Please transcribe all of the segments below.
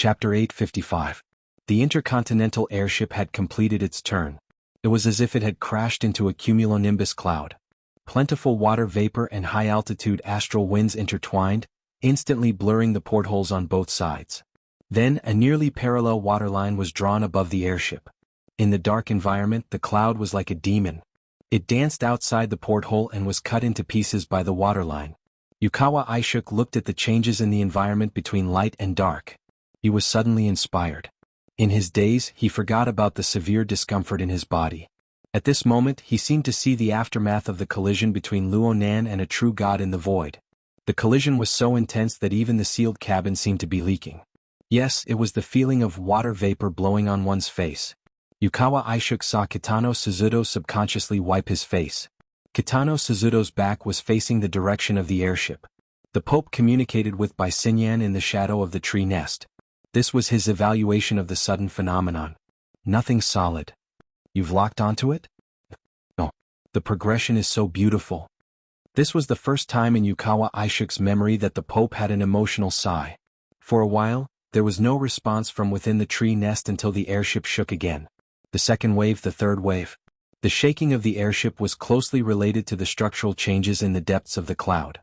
Chapter 855. The intercontinental airship had completed its turn. It was as if it had crashed into a cumulonimbus cloud. Plentiful water vapor and high-altitude astral winds intertwined, instantly blurring the portholes on both sides. Then a nearly parallel waterline was drawn above the airship. In the dark environment, the cloud was like a demon. It danced outside the porthole and was cut into pieces by the waterline. Yukawa Aishuk looked at the changes in the environment between light and dark. He was suddenly inspired. In his daze, he forgot about the severe discomfort in his body. At this moment, he seemed to see the aftermath of the collision between Luonan and a true god in the void. The collision was so intense that even the sealed cabin seemed to be leaking. Yes, it was the feeling of water vapor blowing on one's face. Yukawa Aishuk saw Kitano Suzuto subconsciously wipe his face. Kitano Suzuto's back was facing the direction of the airship. The Pope communicated with by Xinyan in the shadow of the tree nest. This was his evaluation of the sudden phenomenon. Nothing solid. You've locked onto it? No. The progression is so beautiful. This was the first time in Yukawa Aishuk's memory that the Pope had an emotional sigh. For a while, there was no response from within the tree nest until the airship shook again. The second wave, the third wave. The shaking of the airship was closely related to the structural changes in the depths of the cloud.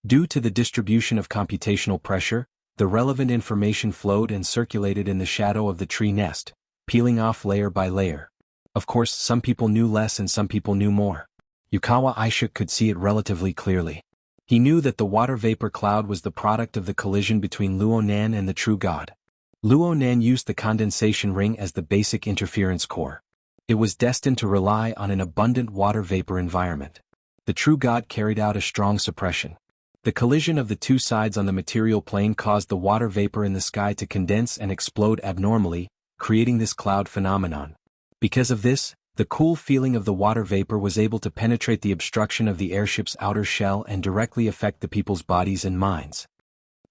Due to the distribution of computational pressure, the relevant information flowed and circulated in the shadow of the tree nest, peeling off layer by layer. Of course, some people knew less and some people knew more. Yukawa Aishuk could see it relatively clearly. He knew that the water vapor cloud was the product of the collision between Luonan and the true god. Luonan used the condensation ring as the basic interference core. It was destined to rely on an abundant water vapor environment. The true god carried out a strong suppression. The collision of the two sides on the material plane caused the water vapor in the sky to condense and explode abnormally, creating this cloud phenomenon. Because of this, the cool feeling of the water vapor was able to penetrate the obstruction of the airship's outer shell and directly affect the people's bodies and minds.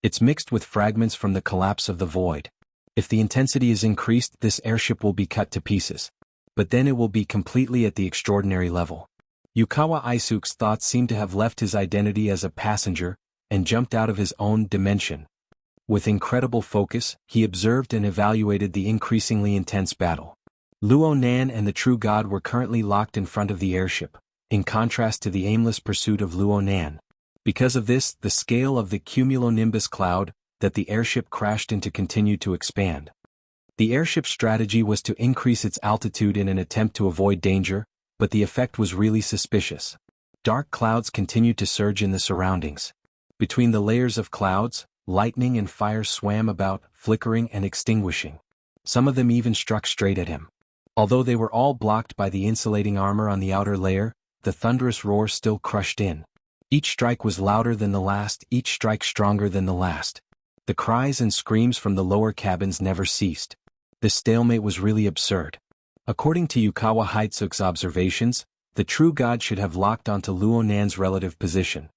It's mixed with fragments from the collapse of the void. If the intensity is increased, this airship will be cut to pieces. But then it will be completely at the extraordinary level. Yukawa Aishuk's thoughts seemed to have left his identity as a passenger and jumped out of his own dimension. With incredible focus, he observed and evaluated the increasingly intense battle. Luonan and the true god were currently locked in front of the airship, in contrast to the aimless pursuit of Luonan. Because of this, the scale of the cumulonimbus cloud that the airship crashed into continued to expand. The airship's strategy was to increase its altitude in an attempt to avoid danger, but the effect was really suspicious. Dark clouds continued to surge in the surroundings. Between the layers of clouds, lightning and fire swam about, flickering and extinguishing. Some of them even struck straight at him. Although they were all blocked by the insulating armor on the outer layer, the thunderous roar still crushed in. Each strike was louder than the last, each strike stronger than the last. The cries and screams from the lower cabins never ceased. This stalemate was really absurd. According to Yukawa Aishuk's observations, the true god should have locked onto Luonan's relative position.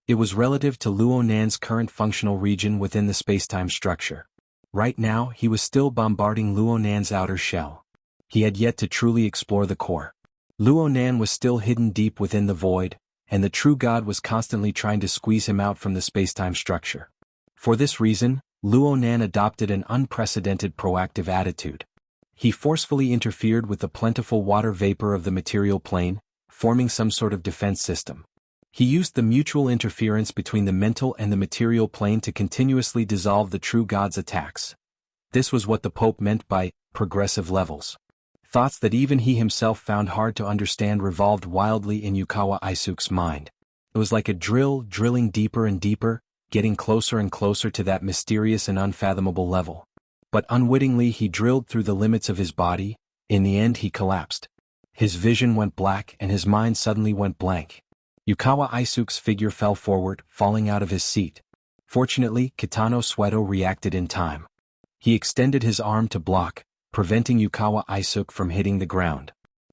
It was relative to Luonan's current functional region within the spacetime structure. Right now, he was still bombarding Luonan's outer shell. He had yet to truly explore the core. Luonan was still hidden deep within the void, and the true god was constantly trying to squeeze him out from the spacetime structure. For this reason, Luonan adopted an unprecedented proactive attitude. He forcefully interfered with the plentiful water vapor of the material plane, forming some sort of defense system. He used the mutual interference between the mental and the material plane to continuously dissolve the true god's attacks. This was what the Pope meant by progressive levels. Thoughts that even he himself found hard to understand revolved wildly in Yukawa Aishuk's mind. It was like a drill drilling deeper and deeper, getting closer and closer to that mysterious and unfathomable level. But unwittingly he drilled through the limits of his body. In the end he collapsed. His vision went black and his mind suddenly went blank. Yukawa Aishuk's figure fell forward, falling out of his seat. Fortunately, Kitano Sueto reacted in time. He extended his arm to block, preventing Yukawa Aishuk from hitting the ground.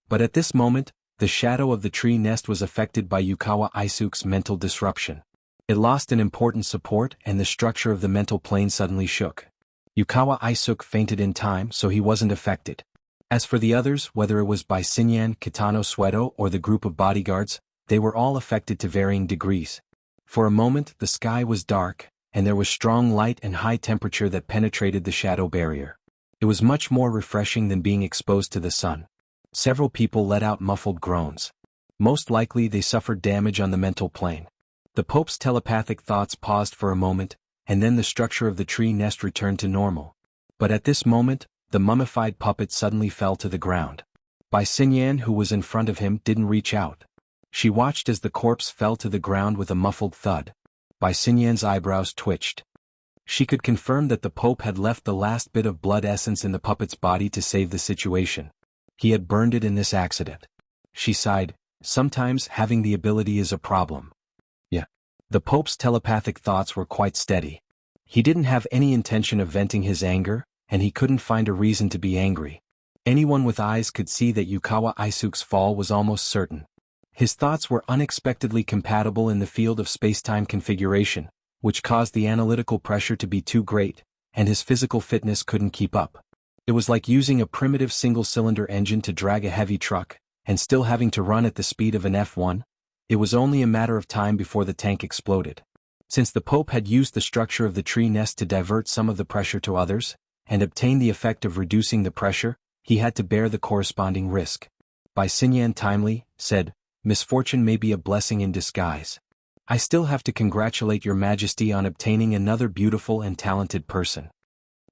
But at this moment, the shadow of the tree nest was affected by Yukawa Aishuk's mental disruption. It lost an important support and the structure of the mental plane suddenly shook. Yukawa Aishuk fainted in time, so he wasn't affected. As for the others, whether it was by Xinyan, Kitano Sueto or the group of bodyguards, they were all affected to varying degrees. For a moment the sky was dark, and there was strong light and high temperature that penetrated the shadow barrier. It was much more refreshing than being exposed to the sun. Several people let out muffled groans. Most likely they suffered damage on the mental plane. The Pope's telepathic thoughts paused for a moment, and then the structure of the tree nest returned to normal. But at this moment, the mummified puppet suddenly fell to the ground. Bai Xinyan, who was in front of him, didn't reach out. She watched as the corpse fell to the ground with a muffled thud. Bai Xinyan's eyebrows twitched. She could confirm that the Pope had left the last bit of blood essence in the puppet's body to save the situation. He had burned it in this accident. She sighed. Sometimes having the ability is a problem. Yeah. The Pope's telepathic thoughts were quite steady. He didn't have any intention of venting his anger, and he couldn't find a reason to be angry. Anyone with eyes could see that Yukawa Isuke's fall was almost certain. His thoughts were unexpectedly compatible in the field of space-time configuration, which caused the analytical pressure to be too great, and his physical fitness couldn't keep up. It was like using a primitive single-cylinder engine to drag a heavy truck, and still having to run at the speed of an F1. It was only a matter of time before the tank exploded. Since the Pope had used the structure of the tree nest to divert some of the pressure to others, and obtain the effect of reducing the pressure, he had to bear the corresponding risk. Bai Xinyan timely said, "Misfortune may be a blessing in disguise. I still have to congratulate your majesty on obtaining another beautiful and talented person."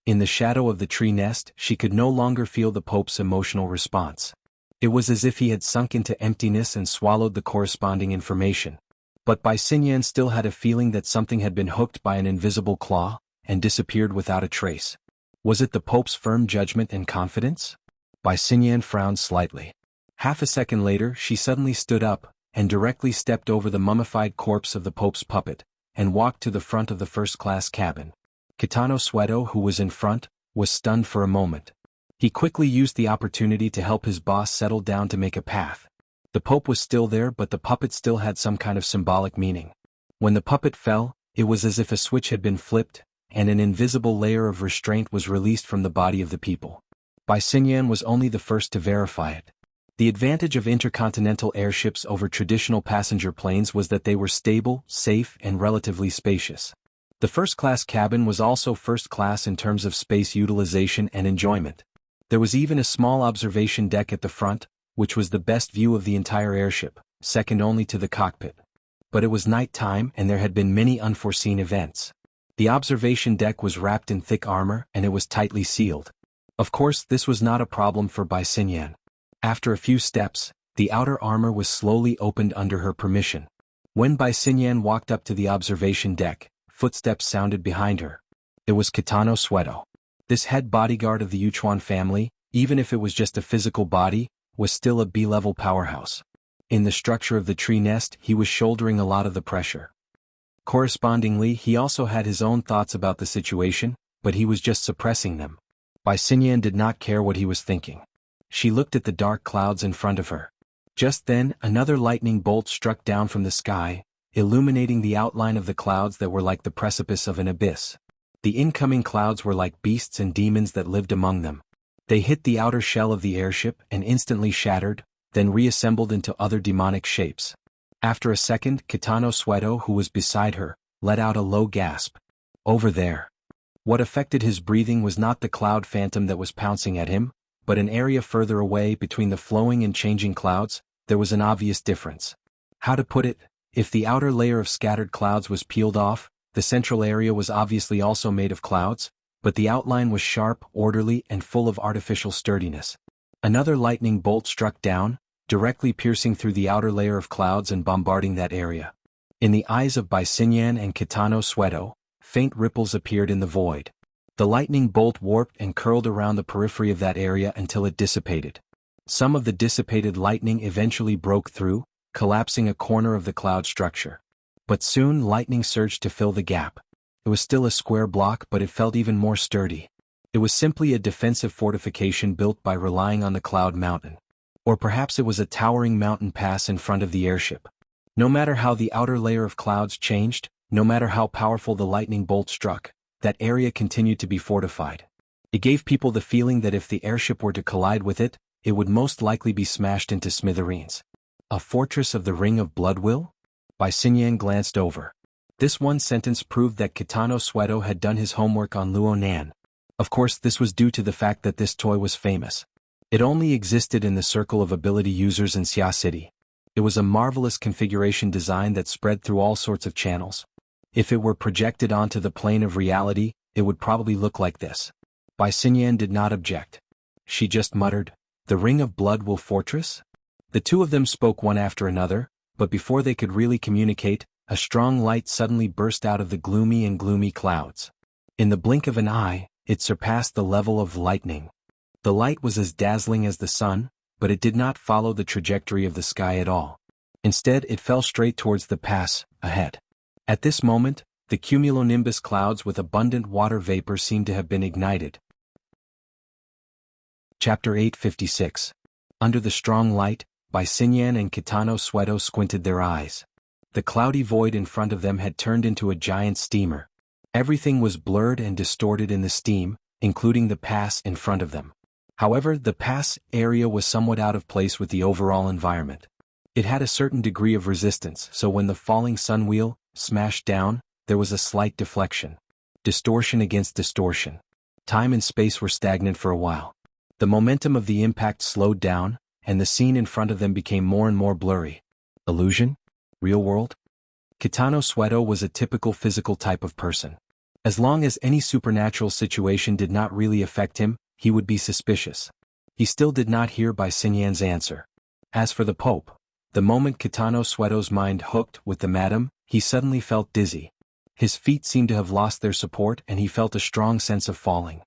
In the shadow of the tree nest, she could no longer feel the Pope's emotional response. It was as if he had sunk into emptiness and swallowed the corresponding information. But Bai Xinyan still had a feeling that something had been hooked by an invisible claw, and disappeared without a trace. Was it the Pope's firm judgment and confidence? Bai Xinyan frowned slightly. Half a second later she suddenly stood up, and directly stepped over the mummified corpse of the Pope's puppet, and walked to the front of the first-class cabin. Kitano Swedo, who was in front, was stunned for a moment. He quickly used the opportunity to help his boss settle down to make a path. The Pope was still there, but the puppet still had some kind of symbolic meaning. When the puppet fell, it was as if a switch had been flipped, and an invisible layer of restraint was released from the body of the people. Bai Xinyan was only the first to verify it. The advantage of intercontinental airships over traditional passenger planes was that they were stable, safe, and relatively spacious. The first-class cabin was also first-class in terms of space utilization and enjoyment. There was even a small observation deck at the front, which was the best view of the entire airship, second only to the cockpit. But it was night time and there had been many unforeseen events. The observation deck was wrapped in thick armor and it was tightly sealed. Of course, this was not a problem for Bai Xinyan. After a few steps, the outer armor was slowly opened under her permission. When Bai Xinyan walked up to the observation deck, footsteps sounded behind her. It was Kitano Swedo. This head bodyguard of the Xuanhuan family, even if it was just a physical body, was still a B-level powerhouse. In the structure of the tree nest, he was shouldering a lot of the pressure. Correspondingly, he also had his own thoughts about the situation, but he was just suppressing them. Bai Xinyan did not care what he was thinking. She looked at the dark clouds in front of her. Just then, another lightning bolt struck down from the sky, illuminating the outline of the clouds that were like the precipice of an abyss. The incoming clouds were like beasts and demons that lived among them. They hit the outer shell of the airship and instantly shattered, then reassembled into other demonic shapes. After a second, Kitano Swedo, who was beside her, let out a low gasp. Over there. What affected his breathing was not the cloud phantom that was pouncing at him, but an area further away between the flowing and changing clouds. There was an obvious difference. How to put it? If the outer layer of scattered clouds was peeled off, the central area was obviously also made of clouds, but the outline was sharp, orderly, and full of artificial sturdiness. Another lightning bolt struck down, directly piercing through the outer layer of clouds and bombarding that area. In the eyes of Bai Xinyan and Kitano Swedo, faint ripples appeared in the void. The lightning bolt warped and curled around the periphery of that area until it dissipated. Some of the dissipated lightning eventually broke through, collapsing a corner of the cloud structure. But soon lightning surged to fill the gap. It was still a square block, but it felt even more sturdy. It was simply a defensive fortification built by relying on the cloud mountain. Or perhaps it was a towering mountain pass in front of the airship. No matter how the outer layer of clouds changed, no matter how powerful the lightning bolt struck, that area continued to be fortified. It gave people the feeling that if the airship were to collide with it, it would most likely be smashed into smithereens. A fortress of the Ring of Blood will? Bai Xinyan glanced over. This one sentence proved that Kitano Sweato had done his homework on Luonan. Of course, this was due to the fact that this toy was famous. It only existed in the circle of ability users in Xia City. It was a marvelous configuration design that spread through all sorts of channels. If it were projected onto the plane of reality, it would probably look like this. Bai Xinyan did not object. She just muttered, "The Ring of Blood will fortress?" The two of them spoke one after another, but before they could really communicate, a strong light suddenly burst out of the gloomy clouds. In the blink of an eye, it surpassed the level of lightning. The light was as dazzling as the sun, but it did not follow the trajectory of the sky at all. Instead, it fell straight towards the pass, ahead. At this moment, the cumulonimbus clouds with abundant water vapor seemed to have been ignited. Chapter 856. Under the strong light, Bai Xinyan and Kitano Sweato squinted their eyes. The cloudy void in front of them had turned into a giant steamer. Everything was blurred and distorted in the steam, including the pass in front of them. However, the pass area was somewhat out of place with the overall environment. It had a certain degree of resistance, so when the falling sun wheel smashed down, there was a slight deflection. Distortion against distortion. Time and space were stagnant for a while. The momentum of the impact slowed down, and the scene in front of them became more and more blurry. Illusion? Real world? Kitano Sweato was a typical physical type of person. As long as any supernatural situation did not really affect him, he would be suspicious. He still did not hear Bai Xinyan's answer. As for the Pope, the moment Kitano Sweato's mind hooked with the madam, he suddenly felt dizzy. His feet seemed to have lost their support and he felt a strong sense of falling.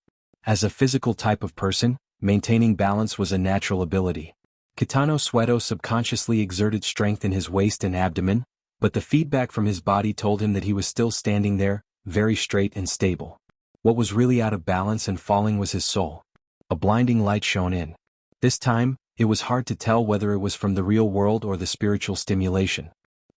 As a physical type of person, maintaining balance was a natural ability. Kitano Sweato subconsciously exerted strength in his waist and abdomen, but the feedback from his body told him that he was still standing there, very straight and stable. What was really out of balance and falling was his soul. A blinding light shone in. This time, it was hard to tell whether it was from the real world or the spiritual stimulation.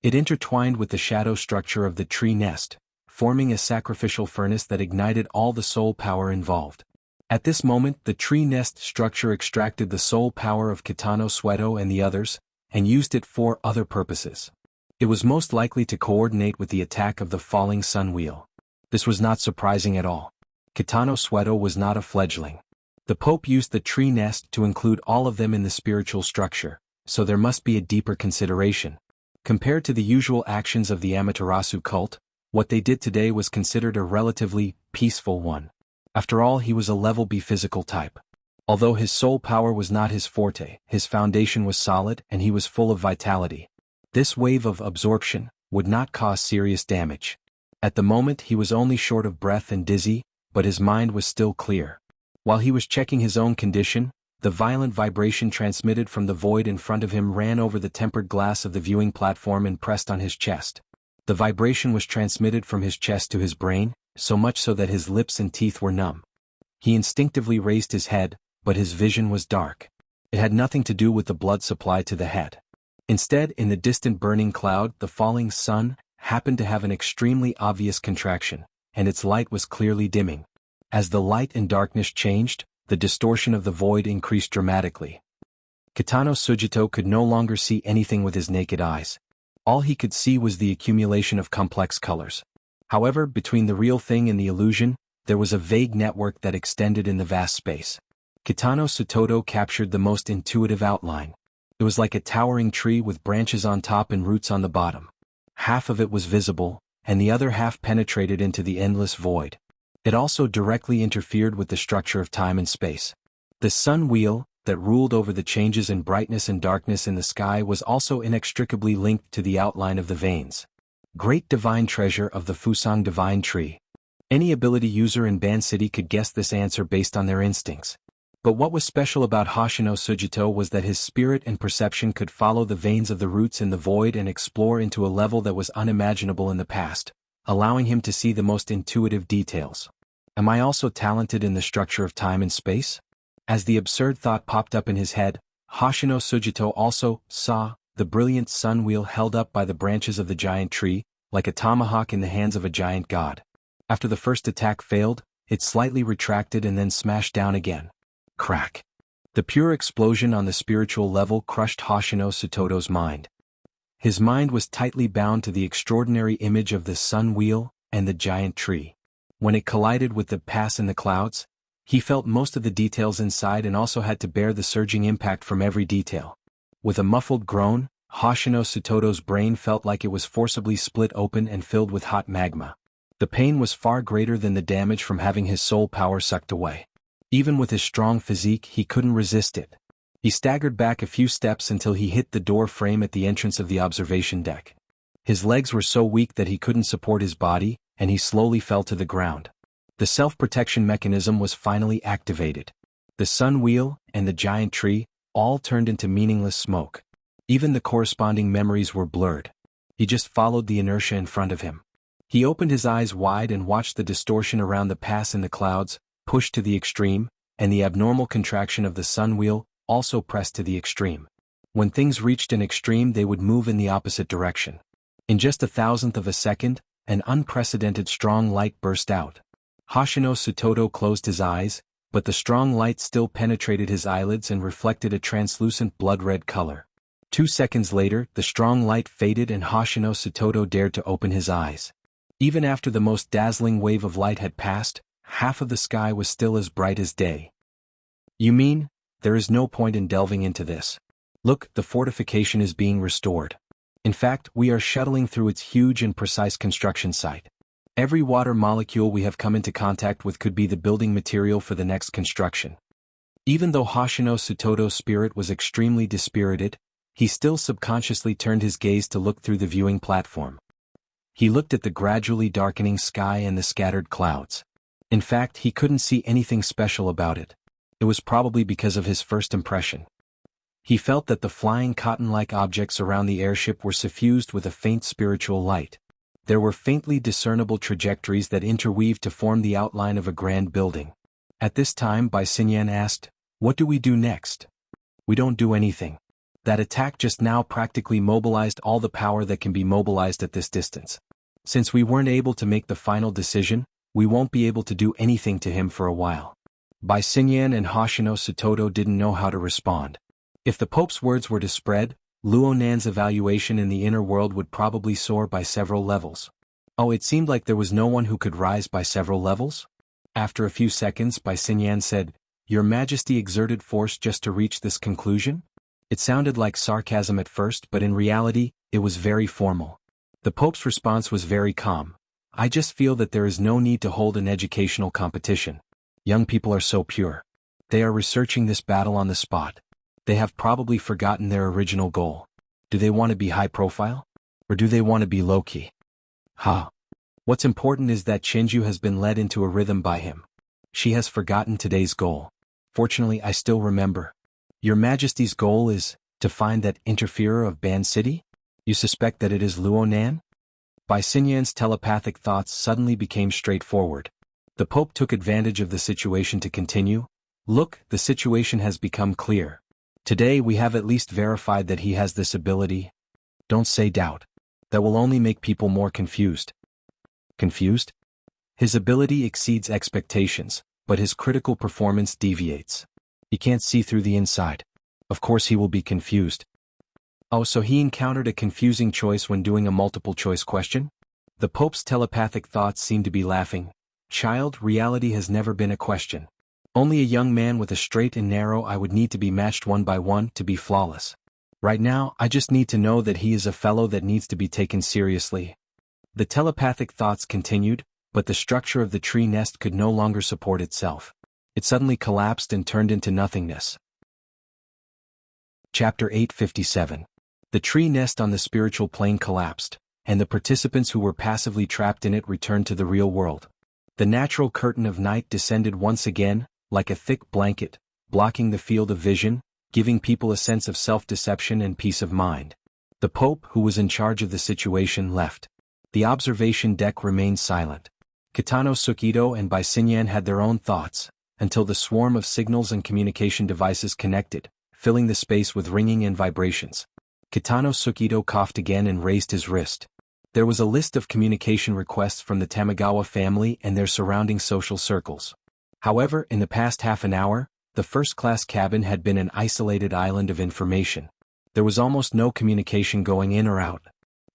It intertwined with the shadow structure of the tree nest, forming a sacrificial furnace that ignited all the soul power involved. At this moment, the tree nest structure extracted the soul power of Kitano Sweato and the others, and used it for other purposes. It was most likely to coordinate with the attack of the falling sun wheel. This was not surprising at all. Kitano Sweato was not a fledgling. The Pope used the tree nest to include all of them in the spiritual structure, so there must be a deeper consideration. Compared to the usual actions of the Amaterasu cult, what they did today was considered a relatively peaceful one. After all, he was a level B physical type. Although his soul power was not his forte, his foundation was solid and he was full of vitality. This wave of absorption would not cause serious damage. At the moment he was only short of breath and dizzy, but his mind was still clear. While he was checking his own condition, the violent vibration transmitted from the void in front of him ran over the tempered glass of the viewing platform and pressed on his chest. The vibration was transmitted from his chest to his brain, so much so that his lips and teeth were numb. He instinctively raised his head, but his vision was dark. It had nothing to do with the blood supply to the head. Instead, in the distant burning cloud, the falling sun happened to have an extremely obvious contraction, and its light was clearly dimming. As the light and darkness changed, the distortion of the void increased dramatically. Kitano Sujito could no longer see anything with his naked eyes. All he could see was the accumulation of complex colors. However, between the real thing and the illusion, there was a vague network that extended in the vast space. Kitano Sutoto captured the most intuitive outline. It was like a towering tree with branches on top and roots on the bottom. Half of it was visible, and the other half penetrated into the endless void. It also directly interfered with the structure of time and space. The sun wheel, that ruled over the changes in brightness and darkness in the sky, was also inextricably linked to the outline of the veins. Great divine treasure of the Fusang divine tree. Any ability user in Ban City could guess this answer based on their instincts. But what was special about Hoshino Sujito was that his spirit and perception could follow the veins of the roots in the void and explore into a level that was unimaginable in the past, allowing him to see the most intuitive details. Am I also talented in the structure of time and space? As the absurd thought popped up in his head, Hoshino Sujito also saw the brilliant sun wheel held up by the branches of the giant tree, like a tomahawk in the hands of a giant god. After the first attack failed, it slightly retracted and then smashed down again. Crack. The pure explosion on the spiritual level crushed Hoshino Sutoto's mind. His mind was tightly bound to the extraordinary image of the sun wheel and the giant tree. When it collided with the pass in the clouds, he felt most of the details inside and also had to bear the surging impact from every detail. With a muffled groan, Hoshino Sutodo's brain felt like it was forcibly split open and filled with hot magma. The pain was far greater than the damage from having his soul power sucked away. Even with his strong physique, he couldn't resist it. He staggered back a few steps until he hit the door frame at the entrance of the observation deck. His legs were so weak that he couldn't support his body, and he slowly fell to the ground. The self-protection mechanism was finally activated. The sun wheel and the giant tree all turned into meaningless smoke. Even the corresponding memories were blurred. He just followed the inertia in front of him. He opened his eyes wide and watched the distortion around the pass in the clouds, pushed to the extreme, and the abnormal contraction of the sun wheel, also pressed to the extreme. When things reached an extreme, they would move in the opposite direction. In just a thousandth of a second, an unprecedented strong light burst out. Hoshino Sutodo closed his eyes, but the strong light still penetrated his eyelids and reflected a translucent blood-red color. 2 seconds later, the strong light faded and Hoshino Sutodo dared to open his eyes. Even after the most dazzling wave of light had passed, half of the sky was still as bright as day. You mean, there is no point in delving into this? Look, the fortification is being restored. In fact, we are shuttling through its huge and precise construction site. Every water molecule we have come into contact with could be the building material for the next construction. Even though Hoshino Sutodo's spirit was extremely dispirited, he still subconsciously turned his gaze to look through the viewing platform. He looked at the gradually darkening sky and the scattered clouds. In fact, he couldn't see anything special about it. It was probably because of his first impression. He felt that the flying cotton-like objects around the airship were suffused with a faint spiritual light. There were faintly discernible trajectories that interweaved to form the outline of a grand building. At this time, Bai Xinyan asked, "What do we do next?" "We don't do anything. That attack just now practically mobilized all the power that can be mobilized at this distance. Since we weren't able to make the final decision, we won't be able to do anything to him for a while." Bai Xinyan and Hoshino Sutodo didn't know how to respond. If the Pope's words were to spread, Luonan's evaluation in the inner world would probably soar by several levels. Oh, it seemed like there was no one who could rise by several levels? After a few seconds, Bai Xinyan said, "Your Majesty exerted force just to reach this conclusion?" It sounded like sarcasm at first, but in reality, it was very formal. The Pope's response was very calm. "I just feel that there is no need to hold an educational competition. Young people are so pure. They are researching this battle on the spot. They have probably forgotten their original goal. Do they want to be high profile? Or do they want to be low-key? What's important is that Chenju has been led into a rhythm by him. She has forgotten today's goal. Fortunately, I still remember. Your Majesty's goal is to find that interferer of Ban City? You suspect that it is Luonan?" Bai Xinyan's telepathic thoughts suddenly became straightforward. The Pope took advantage of the situation to continue. "Look, the situation has become clear. Today we have at least verified that he has this ability. Don't say doubt. That will only make people more confused." Confused? His ability exceeds expectations, but his critical performance deviates. He can't see through the inside. Of course he will be confused. Oh, so he encountered a confusing choice when doing a multiple-choice question? The Pope's telepathic thoughts seemed to be laughing. "Child, reality has never been a question. Only a young man with a straight and narrow eye would need to be matched one by one to be flawless. Right now, I just need to know that he is a fellow that needs to be taken seriously." The telepathic thoughts continued, but the structure of the tree nest could no longer support itself. It suddenly collapsed and turned into nothingness. Chapter 857. The tree nest on the spiritual plane collapsed, and the participants who were passively trapped in it returned to the real world. The natural curtain of night descended once again, like a thick blanket, blocking the field of vision, giving people a sense of self-deception and peace of mind. The Pope, who was in charge of the situation, left. The observation deck remained silent. Kitano Sukido and Bai Xinyan had their own thoughts, until the swarm of signals and communication devices connected, filling the space with ringing and vibrations. Kitano Sukido coughed again and raised his wrist. There was a list of communication requests from the Tamagawa family and their surrounding social circles. However, in the past half an hour, the first-class cabin had been an isolated island of information. There was almost no communication going in or out.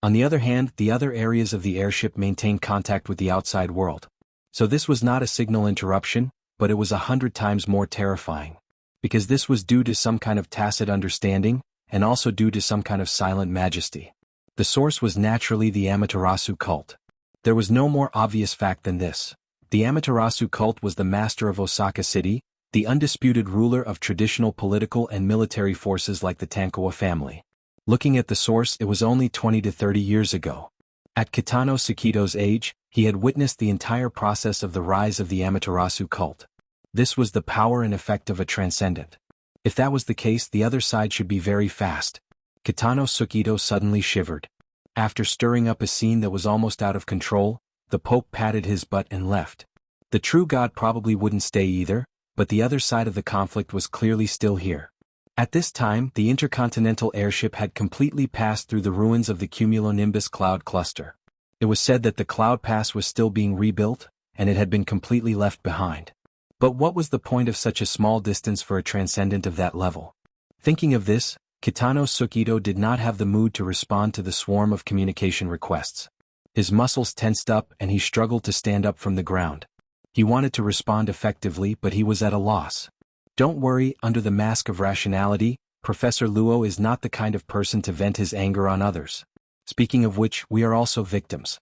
On the other hand, the other areas of the airship maintained contact with the outside world. So this was not a signal interruption, but it was 100 times more terrifying. Because this was due to some kind of tacit understanding, and also due to some kind of silent majesty. The source was naturally the Amaterasu cult. There was no more obvious fact than this. The Amaterasu cult was the master of Osaka City, the undisputed ruler of traditional political and military forces like the Tankawa family. Looking at the source, it was only 20 to 30 years ago. At Kitano Sakito's age, he had witnessed the entire process of the rise of the Amaterasu cult. This was the power and effect of a transcendent. If that was the case, the other side should be very fast. Kitano Sakito suddenly shivered. After stirring up a scene that was almost out of control, the Pope patted his butt and left. The true God probably wouldn't stay either, but the other side of the conflict was clearly still here. At this time, the intercontinental airship had completely passed through the ruins of the cumulonimbus cloud cluster. It was said that the cloud pass was still being rebuilt, and it had been completely left behind. But what was the point of such a small distance for a transcendent of that level? Thinking of this, Kitano Sakito did not have the mood to respond to the swarm of communication requests. His muscles tensed up and he struggled to stand up from the ground. He wanted to respond effectively, but he was at a loss. Don't worry, under the mask of rationality, Professor Luo is not the kind of person to vent his anger on others. Speaking of which, we are also victims.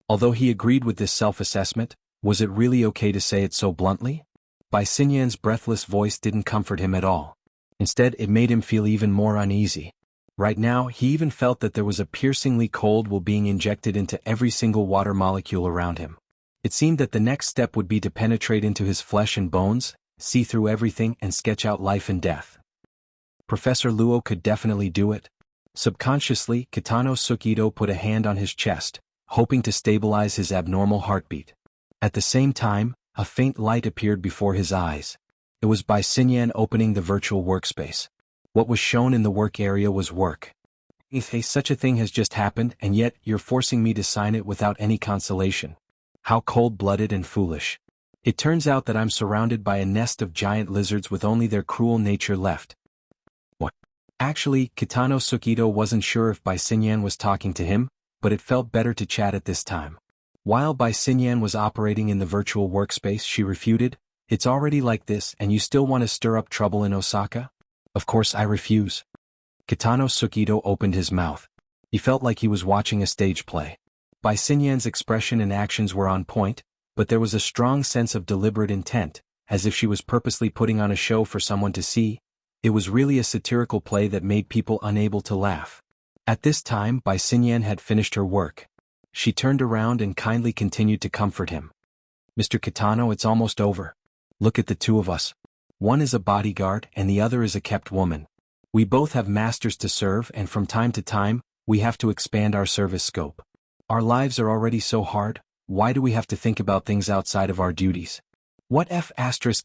Although he agreed with this self-assessment, was it really okay to say it so bluntly? Bai Xinyan's breathless voice didn't comfort him at all. Instead, it made him feel even more uneasy. Right now, he even felt that there was a piercingly cold will being injected into every single water molecule around him. It seemed that the next step would be to penetrate into his flesh and bones, see through everything and sketch out life and death. Professor Luo could definitely do it. Subconsciously, Kitano Sakito put a hand on his chest, hoping to stabilize his abnormal heartbeat. At the same time, a faint light appeared before his eyes. It was Bai Xinyan opening the virtual workspace. What was shown in the work area was work. Hey, such a thing has just happened, and yet you're forcing me to sign it without any consolation. How cold-blooded and foolish. It turns out that I'm surrounded by a nest of giant lizards with only their cruel nature left. What? Actually, Kitano Sakito wasn't sure if Bai Xinyan was talking to him, but it felt better to chat at this time. While Bai Xinyan was operating in the virtual workspace, she refuted, "It's already like this and you still want to stir up trouble in Osaka? Of course I refuse." Kitano Sakito opened his mouth. He felt like he was watching a stage play. Bai Xinyan's expression and actions were on point, but there was a strong sense of deliberate intent, as if she was purposely putting on a show for someone to see. It was really a satirical play that made people unable to laugh. At this time, Bai Xinyan had finished her work. She turned around and kindly continued to comfort him. "Mr. Kitano, it's almost over. Look at the two of us. One is a bodyguard and the other is a kept woman. We both have masters to serve, and from time to time, we have to expand our service scope. Our lives are already so hard, why do we have to think about things outside of our duties? What F***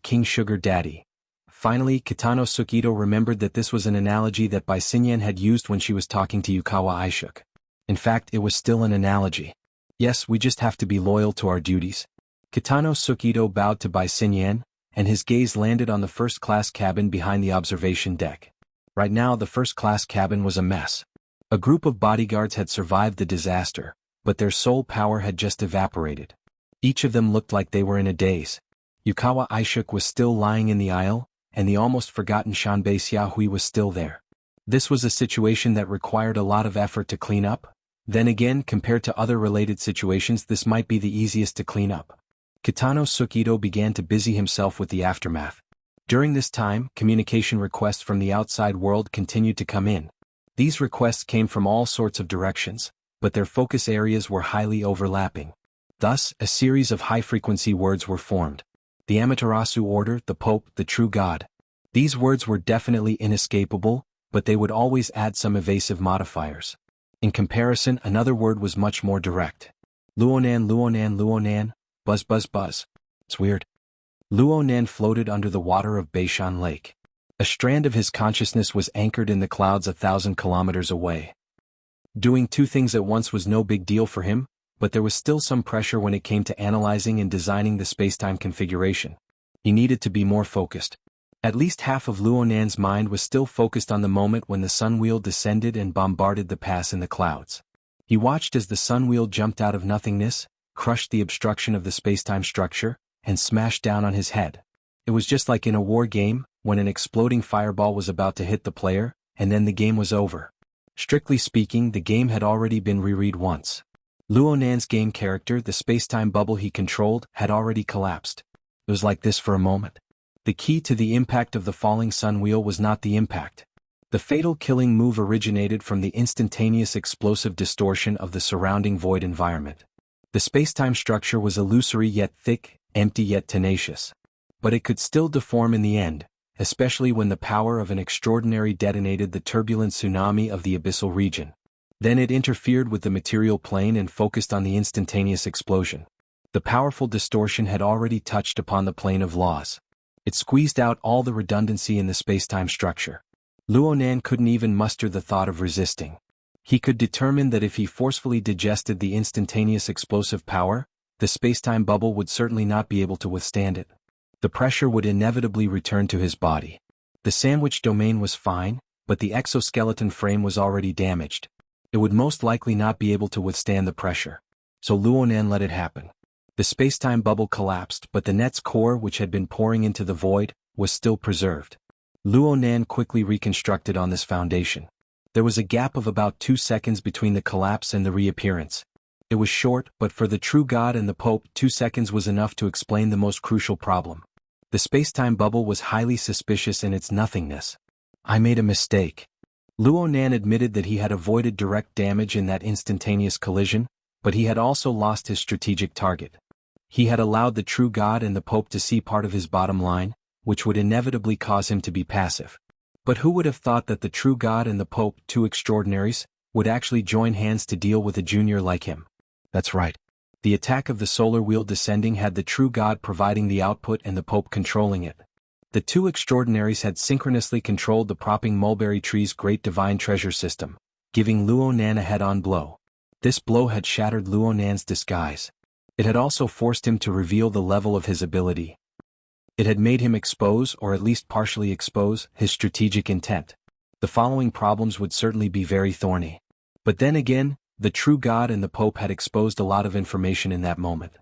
King Sugar Daddy?" Finally, Kitano Sakito remembered that this was an analogy that Bai Xinyan had used when she was talking to Yukawa Aishuk. In fact, it was still an analogy. Yes, we just have to be loyal to our duties. Kitano Sakito bowed to Bai Xinyan, and his gaze landed on the first-class cabin behind the observation deck. Right now, the first-class cabin was a mess. A group of bodyguards had survived the disaster, but their soul power had just evaporated. Each of them looked like they were in a daze. Yukawa Aishuk was still lying in the aisle, and the almost forgotten Shanbei Xiahui was still there. This was a situation that required a lot of effort to clean up. Then again, compared to other related situations, this might be the easiest to clean up. Kitano Sakito began to busy himself with the aftermath. During this time, communication requests from the outside world continued to come in. These requests came from all sorts of directions, but their focus areas were highly overlapping. Thus, a series of high-frequency words were formed. The Amaterasu Order, the Pope, the True God. These words were definitely inescapable, but they would always add some evasive modifiers. In comparison, another word was much more direct. Luonan, Luonan, Luonan, buzz, buzz, buzz. It's weird. Luonan floated under the water of Beishan Lake. A strand of his consciousness was anchored in the clouds 1,000 kilometers away. Doing two things at once was no big deal for him, but there was still some pressure when it came to analyzing and designing the spacetime configuration. He needed to be more focused. At least half of Luonan's mind was still focused on the moment when the sunwheel descended and bombarded the pass in the clouds. He watched as the sunwheel jumped out of nothingness, crushed the obstruction of the spacetime structure, and smashed down on his head. It was just like in a war game, when an exploding fireball was about to hit the player, and then the game was over. Strictly speaking, the game had already been reread once. Luonan's game character, the spacetime bubble he controlled, had already collapsed. It was like this for a moment. The key to the impact of the falling sunwheel was not the impact. The fatal killing move originated from the instantaneous explosive distortion of the surrounding void environment. The spacetime structure was illusory yet thick, empty yet tenacious. But it could still deform in the end, especially when the power of an extraordinary detonated the turbulent tsunami of the abyssal region. Then it interfered with the material plane and focused on the instantaneous explosion. The powerful distortion had already touched upon the plane of laws. It squeezed out all the redundancy in the spacetime structure. Luonan couldn't even muster the thought of resisting. He could determine that if he forcefully digested the instantaneous explosive power, the spacetime bubble would certainly not be able to withstand it. The pressure would inevitably return to his body. The sandwich domain was fine, but the exoskeleton frame was already damaged. It would most likely not be able to withstand the pressure. So Luonan let it happen. The spacetime bubble collapsed, but the net's core, which had been pouring into the void, was still preserved. Luonan quickly reconstructed on this foundation. There was a gap of about 2 seconds between the collapse and the reappearance. It was short, but for the true god and the Pope, 2 seconds was enough to explain the most crucial problem. The spacetime bubble was highly suspicious in its nothingness. I made a mistake. Luonan admitted that he had avoided direct damage in that instantaneous collision, but he had also lost his strategic target. He had allowed the true god and the Pope to see part of his bottom line, which would inevitably cause him to be passive. But who would have thought that the true god and the Pope, two extraordinaries, would actually join hands to deal with a junior like him? That's right. The attack of the solar wheel descending had the true god providing the output and the Pope controlling it. The two extraordinaries had synchronously controlled the propping mulberry tree's great divine treasure system, giving Luonan a head-on blow. This blow had shattered Luonan's disguise. It had also forced him to reveal the level of his ability. It had made him expose, or at least partially expose, his strategic intent. The following problems would certainly be very thorny. But then again, the true god and the Pope had exposed a lot of information in that moment.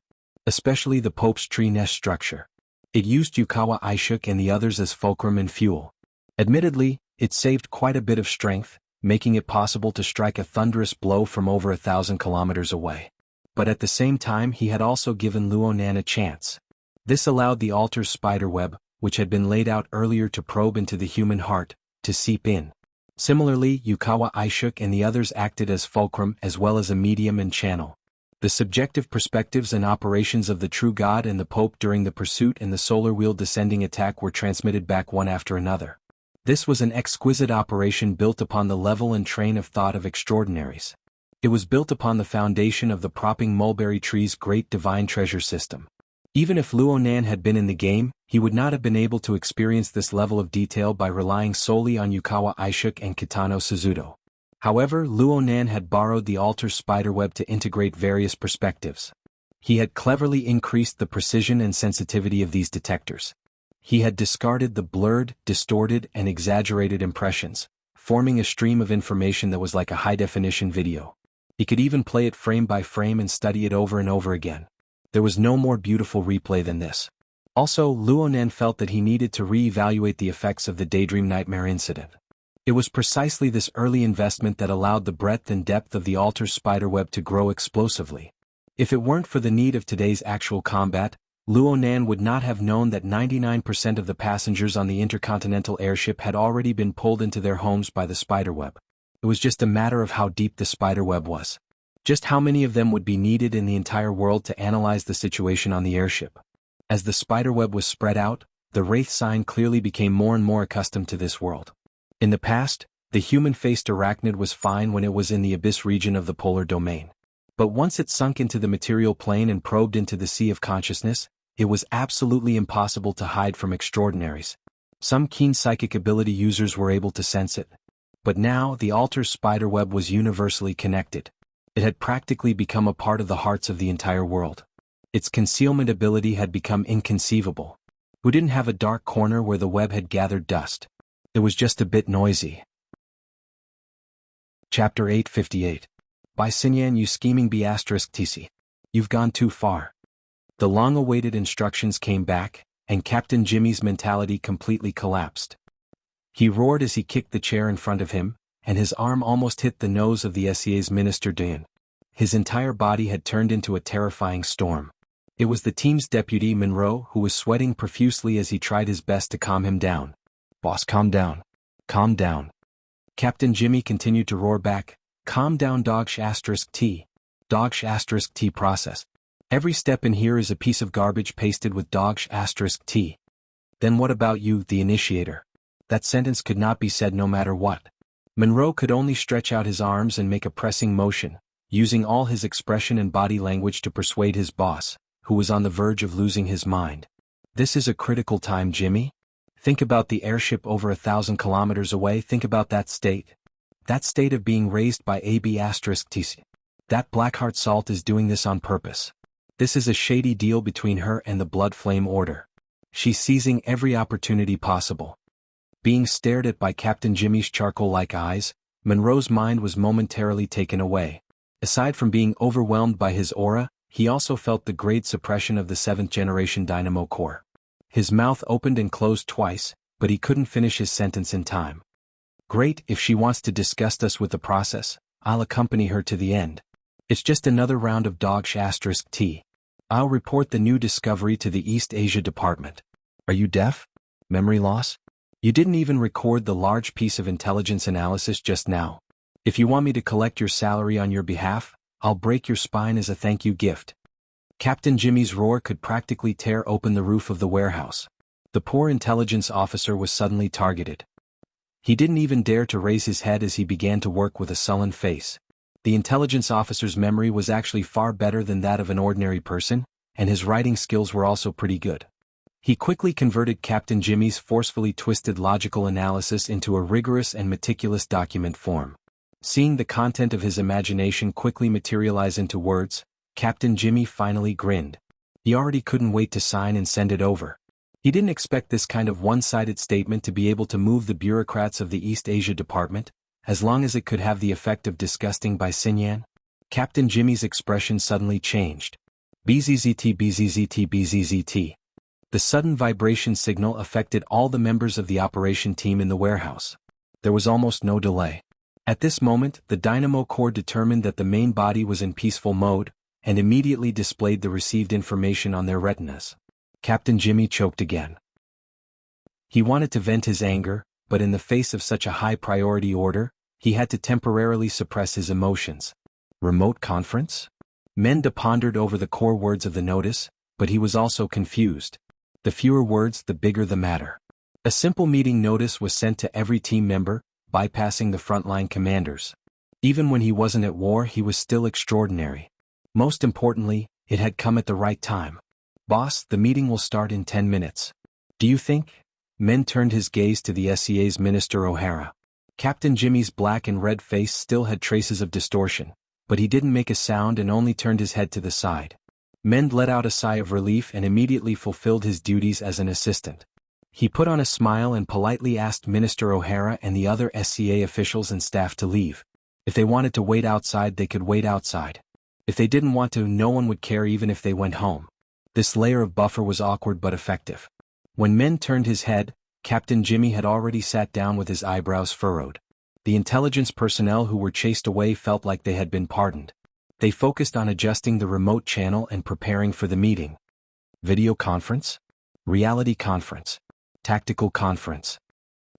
Especially the Pope's tree nest structure. It used wuxialover and the others as fulcrum and fuel. Admittedly, it saved quite a bit of strength, making it possible to strike a thunderous blow from over 1,000 kilometers away. But at the same time he had also given Luonan a chance. This allowed the altar's spiderweb, which had been laid out earlier to probe into the human heart, to seep in. Similarly, wuxialover and the others acted as fulcrum as well as a medium and channel. The subjective perspectives and operations of the true god and the Pope during the pursuit and the solar wheel descending attack were transmitted back one after another. This was an exquisite operation built upon the level and train of thought of extraordinaries. It was built upon the foundation of the propping mulberry tree's great divine treasure system. Even if Luonan had been in the game, he would not have been able to experience this level of detail by relying solely on wuxialover and Kitano Suzuto. However, Luonan had borrowed the altar's spiderweb to integrate various perspectives. He had cleverly increased the precision and sensitivity of these detectors. He had discarded the blurred, distorted, and exaggerated impressions, forming a stream of information that was like a high-definition video. He could even play it frame by frame and study it over and over again. There was no more beautiful replay than this. Also, Luonan felt that he needed to re-evaluate the effects of the Daydream Nightmare incident. It was precisely this early investment that allowed the breadth and depth of the altar's spiderweb to grow explosively. If it weren't for the need of today's actual combat, Luonan would not have known that 99% of the passengers on the intercontinental airship had already been pulled into their homes by the spiderweb. It was just a matter of how deep the spiderweb was. Just how many of them would be needed in the entire world to analyze the situation on the airship. As the spiderweb was spread out, the Wraith sign clearly became more and more accustomed to this world. In the past, the human-faced arachnid was fine when it was in the abyss region of the polar domain. But once it sunk into the material plane and probed into the sea of consciousness, it was absolutely impossible to hide from extraordinaries. Some keen psychic ability users were able to sense it. But now, the altar's spiderweb was universally connected. It had practically become a part of the hearts of the entire world. Its concealment ability had become inconceivable. It who didn't have a dark corner where the web had gathered dust. It was just a bit noisy. Chapter 858. By Xinyan, you scheming b*tc. You've gone too far. The long-awaited instructions came back, and Captain Jimmy's mentality completely collapsed. He roared as he kicked the chair in front of him, and his arm almost hit the nose of the SEA's Minister Dian. His entire body had turned into a terrifying storm. It was the team's deputy Monroe who was sweating profusely as he tried his best to calm him down. "Boss, calm down. Calm down." Captain Jimmy continued to roar back, "Calm down, dog*t. Dog*t process. Every step in here is a piece of garbage pasted with dog*t. Then what about you, the initiator?" That sentence could not be said no matter what. Monroe could only stretch out his arms and make a pressing motion, using all his expression and body language to persuade his boss, who was on the verge of losing his mind. "This is a critical time, Jimmy. Think about the airship over 1,000 kilometers away. Think about that state. That state of being raised by ab*tc. That Blackheart Salt is doing this on purpose. This is a shady deal between her and the Blood Flame Order. She's seizing every opportunity possible." Being stared at by Captain Jimmy's charcoal-like eyes, Monroe's mind was momentarily taken away. Aside from being overwhelmed by his aura, he also felt the grade suppression of the 7th-generation dynamo core. His mouth opened and closed twice, but he couldn't finish his sentence in time. "Great, if she wants to disgust us with the process, I'll accompany her to the end. It's just another round of dog*t. I'll report the new discovery to the East Asia Department." "Are you deaf? Memory loss? You didn't even record the large piece of intelligence analysis just now. If you want me to collect your salary on your behalf, I'll break your spine as a thank you gift." Captain Jimmy's roar could practically tear open the roof of the warehouse. The poor intelligence officer was suddenly targeted. He didn't even dare to raise his head as he began to work with a sullen face. The intelligence officer's memory was actually far better than that of an ordinary person, and his writing skills were also pretty good. He quickly converted Captain Jimmy's forcefully twisted logical analysis into a rigorous and meticulous document form. Seeing the content of his imagination quickly materialize into words, Captain Jimmy finally grinned. He already couldn't wait to sign and send it over. He didn't expect this kind of one-sided statement to be able to move the bureaucrats of the East Asia Department, as long as it could have the effect of disgusting by Xinyan. Captain Jimmy's expression suddenly changed. "BZZT. The sudden vibration signal affected all the members of the operation team in the warehouse. There was almost no delay. At this moment, the dynamo core determined that the main body was in peaceful mode, and immediately displayed the received information on their retinas. Captain Jimmy choked again. He wanted to vent his anger, but in the face of such a high-priority order, he had to temporarily suppress his emotions. Remote conference? Menda pondered over the core words of the notice, but he was also confused. The fewer words, the bigger the matter. A simple meeting notice was sent to every team member, bypassing the frontline commanders. Even when he wasn't at war, he was still extraordinary. Most importantly, it had come at the right time. "Boss, the meeting will start in 10 minutes. Do you think?" Men turned his gaze to the SEA's Minister O'Hara. Captain Jimmy's black and red face still had traces of distortion, but he didn't make a sound and only turned his head to the side. Mend let out a sigh of relief and immediately fulfilled his duties as an assistant. He put on a smile and politely asked Minister O'Hara and the other SCA officials and staff to leave. If they wanted to wait outside, they could wait outside. If they didn't want to, no one would care even if they went home. This layer of buffer was awkward but effective. When Mend turned his head, Captain Jimmy had already sat down with his eyebrows furrowed. The intelligence personnel who were chased away felt like they had been pardoned. They focused on adjusting the remote channel and preparing for the meeting. Video conference? Reality conference? Tactical conference?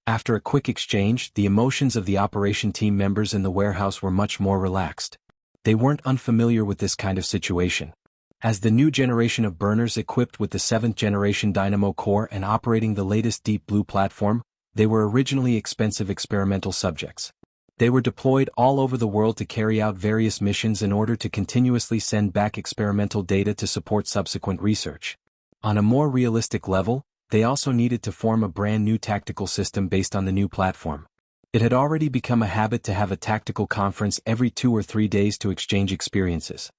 After a quick exchange, the emotions of the operation team members in the warehouse were much more relaxed. They weren't unfamiliar with this kind of situation. As the new generation of burners equipped with the 7th generation dynamo core and operating the latest Deep Blue platform, they were originally expensive experimental subjects. They were deployed all over the world to carry out various missions in order to continuously send back experimental data to support subsequent research. On a more realistic level, they also needed to form a brand new tactical system based on the new platform. It had already become a habit to have a tactical conference every 2 or 3 days to exchange experiences.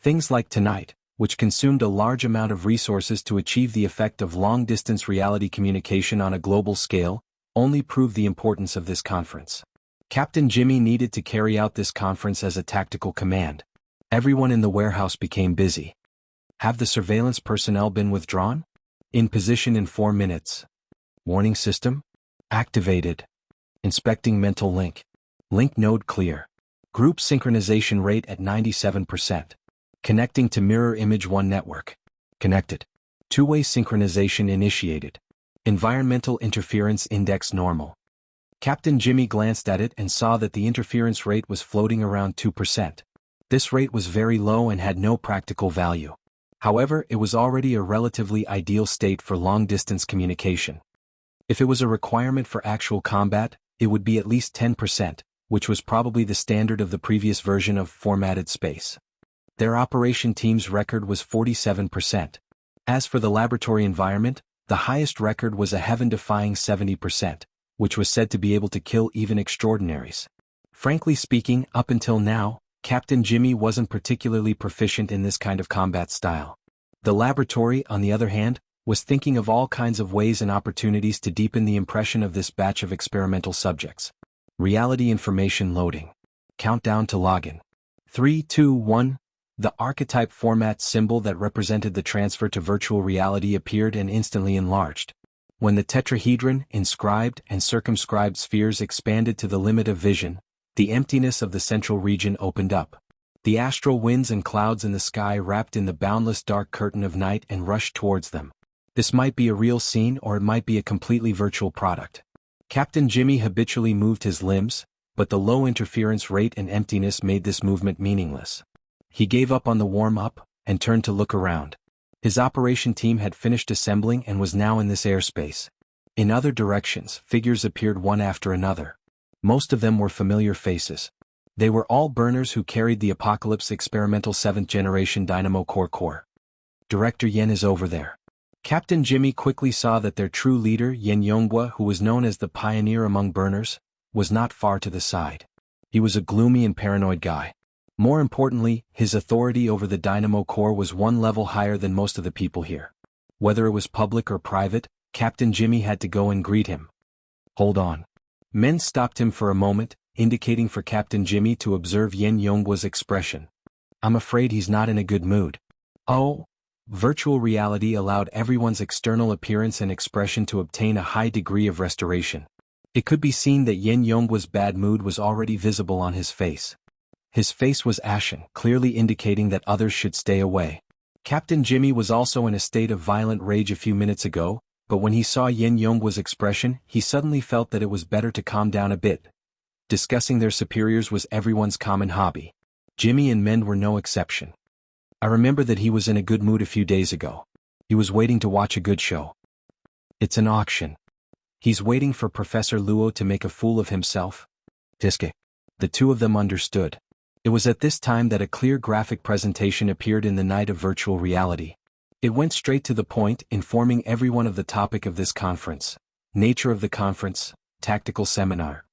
Things like tonight, which consumed a large amount of resources to achieve the effect of long-distance reality communication on a global scale, only proved the importance of this conference. Captain Jimmy needed to carry out this conference as a tactical command. Everyone in the warehouse became busy. Have the surveillance personnel been withdrawn? In position in 4 minutes. Warning system? Activated. Inspecting mental link. Link node clear. Group synchronization rate at 97%. Connecting to Mirror Image 1 network. Connected. Two-way synchronization initiated. Environmental interference index normal. Captain Jimmy glanced at it and saw that the interference rate was floating around 2%. This rate was very low and had no practical value. However, it was already a relatively ideal state for long-distance communication. If it was a requirement for actual combat, it would be at least 10%, which was probably the standard of the previous version of formatted space. Their operation team's record was 47%. As for the laboratory environment, the highest record was a heaven-defying 70%, which was said to be able to kill even extraordinaries. Frankly speaking, up until now, Captain Jimmy wasn't particularly proficient in this kind of combat style. The laboratory, on the other hand, was thinking of all kinds of ways and opportunities to deepen the impression of this batch of experimental subjects. Reality information loading. Countdown to login. 3, 2, 1. The archetype format symbol that represented the transfer to virtual reality appeared and instantly enlarged. When the tetrahedron, inscribed and circumscribed spheres expanded to the limit of vision, the emptiness of the central region opened up. The astral winds and clouds in the sky wrapped in the boundless dark curtain of night and rushed towards them. This might be a real scene or it might be a completely virtual product. Captain Jimmy habitually moved his limbs, but the low interference rate and emptiness made this movement meaningless. He gave up on the warm-up and turned to look around. His operation team had finished assembling and was now in this airspace. In other directions, figures appeared one after another. Most of them were familiar faces. They were all burners who carried the Apocalypse experimental 7th generation Dynamo Core. Director Yen is over there. Captain Jimmy quickly saw that their true leader, Yen Yonghua, who was known as the pioneer among burners, was not far to the side. He was a gloomy and paranoid guy. More importantly, his authority over the Dynamo Core was one level higher than most of the people here. Whether it was public or private, Captain Jimmy had to go and greet him. Hold on. Men stopped him for a moment, indicating for Captain Jimmy to observe Yen Yonghua's expression. I'm afraid he's not in a good mood. Oh? Virtual reality allowed everyone's external appearance and expression to obtain a high degree of restoration. It could be seen that Yen Yonghua's bad mood was already visible on his face. His face was ashen, clearly indicating that others should stay away. Captain Jimmy was also in a state of violent rage a few minutes ago, but when he saw Yen Yonghua's expression, he suddenly felt that it was better to calm down a bit. Discussing their superiors was everyone's common hobby. Jimmy and men were no exception. I remember that he was in a good mood a few days ago. He was waiting to watch a good show. It's an auction. He's waiting for Professor Luo to make a fool of himself. Tiske. The two of them understood. It was at this time that a clear graphic presentation appeared in the night of virtual reality. It went straight to the point, informing everyone of the topic of this conference. Nature of the conference, tactical seminar.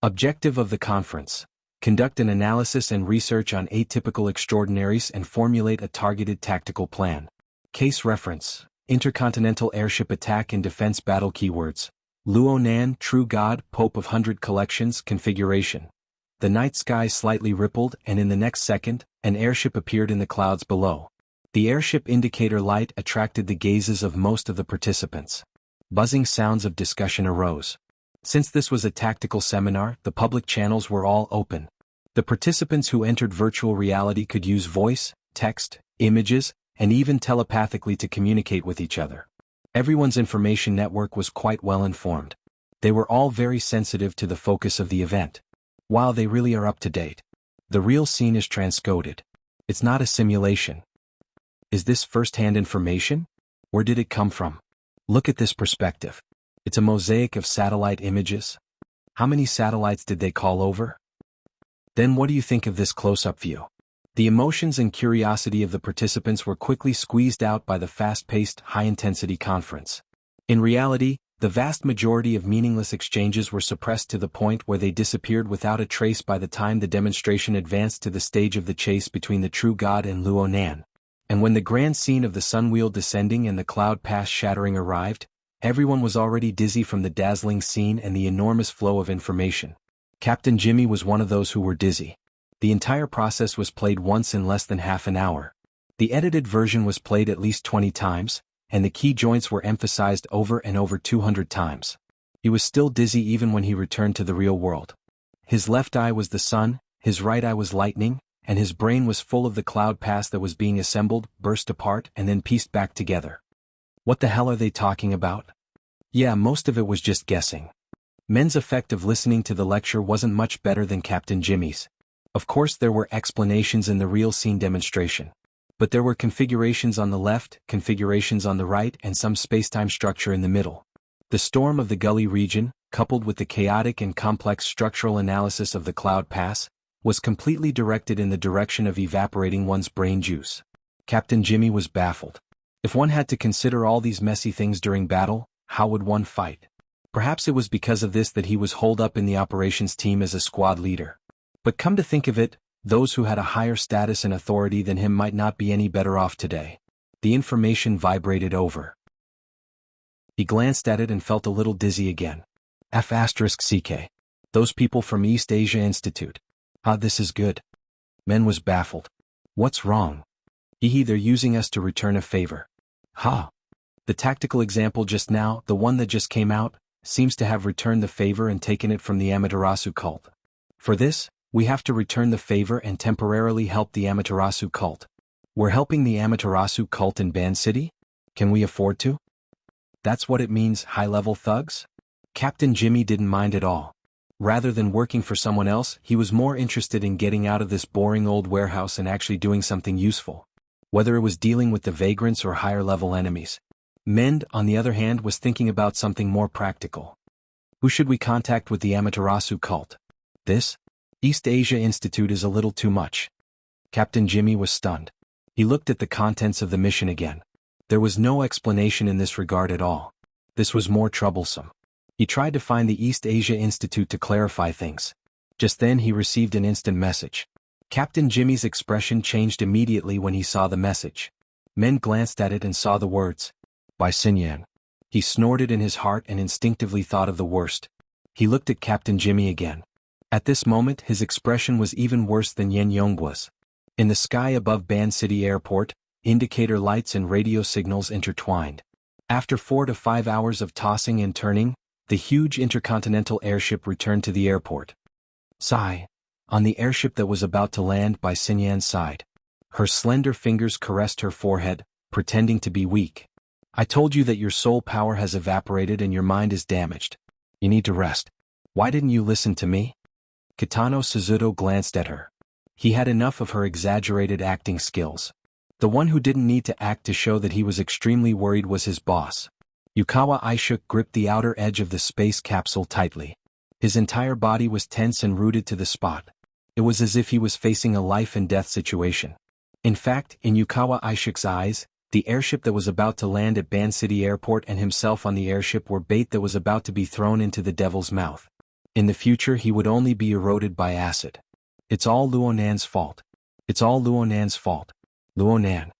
Objective of the conference. Conduct an analysis and research on atypical extraordinaries and formulate a targeted tactical plan. Case reference. Intercontinental airship attack and defense battle keywords. Luo Nan, True God, Pope of 100 Collections, configuration. The night sky slightly rippled and in the next second, an airship appeared in the clouds below. The airship indicator light attracted the gazes of most of the participants. Buzzing sounds of discussion arose. Since this was a tactical seminar, the public channels were all open. The participants who entered virtual reality could use voice, text, images, and even telepathically to communicate with each other. Everyone's information network was quite well informed. They were all very sensitive to the focus of the event. While they really are up to date. The real scene is transcoded. It's not a simulation. Is this first-hand information? Where did it come from? Look at this perspective. It's a mosaic of satellite images. How many satellites did they call over? Then what do you think of this close-up view? The emotions and curiosity of the participants were quickly squeezed out by the fast-paced, high-intensity conference. In reality, the vast majority of meaningless exchanges were suppressed to the point where they disappeared without a trace by the time the demonstration advanced to the stage of the chase between the True God and Luo Nan. And when the grand scene of the sunwheel descending and the cloud pass shattering arrived, everyone was already dizzy from the dazzling scene and the enormous flow of information. Captain Jimmy was one of those who were dizzy. The entire process was played once in less than half an hour. The edited version was played at least 20 times, and the key joints were emphasized over and over 200 times. He was still dizzy even when he returned to the real world. His left eye was the sun, his right eye was lightning, and his brain was full of the cloud pass that was being assembled, burst apart, and then pieced back together. What the hell are they talking about? Yeah, most of it was just guessing. Men's effect of listening to the lecture wasn't much better than Captain Jimmy's. Of course there were explanations in the real scene demonstration. But there were configurations on the left, configurations on the right, and some spacetime structure in the middle. The storm of the gully region, coupled with the chaotic and complex structural analysis of the cloud pass, was completely directed in the direction of evaporating one's brain juice. Captain Jimmy was baffled. If one had to consider all these messy things during battle, how would one fight? Perhaps it was because of this that he was holed up in the operations team as a squad leader. But come to think of it, those who had a higher status and authority than him might not be any better off today. The information vibrated over. He glanced at it and felt a little dizzy again. F***CK. Those people from East Asia Institute. This is good. Men was baffled. What's wrong? They're using us to return a favor. The tactical example just now, the one that just came out, seems to have returned the favor and taken it from the Amaterasu cult. For this, we have to return the favor and temporarily help the Amaterasu cult. We're helping the Amaterasu cult in Band City? Can we afford to? That's what it means, high-level thugs? Captain Jimmy didn't mind at all. Rather than working for someone else, he was more interested in getting out of this boring old warehouse and actually doing something useful. Whether it was dealing with the vagrants or higher-level enemies. Mend, on the other hand, was thinking about something more practical. Who should we contact with the Amaterasu cult? This? East Asia Institute is a little too much. Captain Jimmy was stunned. He looked at the contents of the mission again. There was no explanation in this regard at all. This was more troublesome. He tried to find the East Asia Institute to clarify things. Just then he received an instant message. Captain Jimmy's expression changed immediately when he saw the message. Men glanced at it and saw the words, "By Xinyan." He snorted in his heart and instinctively thought of the worst. He looked at Captain Jimmy again. At this moment his expression was even worse than Yen Yong's. In the sky above Band City Airport, indicator lights and radio signals intertwined. After 4 to 5 hours of tossing and turning, the huge intercontinental airship returned to the airport. Sigh. On the airship that was about to land by Xinyan's side. Her slender fingers caressed her forehead, pretending to be weak. I told you that your soul power has evaporated and your mind is damaged. You need to rest. Why didn't you listen to me? Kitano Suzuto glanced at her. He had enough of her exaggerated acting skills. The one who didn't need to act to show that he was extremely worried was his boss. Yukawa Aishuk gripped the outer edge of the space capsule tightly. His entire body was tense and rooted to the spot. It was as if he was facing a life-and-death situation. In fact, in Yukawa Aishuk's eyes, the airship that was about to land at Band City Airport and himself on the airship were bait that was about to be thrown into the devil's mouth. In the future he would only be eroded by acid. It's all Luonan's fault. It's all Luonan's fault. Luonan.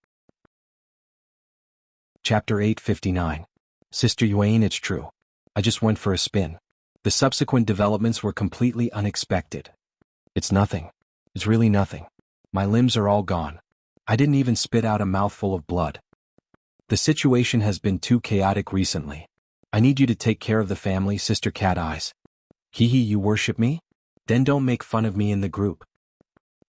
Chapter 859. Sister Yuan, it's true. I just went for a spin. The subsequent developments were completely unexpected. It's nothing. It's really nothing. My limbs are all gone. I didn't even spit out a mouthful of blood. The situation has been too chaotic recently. I need you to take care of the family, Sister Cat Eyes. You worship me? Then don't make fun of me in the group.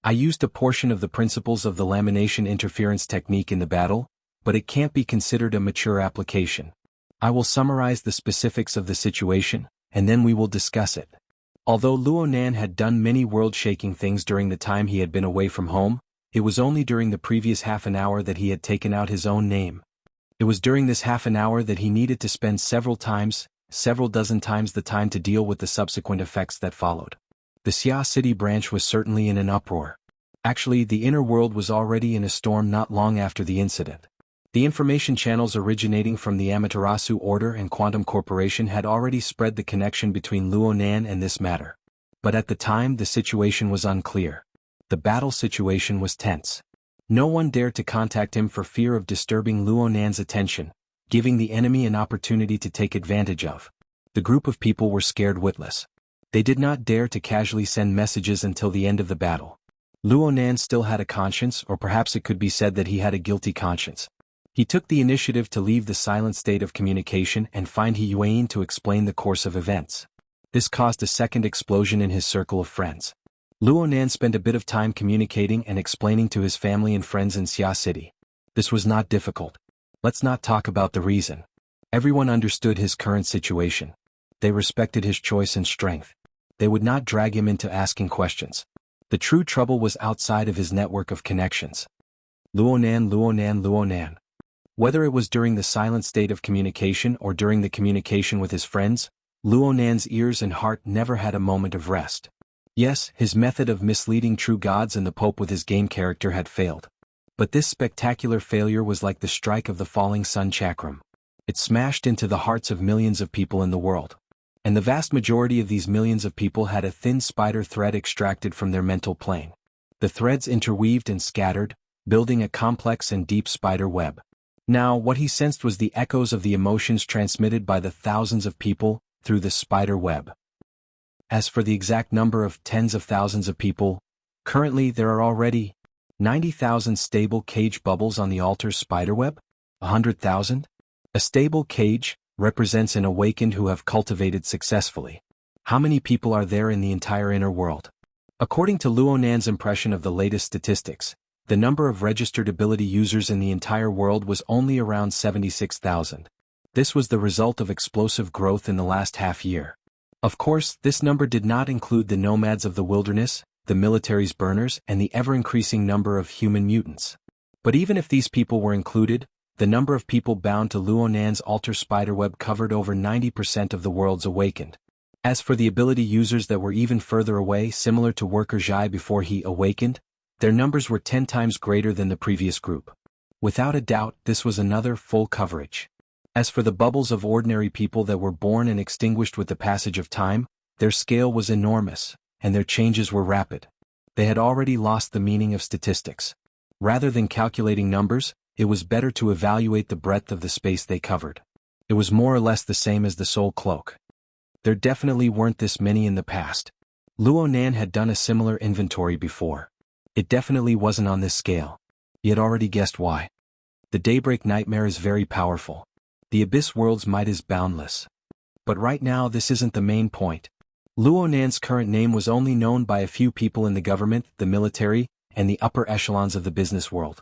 I used a portion of the principles of the lamination interference technique in the battle, but it can't be considered a mature application. I will summarize the specifics of the situation, and then we will discuss it. Although Luonan had done many world-shaking things during the time he had been away from home, it was only during the previous half an hour that he had taken out his own name. It was during this half an hour that he needed to spend several dozen times the time to deal with the subsequent effects that followed. The Xia City branch was certainly in an uproar. Actually, the inner world was already in a storm not long after the incident. The information channels originating from the Amaterasu Order and Quantum Corporation had already spread the connection between Luonan and this matter. But at the time the situation was unclear. The battle situation was tense. No one dared to contact him for fear of disturbing Luonan's attention, giving the enemy an opportunity to take advantage of. The group of people were scared witless. They did not dare to casually send messages until the end of the battle. Luonan still had a conscience, or perhaps it could be said that he had a guilty conscience. He took the initiative to leave the silent state of communication and find Yuan to explain the course of events. This caused a second explosion in his circle of friends. Luonan spent a bit of time communicating and explaining to his family and friends in Xia City. This was not difficult. Let's not talk about the reason. Everyone understood his current situation. They respected his choice and strength. They would not drag him into asking questions. The true trouble was outside of his network of connections. Luonan. Whether it was during the silent state of communication or during the communication with his friends, Luonan's ears and heart never had a moment of rest. Yes, his method of misleading true gods and the Pope with his game character had failed. But this spectacular failure was like the strike of the falling sun chakram. It smashed into the hearts of millions of people in the world. And the vast majority of these millions of people had a thin spider thread extracted from their mental plane. The threads interweaved and scattered, building a complex and deep spider web. Now, what he sensed was the echoes of the emotions transmitted by the thousands of people through the spider web. As for the exact number of tens of thousands of people, currently there are already 90,000 stable cage bubbles on the altar's spiderweb? 100,000? A stable cage represents an awakened who have cultivated successfully. How many people are there in the entire inner world? According to Luonan's impression of the latest statistics, the number of registered ability users in the entire world was only around 76,000. This was the result of explosive growth in the last half year. Of course, this number did not include the nomads of the wilderness, the military's burners, and the ever-increasing number of human mutants. But even if these people were included, the number of people bound to Luonan's altar spiderweb covered over 90% of the world's awakened. As for the ability users that were even further away, similar to Worker Zhai before he awakened, their numbers were 10 times greater than the previous group. Without a doubt, this was another full coverage. As for the bubbles of ordinary people that were born and extinguished with the passage of time, their scale was enormous, and their changes were rapid. They had already lost the meaning of statistics. Rather than calculating numbers, it was better to evaluate the breadth of the space they covered. It was more or less the same as the soul cloak. There definitely weren't this many in the past. Luonan had done a similar inventory before. It definitely wasn't on this scale. He had already guessed why. The Daybreak Nightmare is very powerful. The Abyss World's might is boundless. But right now this isn't the main point. Luonan's current name was only known by a few people in the government, the military, and the upper echelons of the business world.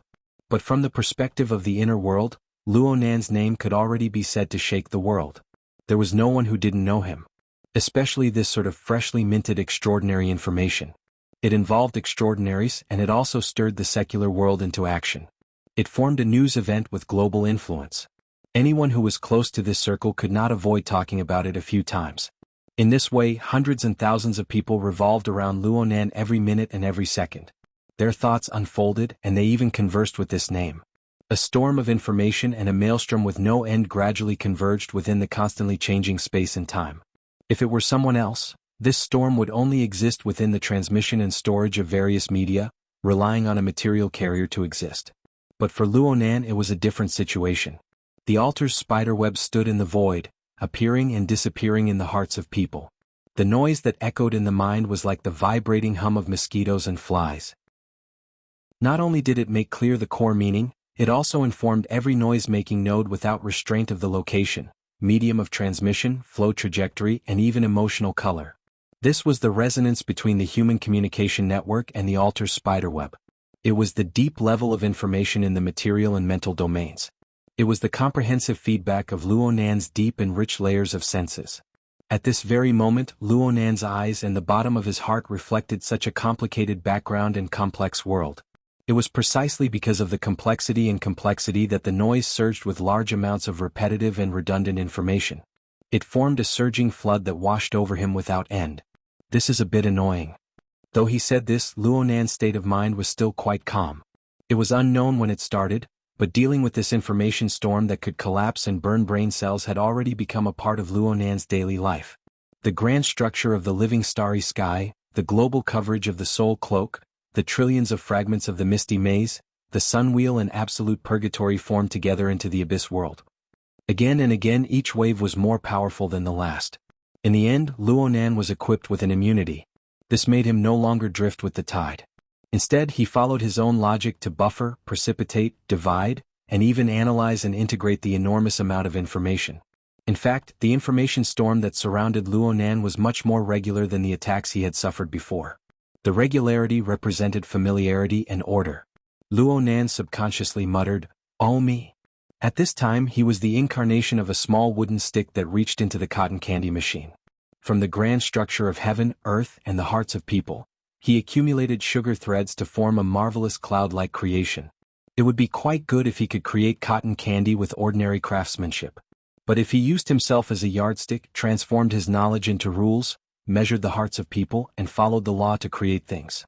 But from the perspective of the inner world, Luonan's name could already be said to shake the world. There was no one who didn't know him. Especially this sort of freshly minted extraordinary information. It involved extraordinaries, and it also stirred the secular world into action. It formed a news event with global influence. Anyone who was close to this circle could not avoid talking about it a few times. In this way, hundreds and thousands of people revolved around Luonan every minute and every second. Their thoughts unfolded, and they even conversed with this name. A storm of information and a maelstrom with no end gradually converged within the constantly changing space and time. If it were someone else, this storm would only exist within the transmission and storage of various media, relying on a material carrier to exist. But for Luonan it was a different situation. The altar's spiderweb stood in the void, appearing and disappearing in the hearts of people. The noise that echoed in the mind was like the vibrating hum of mosquitoes and flies. Not only did it make clear the core meaning, it also informed every noise-making node without restraint of the location, medium of transmission, flow trajectory, and even emotional color. This was the resonance between the human communication network and the altar's spiderweb. It was the deep level of information in the material and mental domains. It was the comprehensive feedback of Luonan's deep and rich layers of senses. At this very moment, Luonan's eyes and the bottom of his heart reflected such a complicated background and complex world. It was precisely because of the complexity that the noise surged with large amounts of repetitive and redundant information. It formed a surging flood that washed over him without end. This is a bit annoying. Though he said this, Luonan's state of mind was still quite calm. It was unknown when it started, but dealing with this information storm that could collapse and burn brain cells had already become a part of Luonan's daily life. The grand structure of the living starry sky, the global coverage of the soul cloak, the trillions of fragments of the misty maze, the sun wheel and absolute purgatory formed together into the abyss world. Again and again each wave was more powerful than the last. In the end, Luonan was equipped with an immunity. This made him no longer drift with the tide. Instead, he followed his own logic to buffer, precipitate, divide, and even analyze and integrate the enormous amount of information. In fact, the information storm that surrounded Luonan was much more regular than the attacks he had suffered before. The regularity represented familiarity and order. Luonan subconsciously muttered, "Oh me." At this time he was the incarnation of a small wooden stick that reached into the cotton candy machine. From the grand structure of heaven, earth, and the hearts of people, he accumulated sugar threads to form a marvelous cloud-like creation. It would be quite good if he could create cotton candy with ordinary craftsmanship. But if he used himself as a yardstick, transformed his knowledge into rules, measured the hearts of people, and followed the law to create things.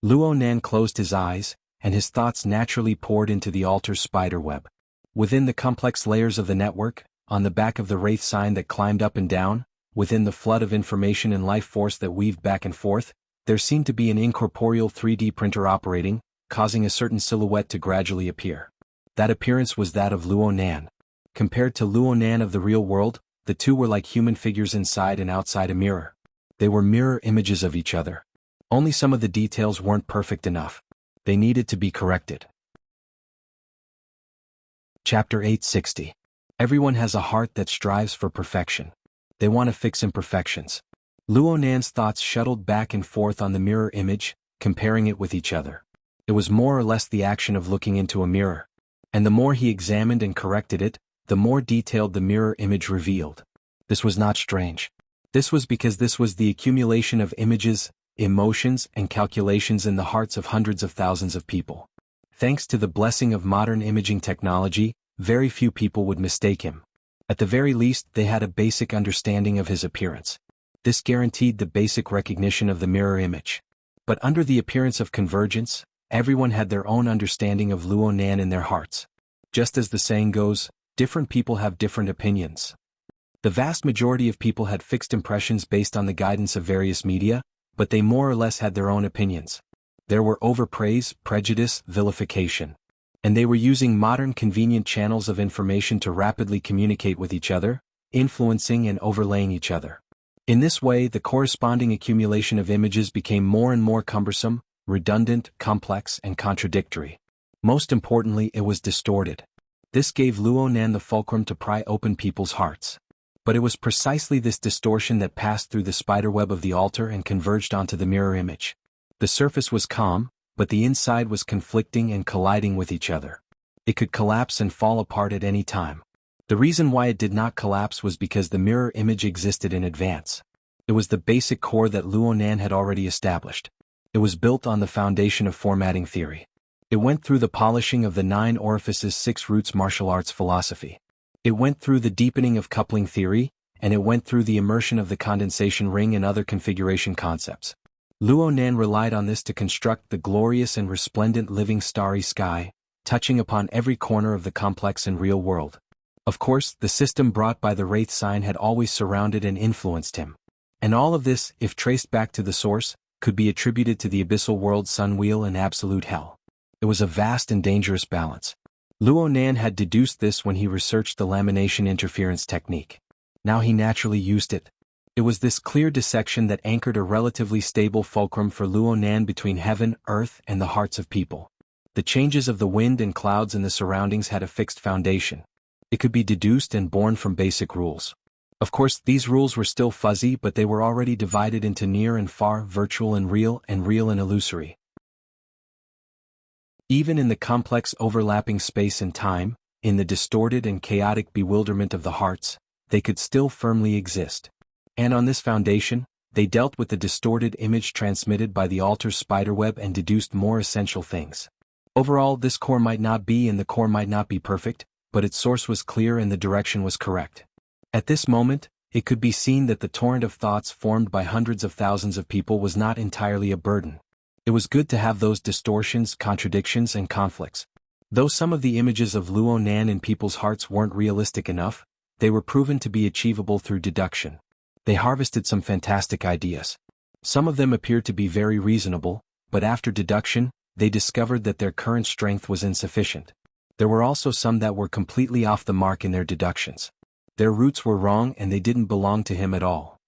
Luonan closed his eyes, and his thoughts naturally poured into the altar's spiderweb. Within the complex layers of the network, on the back of the wraith sign that climbed up and down, within the flood of information and life force that weaved back and forth, there seemed to be an incorporeal 3D printer operating, causing a certain silhouette to gradually appear. That appearance was that of Luonan. Compared to Luonan of the real world, the two were like human figures inside and outside a mirror. They were mirror images of each other. Only some of the details weren't perfect enough. They needed to be corrected. Chapter 860. Everyone has a heart that strives for perfection. They want to fix imperfections. Luonan's thoughts shuttled back and forth on the mirror image, comparing it with each other. It was more or less the action of looking into a mirror. And the more he examined and corrected it, the more detailed the mirror image revealed. This was not strange. This was because this was the accumulation of images, emotions, and calculations in the hearts of hundreds of thousands of people. Thanks to the blessing of modern imaging technology, very few people would mistake him. At the very least, they had a basic understanding of his appearance. This guaranteed the basic recognition of the mirror image. But under the appearance of convergence, everyone had their own understanding of Luonan in their hearts. Just as the saying goes, different people have different opinions. The vast majority of people had fixed impressions based on the guidance of various media, but they more or less had their own opinions. There were overpraise, prejudice, vilification. And they were using modern convenient channels of information to rapidly communicate with each other, influencing and overlaying each other. In this way, the corresponding accumulation of images became more and more cumbersome, redundant, complex, and contradictory. Most importantly, it was distorted. This gave Luonan the fulcrum to pry open people's hearts. But it was precisely this distortion that passed through the spiderweb of the altar and converged onto the mirror image. The surface was calm, but the inside was conflicting and colliding with each other. It could collapse and fall apart at any time. The reason why it did not collapse was because the mirror image existed in advance. It was the basic core that Luonan had already established. It was built on the foundation of formatting theory. It went through the polishing of the 9 orifices 6 roots martial arts philosophy. It went through the deepening of coupling theory, and it went through the immersion of the condensation ring and other configuration concepts. Luonan relied on this to construct the glorious and resplendent living starry sky, touching upon every corner of the complex and real world. Of course, the system brought by the wraith sign had always surrounded and influenced him. And all of this, if traced back to the source, could be attributed to the abyssal world sun wheel and absolute hell. It was a vast and dangerous balance. Luonan had deduced this when he researched the lamination interference technique. Now he naturally used it. It was this clear dissection that anchored a relatively stable fulcrum for Luonan between heaven, earth, and the hearts of people. The changes of the wind and clouds in the surroundings had a fixed foundation. It could be deduced and born from basic rules. Of course, these rules were still fuzzy, but they were already divided into near and far, virtual and real and illusory. Even in the complex overlapping space and time, in the distorted and chaotic bewilderment of the hearts, they could still firmly exist. And on this foundation, they dealt with the distorted image transmitted by the altar's spiderweb and deduced more essential things. Overall, this core might not be and the core might not be perfect, but its source was clear and the direction was correct. At this moment, it could be seen that the torrent of thoughts formed by hundreds of thousands of people was not entirely a burden. It was good to have those distortions, contradictions, and conflicts. Though some of the images of Luonan in people's hearts weren't realistic enough, they were proven to be achievable through deduction. They harvested some fantastic ideas. Some of them appeared to be very reasonable, but after deduction, they discovered that their current strength was insufficient. There were also some that were completely off the mark in their deductions. Their roots were wrong and they didn't belong to him at all.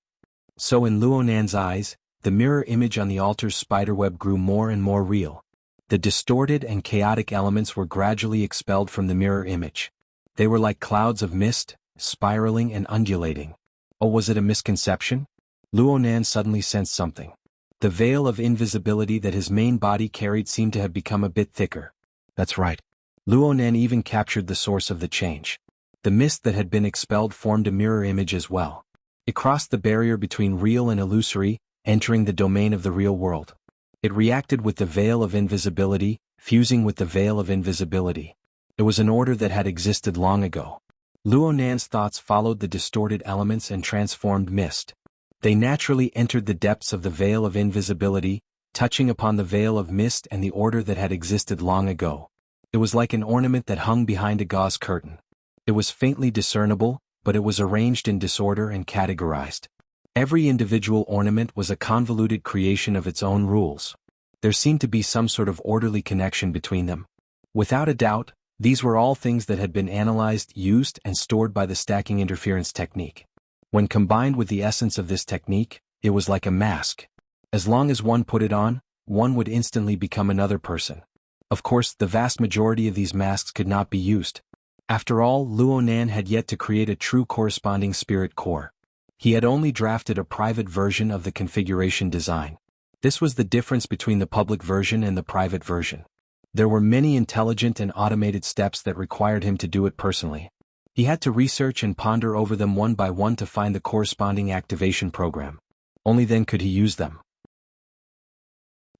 So in Luonan's eyes, the mirror image on the altar's spiderweb grew more and more real. The distorted and chaotic elements were gradually expelled from the mirror image. They were like clouds of mist, spiraling and undulating. Oh, was it a misconception? Luonan suddenly sensed something. The veil of invisibility that his main body carried seemed to have become a bit thicker. That's right. Luonan even captured the source of the change. The mist that had been expelled formed a mirror image as well. It crossed the barrier between real and illusory, entering the domain of the real world. It reacted with the veil of invisibility, fusing with the veil of invisibility. It was an order that had existed long ago. Luonan's thoughts followed the distorted elements and transformed mist. They naturally entered the depths of the veil of invisibility, touching upon the veil of mist and the order that had existed long ago. It was like an ornament that hung behind a gauze curtain. It was faintly discernible, but it was arranged in disorder and categorized. Every individual ornament was a convoluted creation of its own rules. There seemed to be some sort of orderly connection between them. Without a doubt, these were all things that had been analyzed, used, and stored by the stacking interference technique. When combined with the essence of this technique, it was like a mask. As long as one put it on, one would instantly become another person. Of course, the vast majority of these masks could not be used. After all, Luonan had yet to create a true corresponding spirit core. He had only drafted a private version of the configuration design. This was the difference between the public version and the private version. There were many intelligent and automated steps that required him to do it personally. He had to research and ponder over them one by one to find the corresponding activation program. Only then could he use them.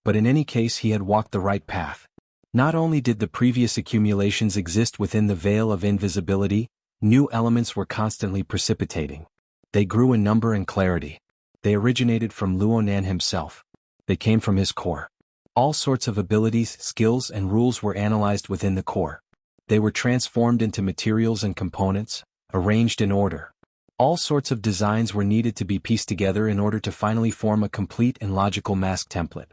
But in any case, he had walked the right path. Not only did the previous accumulations exist within the veil of invisibility, new elements were constantly precipitating. They grew in number and clarity. They originated from Luonan himself. They came from his core. All sorts of abilities, skills, and rules were analyzed within the core. They were transformed into materials and components, arranged in order. All sorts of designs were needed to be pieced together in order to finally form a complete and logical mask template.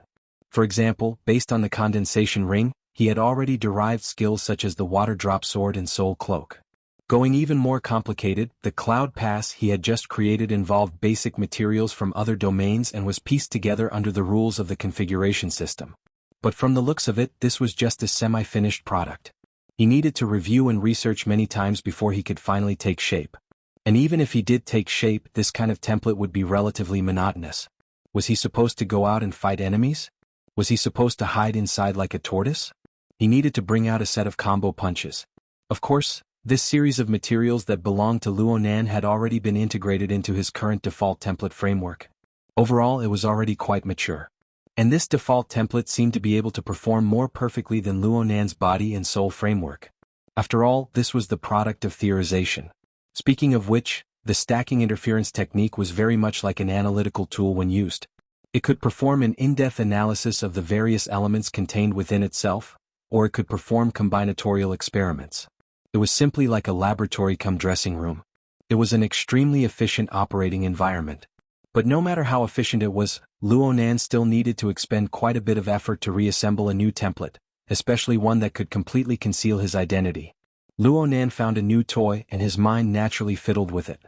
For example, based on the condensation ring, he had already derived skills such as the water drop sword and soul cloak. Going even more complicated, the cloud pass he had just created involved basic materials from other domains and was pieced together under the rules of the configuration system. But from the looks of it, this was just a semi-finished product. He needed to review and research many times before he could finally take shape. And even if he did take shape, this kind of template would be relatively monotonous. Was he supposed to go out and fight enemies? Was he supposed to hide inside like a tortoise? He needed to bring out a set of combo punches. Of course, this series of materials that belonged to Luonan had already been integrated into his current default template framework. Overall, it was already quite mature. And this default template seemed to be able to perform more perfectly than Luonan's body and soul framework. After all, this was the product of theorization. Speaking of which, the stacking interference technique was very much like an analytical tool when used. It could perform an in-depth analysis of the various elements contained within itself, or it could perform combinatorial experiments. It was simply like a laboratory cum dressing room. It was an extremely efficient operating environment. But no matter how efficient it was, Luonan still needed to expend quite a bit of effort to reassemble a new template, especially one that could completely conceal his identity. Luonan found a new toy and his mind naturally fiddled with it.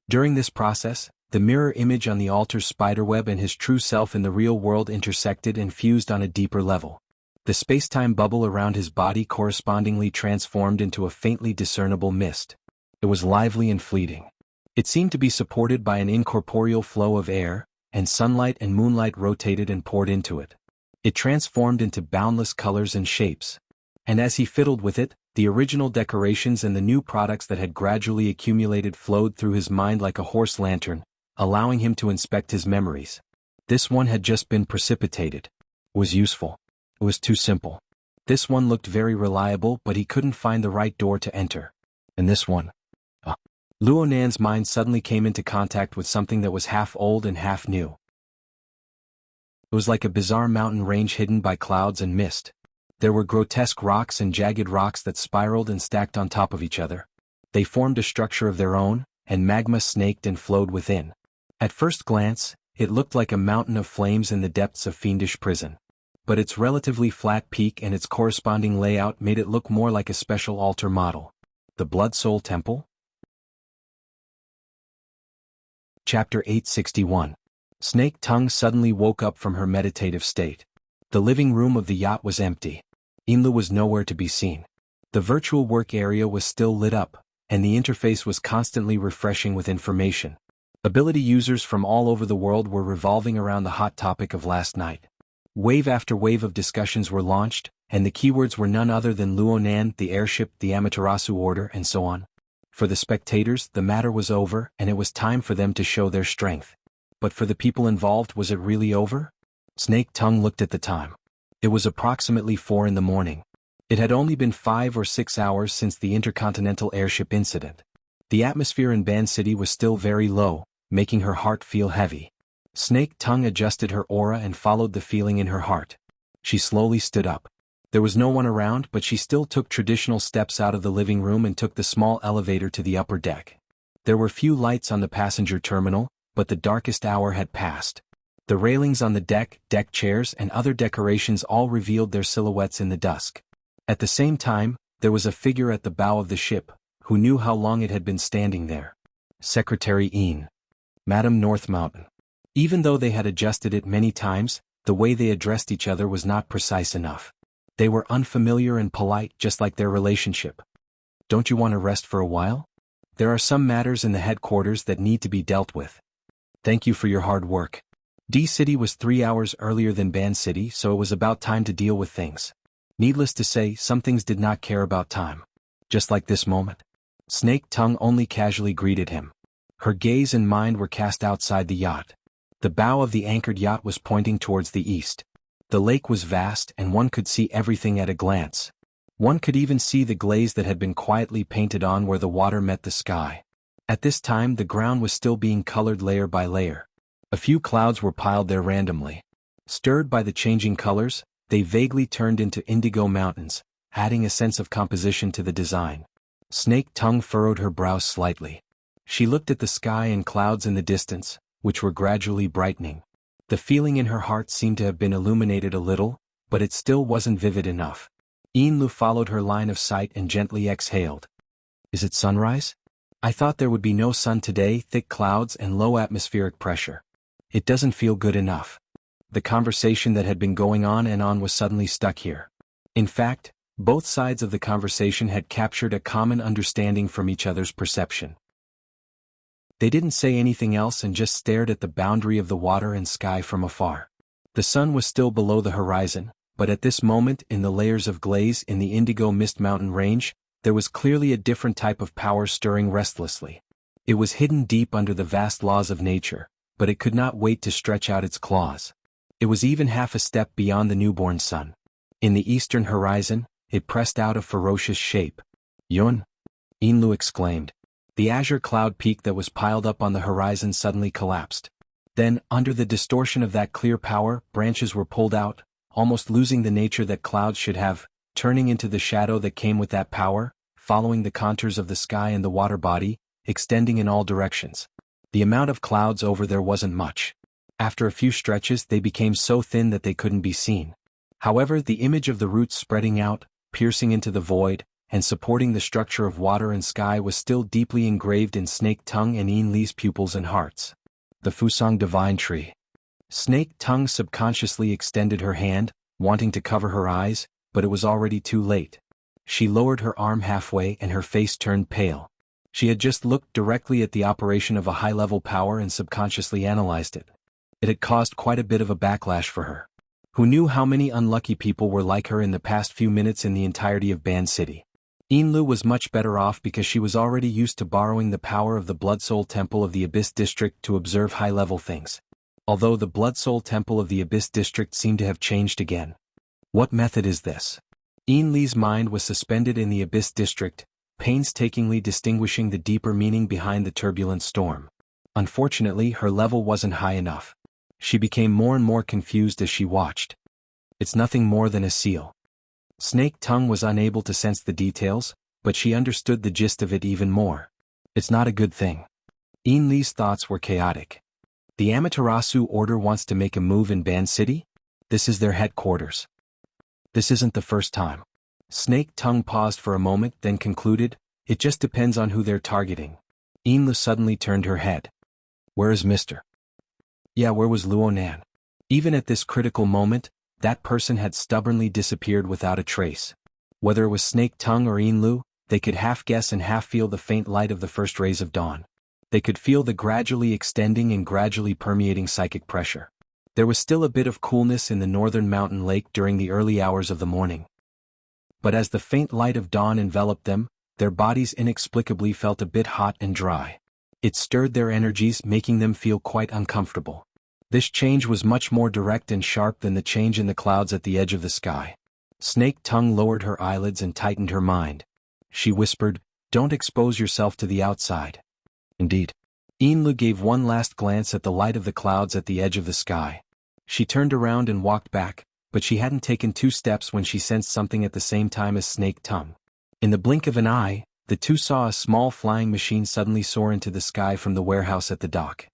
During this process, the mirror image on the altar's spiderweb and his true self in the real world intersected and fused on a deeper level. The space-time bubble around his body correspondingly transformed into a faintly discernible mist. It was lively and fleeting. It seemed to be supported by an incorporeal flow of air, and sunlight and moonlight rotated and poured into it. It transformed into boundless colors and shapes. And as he fiddled with it, the original decorations and the new products that had gradually accumulated flowed through his mind like a horse lantern, allowing him to inspect his memories. This one had just been precipitated. It was useful. It was too simple. This one looked very reliable, but he couldn't find the right door to enter. And this one. Luonan's mind suddenly came into contact with something that was half old and half new. It was like a bizarre mountain range hidden by clouds and mist. There were grotesque rocks and jagged rocks that spiraled and stacked on top of each other. They formed a structure of their own, and magma snaked and flowed within. At first glance, it looked like a mountain of flames in the depths of fiendish prison. but its relatively flat peak and its corresponding layout made it look more like a special altar model. The Blood Soul Temple? Chapter 861. Snake Tongue suddenly woke up from her meditative state. The living room of the yacht was empty. Inlu was nowhere to be seen. The virtual work area was still lit up, and the interface was constantly refreshing with information. Ability users from all over the world were revolving around the hot topic of last night. Wave after wave of discussions were launched, and the keywords were none other than Luonan, the airship, the Amaterasu order, and so on. For the spectators, the matter was over, and it was time for them to show their strength. But for the people involved, was it really over? Snake Tongue looked at the time. It was approximately 4 in the morning. It had only been 5 or 6 hours since the intercontinental airship incident. The atmosphere in Ban City was still very low, making her heart feel heavy. Snake Tongue adjusted her aura and followed the feeling in her heart. She slowly stood up. There was no one around, but she still took traditional steps out of the living room and took the small elevator to the upper deck. There were few lights on the passenger terminal, but the darkest hour had passed. The railings on the deck chairs, and other decorations all revealed their silhouettes in the dusk. At the same time, there was a figure at the bow of the ship, who knew how long it had been standing there. Secretary Een. Madam North Mountain. Even though they had adjusted it many times, the way they addressed each other was not precise enough. They were unfamiliar and polite, just like their relationship. Don't you want to rest for a while? There are some matters in the headquarters that need to be dealt with. Thank you for your hard work. D-City was 3 hours earlier than Ban City, so it was about time to deal with things. Needless to say, some things did not care about time. Just like this moment. Snake Tongue only casually greeted him. Her gaze and mind were cast outside the yacht. The bow of the anchored yacht was pointing towards the east. The lake was vast, and one could see everything at a glance. One could even see the glaze that had been quietly painted on where the water met the sky. At this time, the ground was still being colored layer by layer. A few clouds were piled there randomly. Stirred by the changing colors, they vaguely turned into indigo mountains, adding a sense of composition to the design. Snake Tongue furrowed her brows slightly. She looked at the sky and clouds in the distance, which were gradually brightening. The feeling in her heart seemed to have been illuminated a little, but it still wasn't vivid enough. Een followed her line of sight and gently exhaled. Is it sunrise? I thought there would be no sun today, thick clouds and low atmospheric pressure. It doesn't feel good enough. The conversation that had been going on and on was suddenly stuck here. In fact, both sides of the conversation had captured a common understanding from each other's perception. They didn't say anything else and just stared at the boundary of the water and sky from afar. The sun was still below the horizon, but at this moment, in the layers of glaze in the indigo mist mountain range, there was clearly a different type of power stirring restlessly. It was hidden deep under the vast laws of nature, but it could not wait to stretch out its claws. It was even half a step beyond the newborn sun. In the eastern horizon, it pressed out a ferocious shape. Yun! Inlu exclaimed. The azure cloud peak that was piled up on the horizon suddenly collapsed. Then, under the distortion of that clear power, branches were pulled out, almost losing the nature that clouds should have, turning into the shadow that came with that power, following the contours of the sky and the water body, extending in all directions. The amount of clouds over there wasn't much. After a few stretches, they became so thin that they couldn't be seen. However, the image of the roots spreading out, piercing into the void, and supporting the structure of water and sky was still deeply engraved in Snake Tongue and Een Li's pupils and hearts. The Fusang Divine Tree. Snake Tongue subconsciously extended her hand, wanting to cover her eyes, but it was already too late. She lowered her arm halfway and her face turned pale. She had just looked directly at the operation of a high-level power and subconsciously analyzed it. It had caused quite a bit of a backlash for her. Who knew how many unlucky people were like her in the past few minutes in the entirety of Ban City? Een was much better off because she was already used to borrowing the power of the Blood Soul Temple of the Abyss District to observe high-level things. Although the Blood Soul Temple of the Abyss District seemed to have changed again. What method is this? Een Li's mind was suspended in the Abyss District, painstakingly distinguishing the deeper meaning behind the turbulent storm. Unfortunately, her level wasn't high enough. She became more and more confused as she watched. It's nothing more than a seal. Snake Tongue was unable to sense the details, but she understood the gist of it even more. It's not a good thing. Een Li's thoughts were chaotic. The Amaterasu Order wants to make a move in Ban City? This is their headquarters. This isn't the first time. Snake Tongue paused for a moment, then concluded, it just depends on who they're targeting. Yinlu suddenly turned her head. Where is Mr.? Yeah, where was Luonan? Even at this critical moment, that person had stubbornly disappeared without a trace. Whether it was Snake Tongue or Yinlu, they could half guess and half feel the faint light of the first rays of dawn. They could feel the gradually extending and gradually permeating psychic pressure. There was still a bit of coolness in the northern mountain lake during the early hours of the morning. But as the faint light of dawn enveloped them, their bodies inexplicably felt a bit hot and dry. It stirred their energies, making them feel quite uncomfortable. This change was much more direct and sharp than the change in the clouds at the edge of the sky. Snake Tongue lowered her eyelids and tightened her mind. She whispered, don't expose yourself to the outside. Indeed. Yinlu gave one last glance at the light of the clouds at the edge of the sky. She turned around and walked back, but she hadn't taken 2 steps when she sensed something at the same time as Snake Tongue. In the blink of an eye, the two saw a small flying machine suddenly soar into the sky from the warehouse at the dock.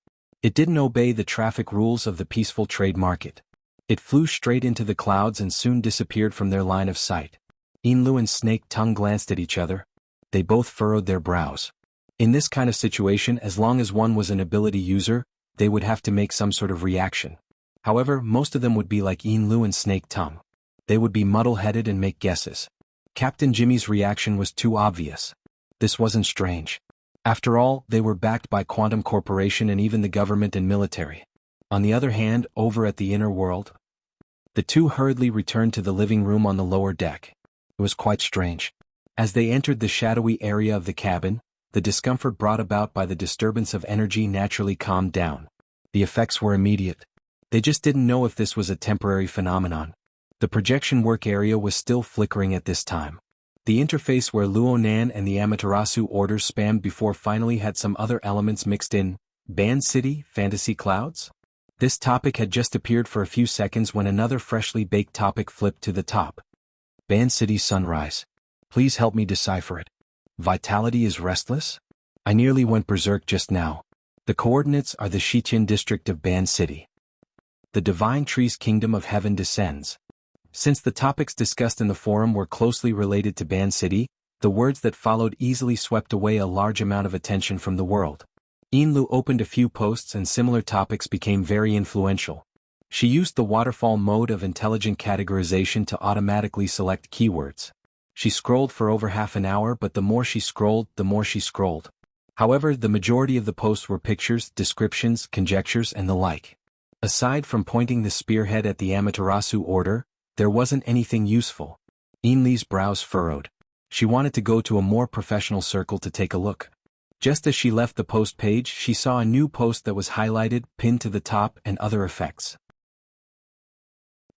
It didn't obey the traffic rules of the peaceful trade market. It flew straight into the clouds and soon disappeared from their line of sight. Yinlu and Snake Tongue glanced at each other. They both furrowed their brows. In this kind of situation, as long as one was an ability user, they would have to make some sort of reaction. However, most of them would be like Yinlu and Snake Tongue. They would be muddle-headed and make guesses. Captain Jimmy's reaction was too obvious. This wasn't strange. After all, they were backed by Quantum Corporation and even the government and military. On the other hand, over at the inner world, the two hurriedly returned to the living room on the lower deck. It was quite strange. As they entered the shadowy area of the cabin, the discomfort brought about by the disturbance of energy naturally calmed down. The effects were immediate. They just didn't know if this was a temporary phenomenon. The projection work area was still flickering at this time. The interface where Luonan and the Amaterasu orders spammed before finally had some other elements mixed in. Band City, Fantasy Clouds? This topic had just appeared for a few seconds when another freshly baked topic flipped to the top. Band City Sunrise. Please help me decipher it. Vitality is restless? I nearly went berserk just now. The coordinates are the Xichen district of Band City. The Divine Tree's Kingdom of Heaven descends. Since the topics discussed in the forum were closely related to Band City, the words that followed easily swept away a large amount of attention from the world. Yinlu opened a few posts and similar topics became very influential. She used the waterfall mode of intelligent categorization to automatically select keywords. She scrolled for over half an hour, but the more she scrolled, the more she scrolled. However, the majority of the posts were pictures, descriptions, conjectures, and the like. Aside from pointing the spearhead at the Amaterasu order, there wasn't anything useful. Yinlu's brows furrowed. She wanted to go to a more professional circle to take a look. Just as she left the post page, she saw a new post that was highlighted, pinned to the top, and other effects.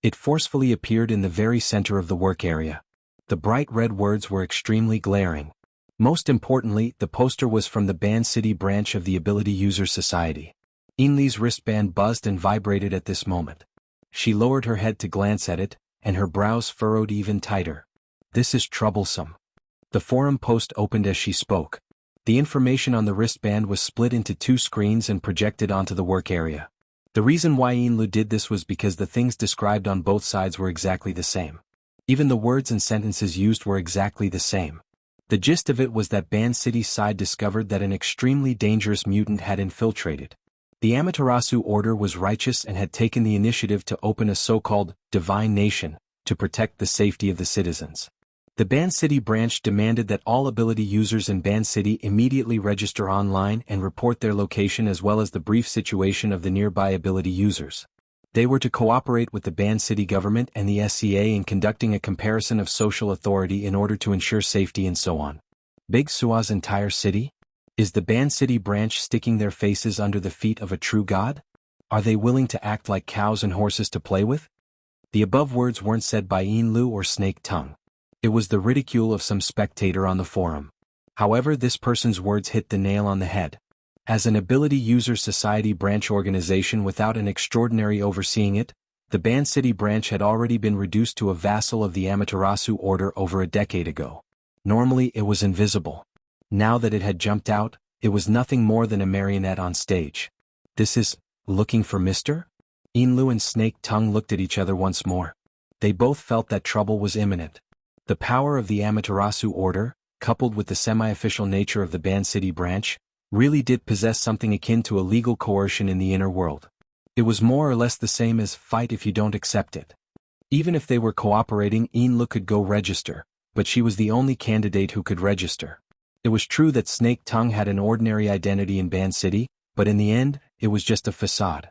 It forcefully appeared in the very center of the work area. The bright red words were extremely glaring. Most importantly, the poster was from the Band City branch of the Ability Users Society. Yinlu's wristband buzzed and vibrated at this moment. She lowered her head to glance at it, and her brows furrowed even tighter. This is troublesome. The forum post opened as she spoke. The information on the wristband was split into 2 screens and projected onto the work area. The reason why Yinlu did this was because the things described on both sides were exactly the same. Even the words and sentences used were exactly the same. The gist of it was that Band City's side discovered that an extremely dangerous mutant had infiltrated. The Amaterasu order was righteous and had taken the initiative to open a so-called divine nation to protect the safety of the citizens. The Band City branch demanded that all ability users in Band City immediately register online and report their location as well as the brief situation of the nearby ability users. They were to cooperate with the Band City government and the SCA in conducting a comparison of social authority in order to ensure safety and so on. Big Sua's entire city? Is the Band City branch sticking their faces under the feet of a true god? Are they willing to act like cows and horses to play with? The above words weren't said by Yinlu or Snake Tongue. It was the ridicule of some spectator on the forum. However, this person's words hit the nail on the head. As an Ability User Society branch organization without an extraordinary overseeing it, the Band City branch had already been reduced to a vassal of the Amaterasu order over a decade ago. Normally it was invisible. Now that it had jumped out, it was nothing more than a marionette on stage. This is, looking for Mr.? Yinlu and Snake Tongue looked at each other once more. They both felt that trouble was imminent. The power of the Amaterasu Order, coupled with the semi-official nature of the Ban City branch, really did possess something akin to a legal coercion in the inner world. It was more or less the same as fight if you don't accept it. Even if they were cooperating, Yinlu could go register, but she was the only candidate who could register. It was true that Snake Tongue had an ordinary identity in Ban City, but in the end, it was just a facade.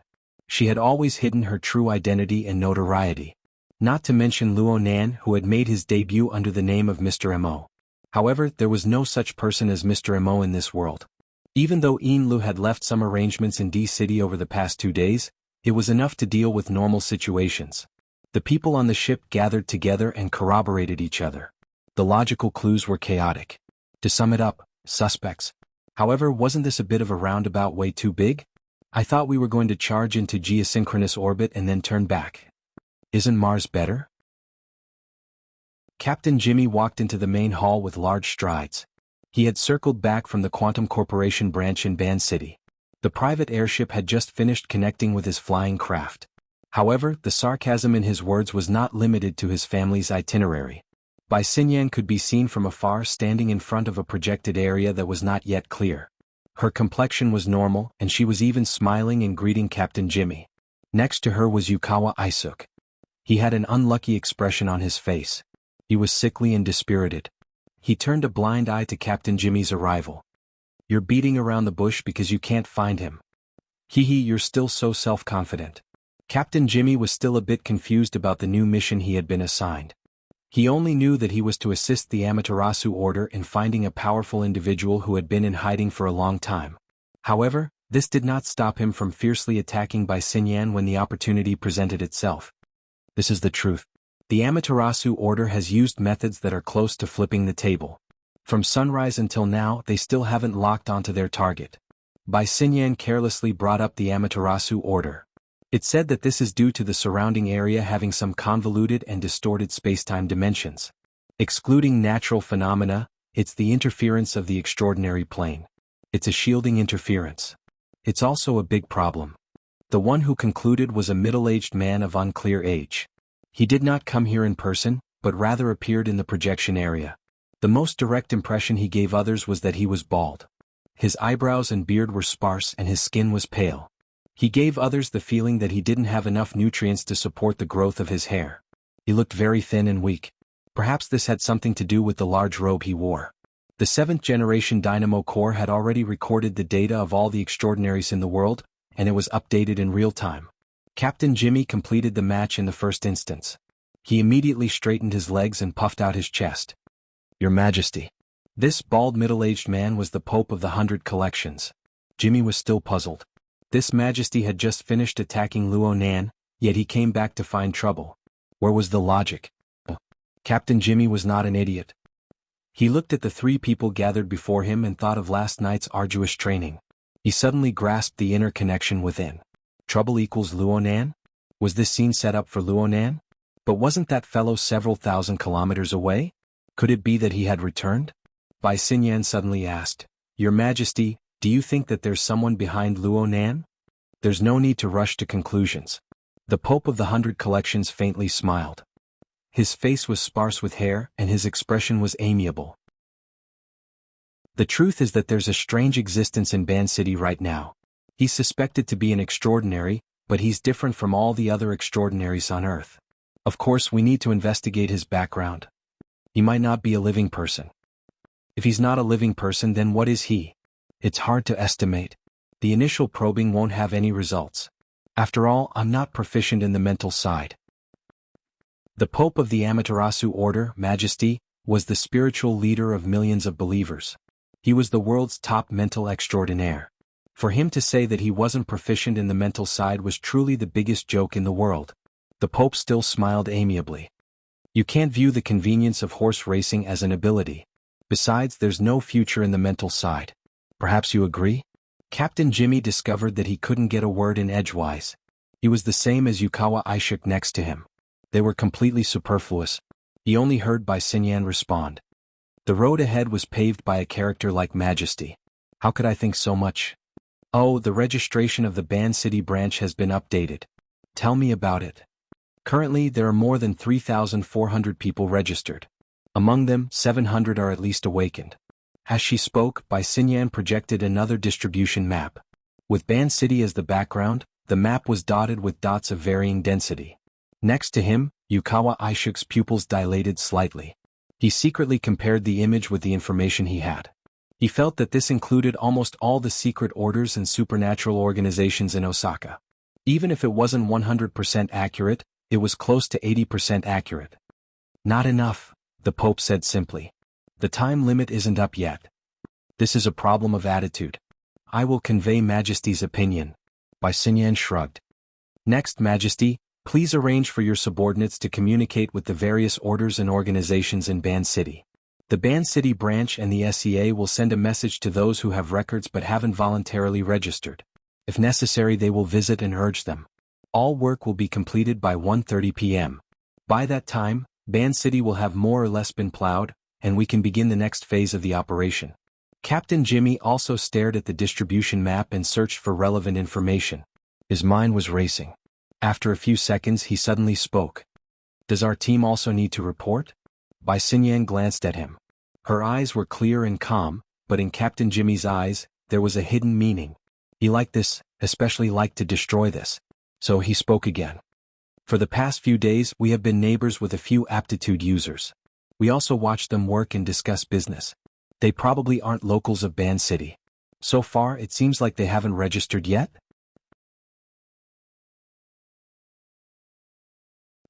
She had always hidden her true identity and notoriety. Not to mention Luo Nan, who had made his debut under the name of Mr. Mo. However, there was no such person as Mr. Mo in this world. Even though Yinlu had left some arrangements in D City over the past 2 days, it was enough to deal with normal situations. The people on the ship gathered together and corroborated each other. The logical clues were chaotic. To sum it up, suspects. However, wasn't this a bit of a roundabout way too big? I thought we were going to charge into geosynchronous orbit and then turn back. Isn't Mars better? Captain Jimmy walked into the main hall with large strides. He had circled back from the Quantum Corporation branch in Ban City. The private airship had just finished connecting with his flying craft. However, the sarcasm in his words was not limited to his family's itinerary. Bai Xinyan could be seen from afar standing in front of a projected area that was not yet clear. Her complexion was normal, and she was even smiling and greeting Captain Jimmy. Next to her was Yukawa Isuk. He had an unlucky expression on his face. He was sickly and dispirited. He turned a blind eye to Captain Jimmy's arrival. "You're beating around the bush because you can't find him. Hee, you're still so self-confident." Captain Jimmy was still a bit confused about the new mission he had been assigned. He only knew that he was to assist the Amaterasu Order in finding a powerful individual who had been in hiding for a long time. However, this did not stop him from fiercely attacking Bai Xinyan when the opportunity presented itself. This is the truth. The Amaterasu Order has used methods that are close to flipping the table. From sunrise until now, they still haven't locked onto their target. Bai Xinyan carelessly brought up the Amaterasu Order. It said that this is due to the surrounding area having some convoluted and distorted spacetime dimensions. Excluding natural phenomena, it's the interference of the extraordinary plane. It's a shielding interference. It's also a big problem. The one who concluded was a middle-aged man of unclear age. He did not come here in person, but rather appeared in the projection area. The most direct impression he gave others was that he was bald. His eyebrows and beard were sparse and his skin was pale. He gave others the feeling that he didn't have enough nutrients to support the growth of his hair. He looked very thin and weak. Perhaps this had something to do with the large robe he wore. The 7th generation Dynamo Core had already recorded the data of all the extraordinaries in the world, and it was updated in real time. Captain Jimmy completed the match in the first instance. He immediately straightened his legs and puffed out his chest. "Your Majesty." This bald middle-aged man was the Pope of the 100 Collections. Jimmy was still puzzled. This Majesty had just finished attacking Luo Nan, yet he came back to find trouble. Where was the logic? Captain Jimmy was not an idiot. He looked at the 3 people gathered before him and thought of last night's arduous training. He suddenly grasped the inner connection within. Trouble equals Luo Nan? Was this scene set up for Luo Nan? But wasn't that fellow several thousand kilometers away? Could it be that he had returned? Bai Xinyan suddenly asked, "Your Majesty, do you think that there's someone behind Luo Nan?" There's no need to rush to conclusions. The Pope of the 100 Collections faintly smiled. His face was sparse with hair and his expression was amiable. The truth is that there's a strange existence in Ban City right now. He's suspected to be an extraordinary, but he's different from all the other extraordinaries on Earth. Of course, we need to investigate his background. He might not be a living person. If he's not a living person, then what is he? It's hard to estimate. The initial probing won't have any results. After all, I'm not proficient in the mental side. The Pope of the Amaterasu Order, Majesty, was the spiritual leader of millions of believers. He was the world's top mental extraordinaire. For him to say that he wasn't proficient in the mental side was truly the biggest joke in the world. The Pope still smiled amiably. You can't view the convenience of horse racing as an ability. Besides, there's no future in the mental side. Perhaps you agree? Captain Jimmy discovered that he couldn't get a word in edgewise. He was the same as Yukawa Isuk next to him. They were completely superfluous. He only heard Bai Xinyan respond. The road ahead was paved by a character like Majesty. How could I think so much? Oh, the registration of the Ban City branch has been updated. Tell me about it. Currently there are more than 3,400 people registered. Among them, 700 are at least awakened. As she spoke, Bai Xinyan projected another distribution map. With Ban City as the background, the map was dotted with dots of varying density. Next to him, Yukawa Aishuk's pupils dilated slightly. He secretly compared the image with the information he had. He felt that this included almost all the secret orders and supernatural organizations in Osaka. Even if it wasn't 100% accurate, it was close to 80% accurate. Not enough, the Pope said simply. The time limit isn't up yet. This is a problem of attitude. I will convey Majesty's opinion. Bai Xinyan shrugged. Next, Majesty, please arrange for your subordinates to communicate with the various orders and organizations in Ban City. The Ban City branch and the SEA will send a message to those who have records but haven't voluntarily registered. If necessary, they will visit and urge them. All work will be completed by 1:30 p.m. By that time, Ban City will have more or less been plowed, and we can begin the next phase of the operation. Captain Jimmy also stared at the distribution map and searched for relevant information. His mind was racing. After a few seconds, he suddenly spoke. Does our team also need to report? Bai Xinyan glanced at him. Her eyes were clear and calm, but in Captain Jimmy's eyes, there was a hidden meaning. He liked this, especially liked to destroy this. So he spoke again. For the past few days, we have been neighbors with a few aptitude users. We also watch them work and discuss business. They probably aren't locals of Ban City. So far, it seems like they haven't registered yet?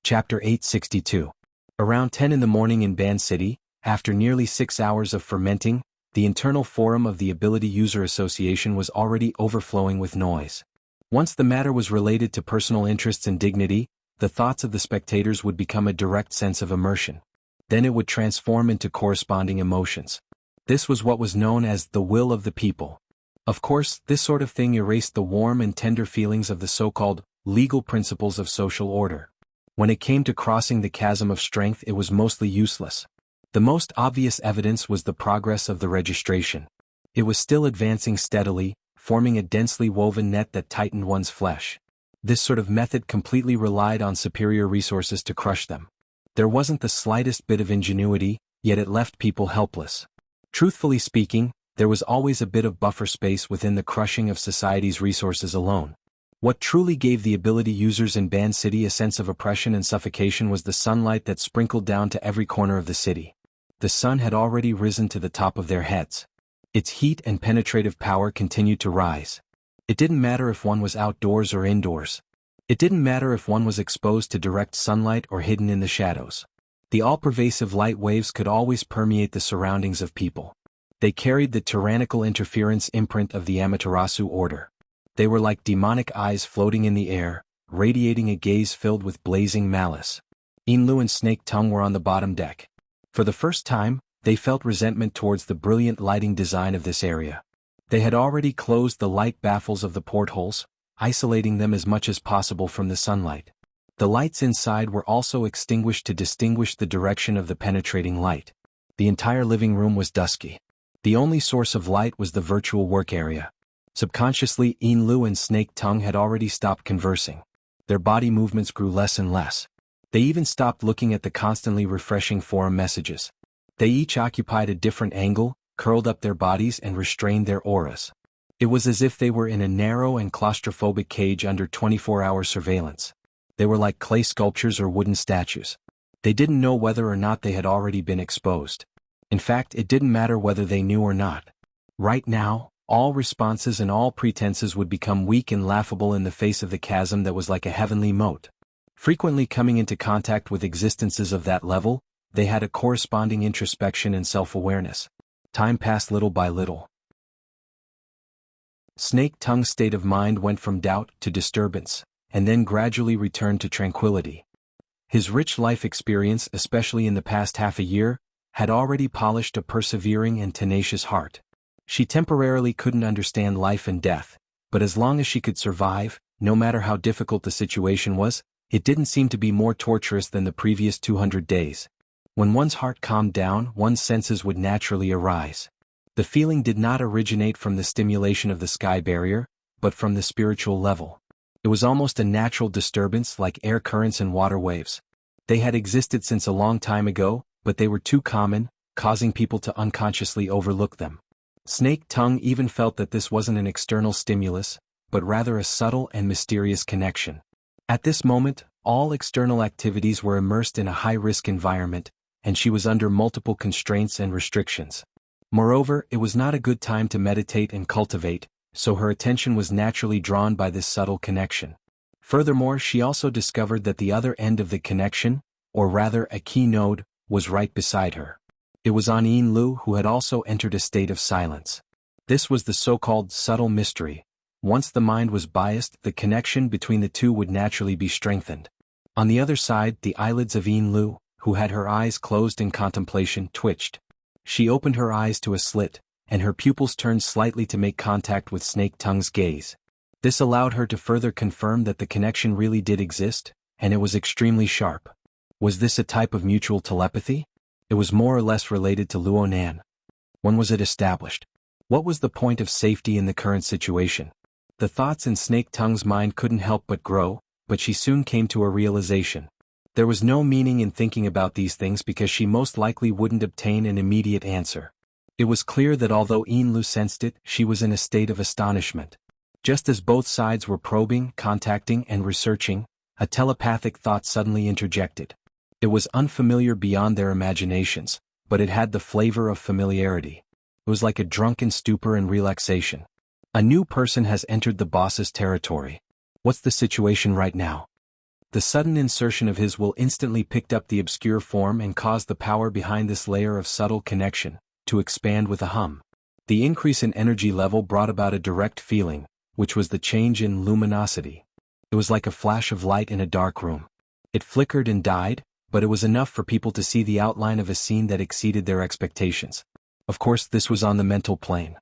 Chapter 862. Around 10 in the morning in Ban City, after nearly 6 hours of fermenting, the internal forum of the Ability User Association was already overflowing with noise. Once the matter was related to personal interests and dignity, the thoughts of the spectators would become a direct sense of immersion. Then it would transform into corresponding emotions. This was what was known as the will of the people. Of course, this sort of thing erased the warm and tender feelings of the so-called legal principles of social order. When it came to crossing the chasm of strength, it was mostly useless. The most obvious evidence was the progress of the registration. It was still advancing steadily, forming a densely woven net that tightened one's flesh. This sort of method completely relied on superior resources to crush them. There wasn't the slightest bit of ingenuity, yet it left people helpless. Truthfully speaking, there was always a bit of buffer space within the crushing of society's resources alone. What truly gave the ability users in Ban City a sense of oppression and suffocation was the sunlight that sprinkled down to every corner of the city. The sun had already risen to the top of their heads. Its heat and penetrative power continued to rise. It didn't matter if one was outdoors or indoors. It didn't matter if one was exposed to direct sunlight or hidden in the shadows. The all-pervasive light waves could always permeate the surroundings of people. They carried the tyrannical interference imprint of the Amaterasu order. They were like demonic eyes floating in the air, radiating a gaze filled with blazing malice. Inlu and Snake Tongue were on the bottom deck. For the first time, they felt resentment towards the brilliant lighting design of this area. They had already closed the light baffles of the portholes, isolating them as much as possible from the sunlight. The lights inside were also extinguished to distinguish the direction of the penetrating light. The entire living room was dusky. The only source of light was the virtual work area. Subconsciously, Inlu and Snake Tongue had already stopped conversing. Their body movements grew less and less. They even stopped looking at the constantly refreshing forum messages. They each occupied a different angle, curled up their bodies and restrained their auras. It was as if they were in a narrow and claustrophobic cage under 24-hour surveillance. They were like clay sculptures or wooden statues. They didn't know whether or not they had already been exposed. In fact, it didn't matter whether they knew or not. Right now, all responses and all pretenses would become weak and laughable in the face of the chasm that was like a heavenly moat. Frequently coming into contact with existences of that level, they had a corresponding introspection and self-awareness. Time passed little by little. Snake Tongue's state of mind went from doubt to disturbance, and then gradually returned to tranquility. His rich life experience, especially in the past half a year, had already polished a persevering and tenacious heart. She temporarily couldn't understand life and death, but as long as she could survive, no matter how difficult the situation was, it didn't seem to be more torturous than the previous 200 days. When one's heart calmed down, one's senses would naturally arise. The feeling did not originate from the stimulation of the sky barrier, but from the spiritual level. It was almost a natural disturbance like air currents and water waves. They had existed since a long time ago, but they were too common, causing people to unconsciously overlook them. Snake Tongue even felt that this wasn't an external stimulus, but rather a subtle and mysterious connection. At this moment, all external activities were immersed in a high-risk environment, and she was under multiple constraints and restrictions. Moreover, it was not a good time to meditate and cultivate, so her attention was naturally drawn by this subtle connection. Furthermore, she also discovered that the other end of the connection, or rather a key node, was right beside her. It was Yin Lu who had also entered a state of silence. This was the so-called subtle mystery. Once the mind was biased, the connection between the two would naturally be strengthened. On the other side, the eyelids of Yin Lu, who had her eyes closed in contemplation, twitched. She opened her eyes to a slit, and her pupils turned slightly to make contact with Snake Tongue's gaze. This allowed her to further confirm that the connection really did exist, and it was extremely sharp. Was this a type of mutual telepathy? It was more or less related to Luonan. When was it established? What was the point of safety in the current situation? The thoughts in Snake Tongue's mind couldn't help but grow, but she soon came to a realization. There was no meaning in thinking about these things because she most likely wouldn't obtain an immediate answer. It was clear that although Yin Lu sensed it, she was in a state of astonishment. Just as both sides were probing, contacting, and researching, a telepathic thought suddenly interjected. It was unfamiliar beyond their imaginations, but it had the flavor of familiarity. It was like a drunken stupor and relaxation. A new person has entered the boss's territory. What's the situation right now? The sudden insertion of his will instantly picked up the obscure form and caused the power behind this layer of subtle connection to expand with a hum. The increase in energy level brought about a direct feeling, which was the change in luminosity. It was like a flash of light in a dark room. It flickered and died, but it was enough for people to see the outline of a scene that exceeded their expectations. Of course, this was on the mental plane.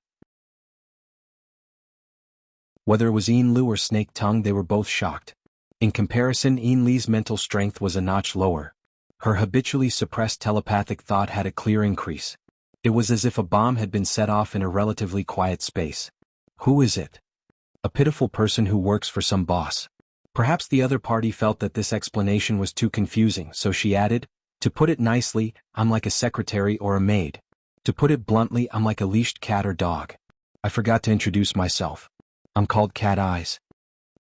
Whether it was Yin Lu or Snake Tongue, they were both shocked. In comparison, Yin Li's mental strength was a notch lower. Her habitually suppressed telepathic thought had a clear increase. It was as if a bomb had been set off in a relatively quiet space. Who is it? A pitiful person who works for some boss. Perhaps the other party felt that this explanation was too confusing, so she added, "To put it nicely, I'm like a secretary or a maid. To put it bluntly, I'm like a leashed cat or dog. I forgot to introduce myself. I'm called Cat Eyes."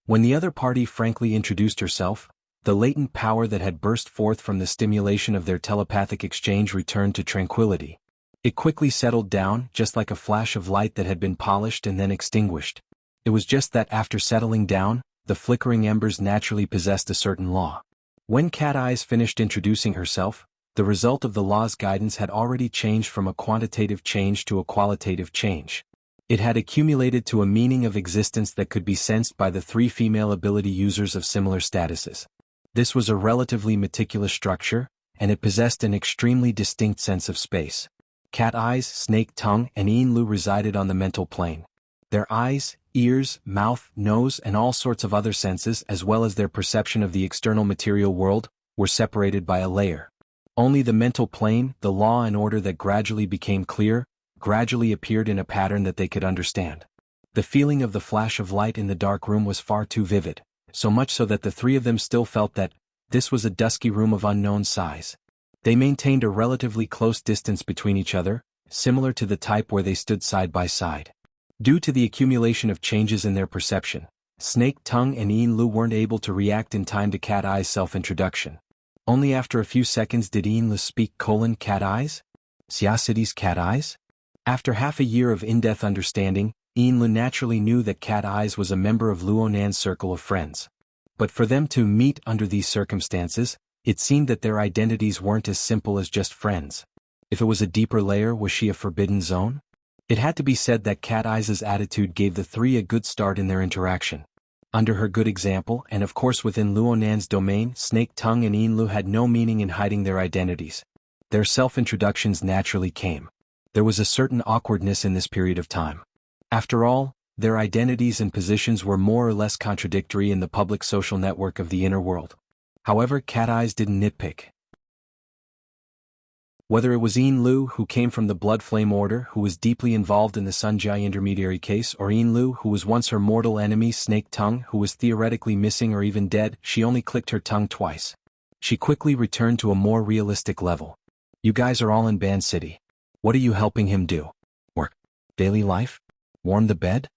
When the other party frankly introduced herself, the latent power that had burst forth from the stimulation of their telepathic exchange returned to tranquility. It quickly settled down, just like a flash of light that had been polished and then extinguished. It was just that after settling down, the flickering embers naturally possessed a certain law. When Cat Eyes finished introducing herself, the result of the law's guidance had already changed from a quantitative change to a qualitative change. It had accumulated to a meaning of existence that could be sensed by the three female ability users of similar statuses. This was a relatively meticulous structure, and it possessed an extremely distinct sense of space. Cat Eyes, Snake Tongue, and Yin Lu resided on the mental plane. Their eyes, ears, mouth, nose, and all sorts of other senses, as well as their perception of the external material world, were separated by a layer. Only the mental plane, the law and order that gradually became clear, gradually appeared in a pattern that they could understand. The feeling of the flash of light in the dark room was far too vivid, so much so that the three of them still felt that this was a dusky room of unknown size. They maintained a relatively close distance between each other, similar to the type where they stood side by side. Due to the accumulation of changes in their perception, Snake Tongue and Yin Lu weren't able to react in time to Cat Eyes' self-introduction. Only after a few seconds did Yin Lu speak: "Cat Eyes? Xia City's Cat Eyes?" After half a year of in-depth understanding, Yin Lu naturally knew that Cat Eyes was a member of Luonan's circle of friends. But for them to meet under these circumstances, it seemed that their identities weren't as simple as just friends. If it was a deeper layer, was she a forbidden zone? It had to be said that Cat Eyes' attitude gave the three a good start in their interaction. Under her good example, and of course within Luonan's domain, Snake Tongue and Yin Lu had no meaning in hiding their identities. Their self-introductions naturally came. There was a certain awkwardness in this period of time. After all, their identities and positions were more or less contradictory in the public social network of the inner world. However, Cat Eyes didn't nitpick. Whether it was Yin Lu, who came from the Blood Flame Order, who was deeply involved in the Sun Jai intermediary case, or Yin Lu, who was once her mortal enemy Snake Tongue, who was theoretically missing or even dead, she only clicked her tongue twice. She quickly returned to a more realistic level. You guys are all in Band City. What are you helping him do? Work? Daily life? Warm the bed?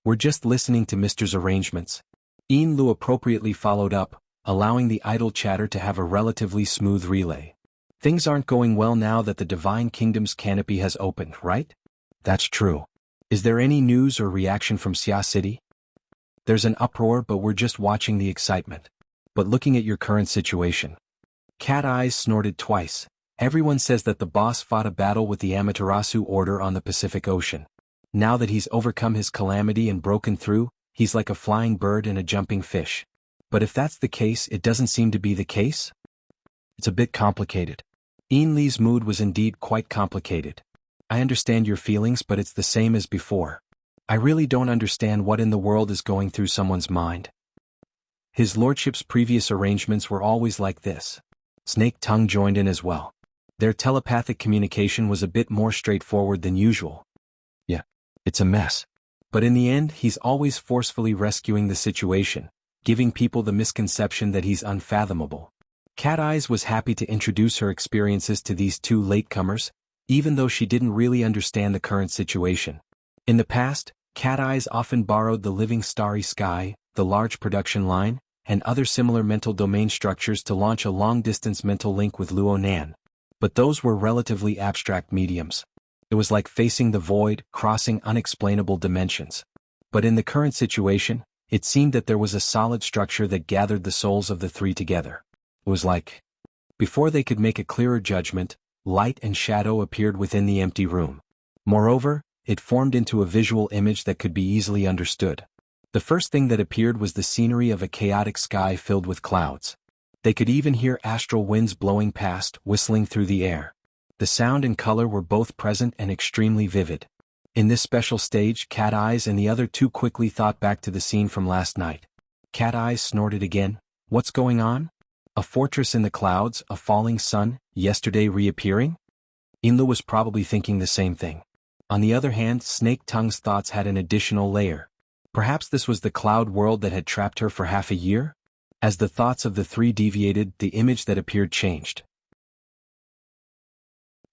We're just listening to Mr.'s arrangements. Yin Lu appropriately followed up, allowing the idle chatter to have a relatively smooth relay. Things aren't going well now that the Divine Kingdom's canopy has opened, right? That's true. Is there any news or reaction from Xia City? There's an uproar, but we're just watching the excitement. But looking at your current situation. Cat Eyes snorted twice. Everyone says that the boss fought a battle with the Amaterasu Order on the Pacific Ocean. Now that he's overcome his calamity and broken through, he's like a flying bird and a jumping fish. But if that's the case, it doesn't seem to be the case? It's a bit complicated. Yin Li's mood was indeed quite complicated. I understand your feelings, but it's the same as before. I really don't understand what in the world is going through someone's mind. His lordship's previous arrangements were always like this. Snake Tongue joined in as well. Their telepathic communication was a bit more straightforward than usual. Yeah, it's a mess. But in the end, he's always forcefully rescuing the situation, giving people the misconception that he's unfathomable. Cat Eyes was happy to introduce her experiences to these two latecomers, even though she didn't really understand the current situation. In the past, Cat Eyes often borrowed the living starry sky, the large production line, and other similar mental domain structures to launch a long-distance mental link with Luonan. But those were relatively abstract mediums. It was like facing the void, crossing unexplainable dimensions. But in the current situation, it seemed that there was a solid structure that gathered the souls of the three together. It was like, before they could make a clearer judgment, light and shadow appeared within the empty room. Moreover, it formed into a visual image that could be easily understood. The first thing that appeared was the scenery of a chaotic sky filled with clouds. They could even hear astral winds blowing past, whistling through the air. The sound and color were both present and extremely vivid. In this special stage, Cat Eyes and the other two quickly thought back to the scene from last night. Cat Eyes snorted again. What's going on? A fortress in the clouds, a falling sun, yesterday reappearing? Yin Lu was probably thinking the same thing. On the other hand, Snake Tongue's thoughts had an additional layer. Perhaps this was the cloud world that had trapped her for half a year? As the thoughts of the three deviated, the image that appeared changed.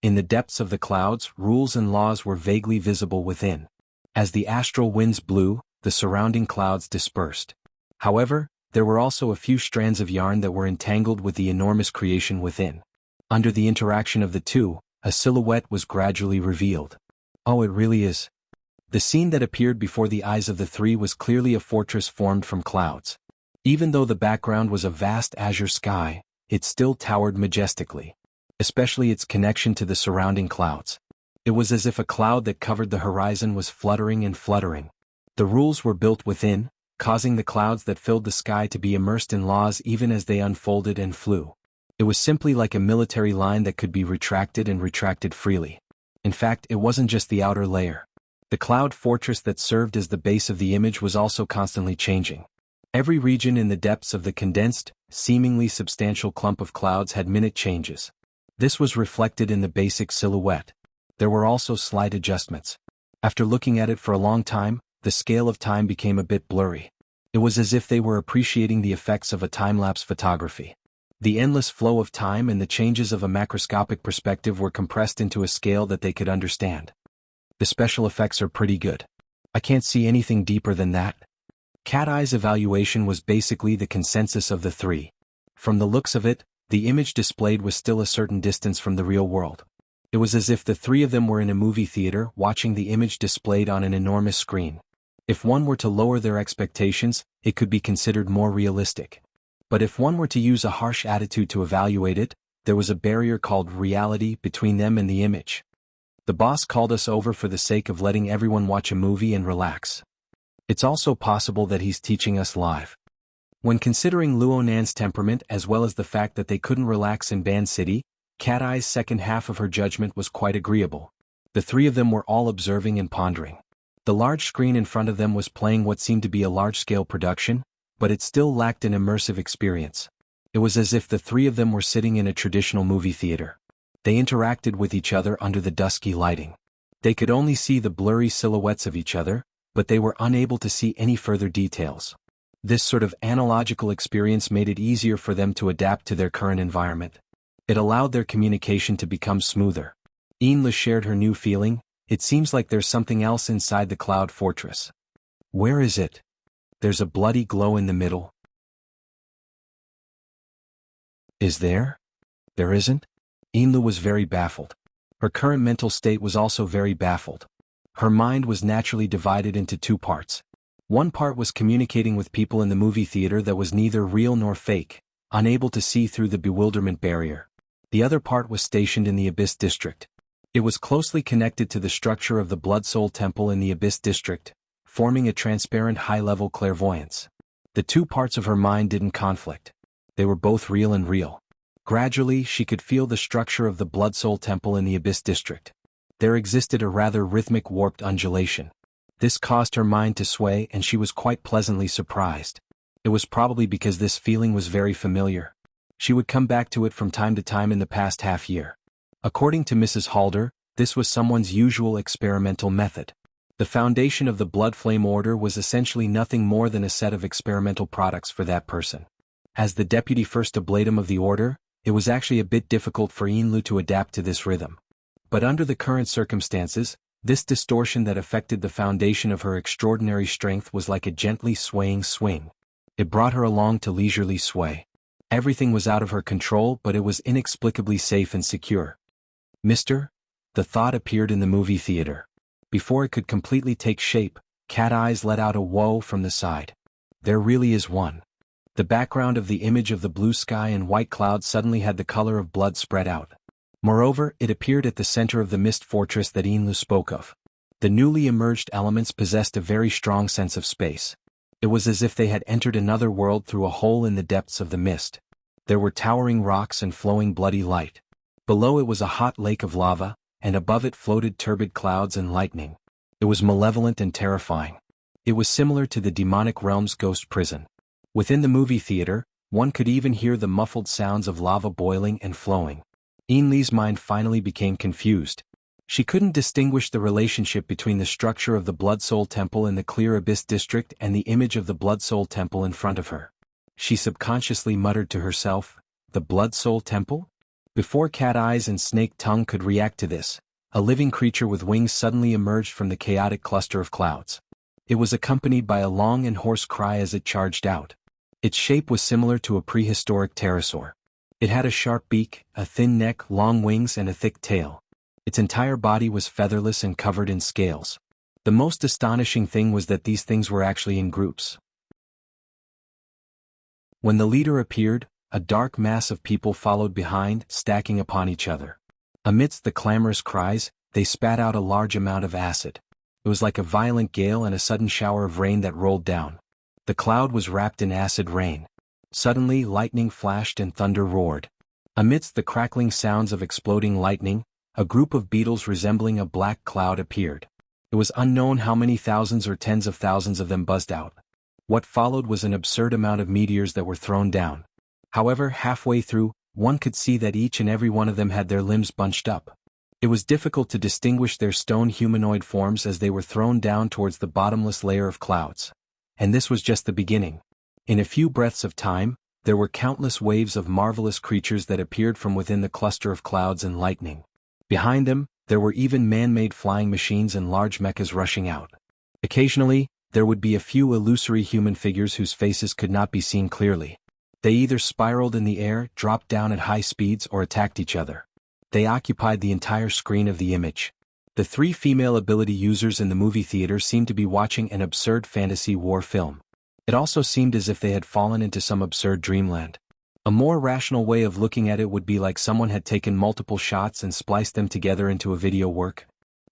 In the depths of the clouds, rules and laws were vaguely visible within. As the astral winds blew, the surrounding clouds dispersed. However, there were also a few strands of yarn that were entangled with the enormous creation within. Under the interaction of the two, a silhouette was gradually revealed. Oh, it really is. The scene that appeared before the eyes of the three was clearly a fortress formed from clouds. Even though the background was a vast azure sky, it still towered majestically, especially its connection to the surrounding clouds. It was as if a cloud that covered the horizon was fluttering and fluttering. The rules were built within, causing the clouds that filled the sky to be immersed in laws even as they unfolded and flew. It was simply like a military line that could be retracted and retracted freely. In fact, it wasn't just the outer layer. The cloud fortress that served as the base of the image was also constantly changing. Every region in the depths of the condensed, seemingly substantial clump of clouds had minute changes. This was reflected in the basic silhouette. There were also slight adjustments. After looking at it for a long time, the scale of time became a bit blurry. It was as if they were appreciating the effects of a time-lapse photography. The endless flow of time and the changes of a macroscopic perspective were compressed into a scale that they could understand. The special effects are pretty good. I can't see anything deeper than that. Cat Eye's evaluation was basically the consensus of the three. From the looks of it, the image displayed was still a certain distance from the real world. It was as if the three of them were in a movie theater watching the image displayed on an enormous screen. If one were to lower their expectations, it could be considered more realistic. But if one were to use a harsh attitude to evaluate it, there was a barrier called reality between them and the image. The boss called us over for the sake of letting everyone watch a movie and relax. It's also possible that he's teaching us live. When considering Luonan's temperament as well as the fact that they couldn't relax in Ban City, Cat Eye's second half of her judgment was quite agreeable. The three of them were all observing and pondering. The large screen in front of them was playing what seemed to be a large-scale production, but it still lacked an immersive experience. It was as if the three of them were sitting in a traditional movie theater. They interacted with each other under the dusky lighting. They could only see the blurry silhouettes of each other, but they were unable to see any further details. This sort of analogical experience made it easier for them to adapt to their current environment. It allowed their communication to become smoother. Xianxia shared her new feeling. It seems like there's something else inside the cloud fortress. Where is it? There's a bloody glow in the middle. Is there? There isn't? Xianxia was very baffled. Her current mental state was also very baffled. Her mind was naturally divided into two parts. One part was communicating with people in the movie theater that was neither real nor fake, unable to see through the bewilderment barrier. The other part was stationed in the Abyss District. It was closely connected to the structure of the Blood Soul Temple in the Abyss District, forming a transparent high-level clairvoyance. The two parts of her mind didn't conflict. They were both real and real. Gradually, she could feel the structure of the Blood Soul Temple in the Abyss District. There existed a rather rhythmic warped undulation. This caused her mind to sway, and she was quite pleasantly surprised. It was probably because this feeling was very familiar. She would come back to it from time to time in the past half-year. According to Mrs. Halder, this was someone's usual experimental method. The foundation of the Blood Flame Order was essentially nothing more than a set of experimental products for that person. As the deputy first ablatum of the order, it was actually a bit difficult for Xianxia to adapt to this rhythm. But under the current circumstances, this distortion that affected the foundation of her extraordinary strength was like a gently swaying swing. It brought her along to leisurely sway. Everything was out of her control, but it was inexplicably safe and secure. Mister? The thought appeared in the movie theater. Before it could completely take shape, Cat Eyes let out a whoa from the side. There really is one. The background of the image of the blue sky and white clouds suddenly had the color of blood spread out. Moreover, it appeared at the center of the mist fortress that Xianxia spoke of. The newly emerged elements possessed a very strong sense of space. It was as if they had entered another world through a hole in the depths of the mist. There were towering rocks and flowing bloody light. Below it was a hot lake of lava, and above it floated turbid clouds and lightning. It was malevolent and terrifying. It was similar to the demonic realm's ghost prison. Within the movie theater, one could even hear the muffled sounds of lava boiling and flowing. Xianxia's mind finally became confused. She couldn't distinguish the relationship between the structure of the Blood Soul Temple in the clear Abyss District and the image of the Blood Soul Temple in front of her. She subconsciously muttered to herself, "The Blood Soul Temple?" Before Cat Eyes and Snake Tongue could react to this, a living creature with wings suddenly emerged from the chaotic cluster of clouds. It was accompanied by a long and hoarse cry as it charged out. Its shape was similar to a prehistoric pterosaur. It had a sharp beak, a thin neck, long wings, and a thick tail. Its entire body was featherless and covered in scales. The most astonishing thing was that these things were actually in groups. When the leader appeared, a dark mass of people followed behind, stacking upon each other. Amidst the clamorous cries, they spat out a large amount of acid. It was like a violent gale and a sudden shower of rain that rolled down. The cloud was wrapped in acid rain. Suddenly, lightning flashed and thunder roared. Amidst the crackling sounds of exploding lightning, a group of beetles resembling a black cloud appeared. It was unknown how many thousands or tens of thousands of them buzzed out. What followed was an absurd amount of meteors that were thrown down. However, halfway through, one could see that each and every one of them had their limbs bunched up. It was difficult to distinguish their stone humanoid forms as they were thrown down towards the bottomless layer of clouds. And this was just the beginning. In a few breaths of time, there were countless waves of marvelous creatures that appeared from within the cluster of clouds and lightning. Behind them, there were even man-made flying machines and large mechas rushing out. Occasionally, there would be a few illusory human figures whose faces could not be seen clearly. They either spiraled in the air, dropped down at high speeds, or attacked each other. They occupied the entire screen of the image. The three female ability users in the movie theater seemed to be watching an absurd fantasy war film. It also seemed as if they had fallen into some absurd dreamland. A more rational way of looking at it would be like someone had taken multiple shots and spliced them together into a video work.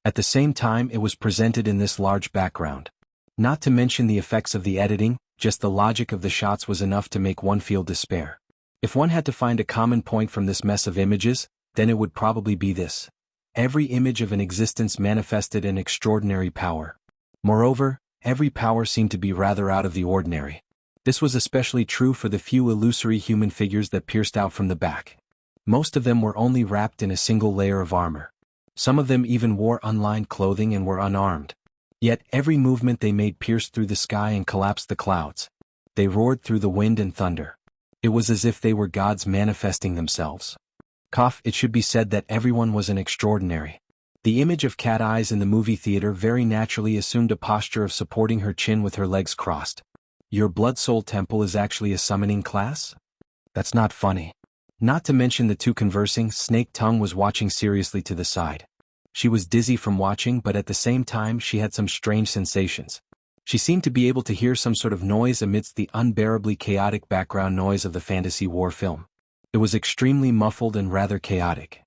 At the same time, it was presented in this large background. Not to mention the effects of the editing, just the logic of the shots was enough to make one feel despair. If one had to find a common point from this mess of images, then it would probably be this. Every image of an existence manifested an extraordinary power. Moreover, every power seemed to be rather out of the ordinary. This was especially true for the few illusory human figures that pierced out from the back. Most of them were only wrapped in a single layer of armor. Some of them even wore unlined clothing and were unarmed. Yet every movement they made pierced through the sky and collapsed the clouds. They roared through the wind and thunder. It was as if they were gods manifesting themselves. It should be said that everyone was an extraordinary. The image of Cat Eyes in the movie theater very naturally assumed a posture of supporting her chin with her legs crossed. Your Blood Soul Temple is actually a summoning class? That's not funny. Not to mention the two conversing, Snake Tongue was watching seriously to the side. She was dizzy from watching, but at the same time she had some strange sensations. She seemed to be able to hear some sort of noise amidst the unbearably chaotic background noise of the fantasy war film. It was extremely muffled and rather chaotic.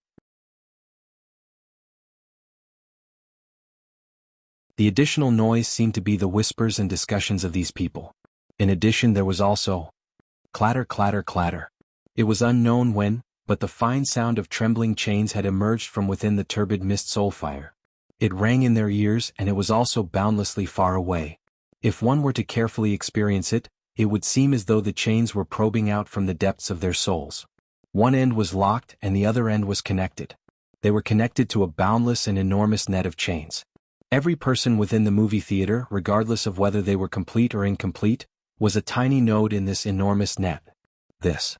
The additional noise seemed to be the whispers and discussions of these people. In addition, there was also clatter, clatter, clatter. It was unknown when, but the fine sound of trembling chains had emerged from within the turbid mist soulfire. It rang in their ears, and it was also boundlessly far away. If one were to carefully experience it, it would seem as though the chains were probing out from the depths of their souls. One end was locked and the other end was connected. They were connected to a boundless and enormous net of chains. Every person within the movie theater, regardless of whether they were complete or incomplete, was a tiny node in this enormous net. This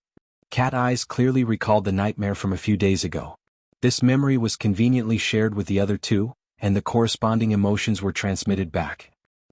Cat Eyes clearly recalled the nightmare from a few days ago. This memory was conveniently shared with the other two, and the corresponding emotions were transmitted back.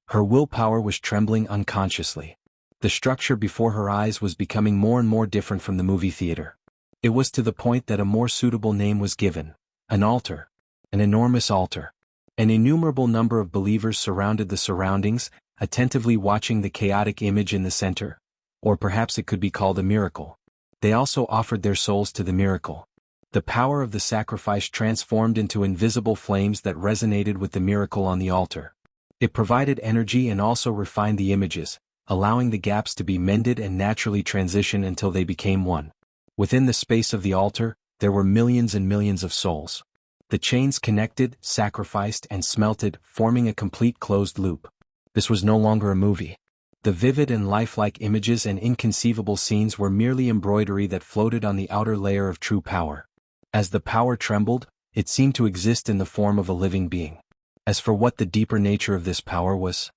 Her willpower was trembling unconsciously. The structure before her eyes was becoming more and more different from the movie theater. It was to the point that a more suitable name was given. An altar. An enormous altar. An innumerable number of believers surrounded the surroundings, attentively watching the chaotic image in the center. Or perhaps it could be called a miracle. They also offered their souls to the miracle. The power of the sacrifice transformed into invisible flames that resonated with the miracle on the altar. It provided energy and also refined the images, allowing the gaps to be mended and naturally transition until they became one. Within the space of the altar, there were millions and millions of souls. The chains connected, sacrificed, and smelted, forming a complete closed loop. This was no longer a movie. The vivid and lifelike images and inconceivable scenes were merely embroidery that floated on the outer layer of true power. As the power trembled, it seemed to exist in the form of a living being. As for what the deeper nature of this power was,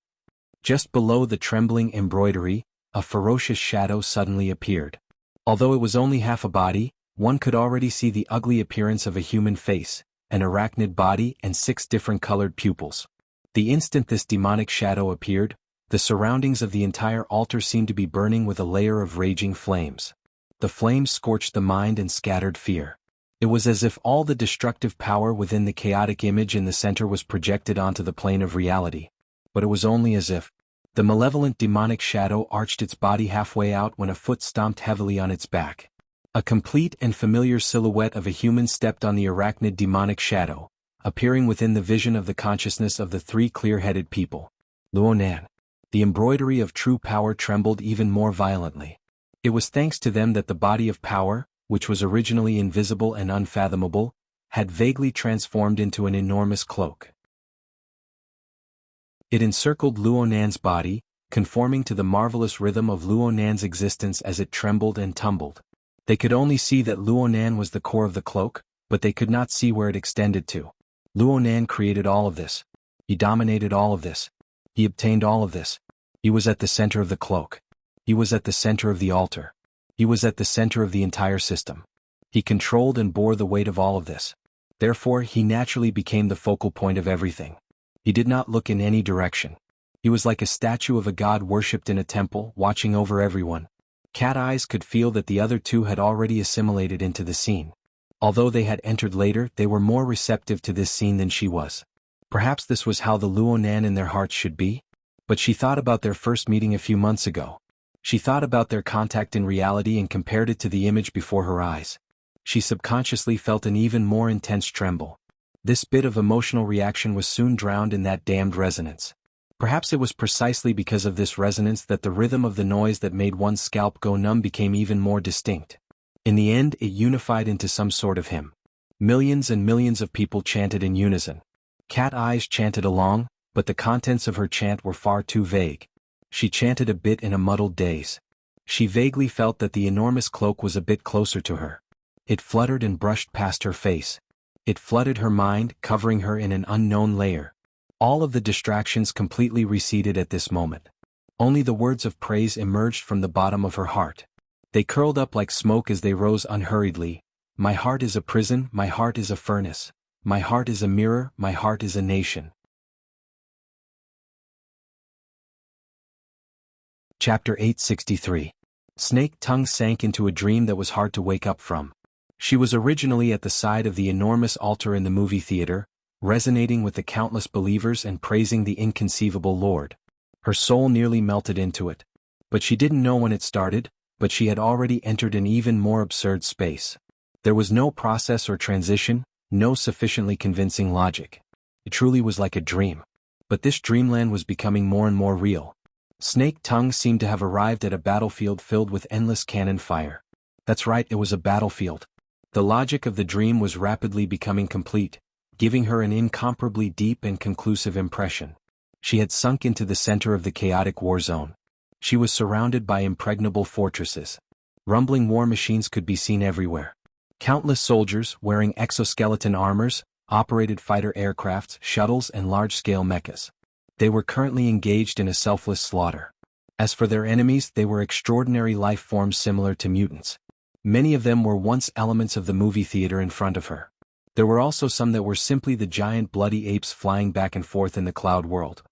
just below the trembling embroidery, a ferocious shadow suddenly appeared. Although it was only half a body, one could already see the ugly appearance of a human face, an arachnid body, and 6 different colored pupils. The instant this demonic shadow appeared, the surroundings of the entire altar seemed to be burning with a layer of raging flames. The flames scorched the mind and scattered fear. It was as if all the destructive power within the chaotic image in the center was projected onto the plane of reality. But it was only as if. The malevolent demonic shadow arched its body halfway out when a foot stomped heavily on its back. A complete and familiar silhouette of a human stepped on the arachnid demonic shadow, appearing within the vision of the consciousness of the 3 clear-headed people. Luonan. The embroidery of true power trembled even more violently. It was thanks to them that the body of power, which was originally invisible and unfathomable, had vaguely transformed into an enormous cloak. It encircled Luonan's body, conforming to the marvelous rhythm of Luonan's existence as it trembled and tumbled. They could only see that Luonan was the core of the cloak, but they could not see where it extended to. Luonan created all of this. He dominated all of this. He obtained all of this. He was at the center of the cloak. He was at the center of the altar. He was at the center of the entire system. He controlled and bore the weight of all of this. Therefore, he naturally became the focal point of everything. He did not look in any direction. He was like a statue of a god worshipped in a temple, watching over everyone. Cat Eyes could feel that the other two had already assimilated into the scene. Although they had entered later, they were more receptive to this scene than she was. Perhaps this was how the Luonan in their hearts should be? But she thought about their first meeting a few months ago. She thought about their contact in reality and compared it to the image before her eyes. She subconsciously felt an even more intense tremble. This bit of emotional reaction was soon drowned in that damned resonance. Perhaps it was precisely because of this resonance that the rhythm of the noise that made one's scalp go numb became even more distinct. In the end, it unified into some sort of hymn. Millions and millions of people chanted in unison. Cat Eyes chanted along, but the contents of her chant were far too vague. She chanted a bit in a muddled daze. She vaguely felt that the enormous cloak was a bit closer to her. It fluttered and brushed past her face. It flooded her mind, covering her in an unknown layer. All of the distractions completely receded at this moment. Only the words of praise emerged from the bottom of her heart. They curled up like smoke as they rose unhurriedly. My heart is a prison, my heart is a furnace. My heart is a mirror, my heart is a nation. Chapter 863. Snake Tongue sank into a dream that was hard to wake up from. She was originally at the side of the enormous altar in the movie theater, resonating with the countless believers and praising the inconceivable Lord. Her soul nearly melted into it. But she didn't know when it started, but she had already entered an even more absurd space. There was no process or transition, no sufficiently convincing logic. It truly was like a dream. But this dreamland was becoming more and more real. Snake Tongue seemed to have arrived at a battlefield filled with endless cannon fire. That's right, it was a battlefield. The logic of the dream was rapidly becoming complete, giving her an incomparably deep and conclusive impression. She had sunk into the center of the chaotic war zone. She was surrounded by impregnable fortresses. Rumbling war machines could be seen everywhere. Countless soldiers, wearing exoskeleton armors, operated fighter aircrafts, shuttles, and large-scale mechas. They were currently engaged in a selfless slaughter. As for their enemies, they were extraordinary life forms similar to mutants. Many of them were once elements of the movie theater in front of her. There were also some that were simply the giant bloody apes flying back and forth in the cloud world.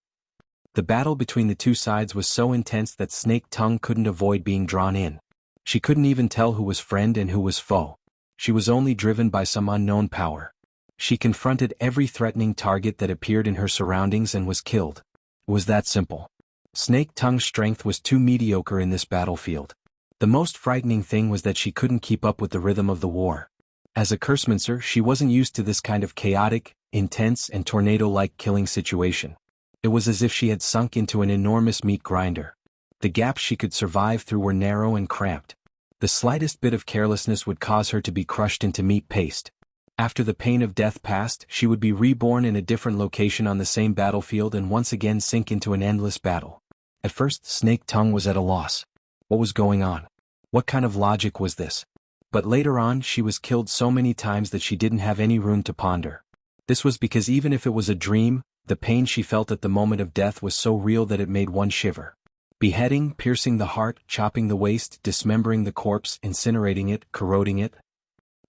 The battle between the two sides was so intense that Snake Tongue couldn't avoid being drawn in. She couldn't even tell who was friend and who was foe. She was only driven by some unknown power. She confronted every threatening target that appeared in her surroundings and was killed. It was that simple. Snake Tongue's strength was too mediocre in this battlefield. The most frightening thing was that she couldn't keep up with the rhythm of the war. As a cursemancer, she wasn't used to this kind of chaotic, intense, and tornado-like killing situation. It was as if she had sunk into an enormous meat grinder. The gaps she could survive through were narrow and cramped. The slightest bit of carelessness would cause her to be crushed into meat paste. After the pain of death passed, she would be reborn in a different location on the same battlefield and once again sink into an endless battle. At first, Snake Tongue was at a loss. What was going on? What kind of logic was this? But later on, she was killed so many times that she didn't have any room to ponder. This was because even if it was a dream, the pain she felt at the moment of death was so real that it made one shiver. Beheading, piercing the heart, chopping the waist, dismembering the corpse, incinerating it, corroding it.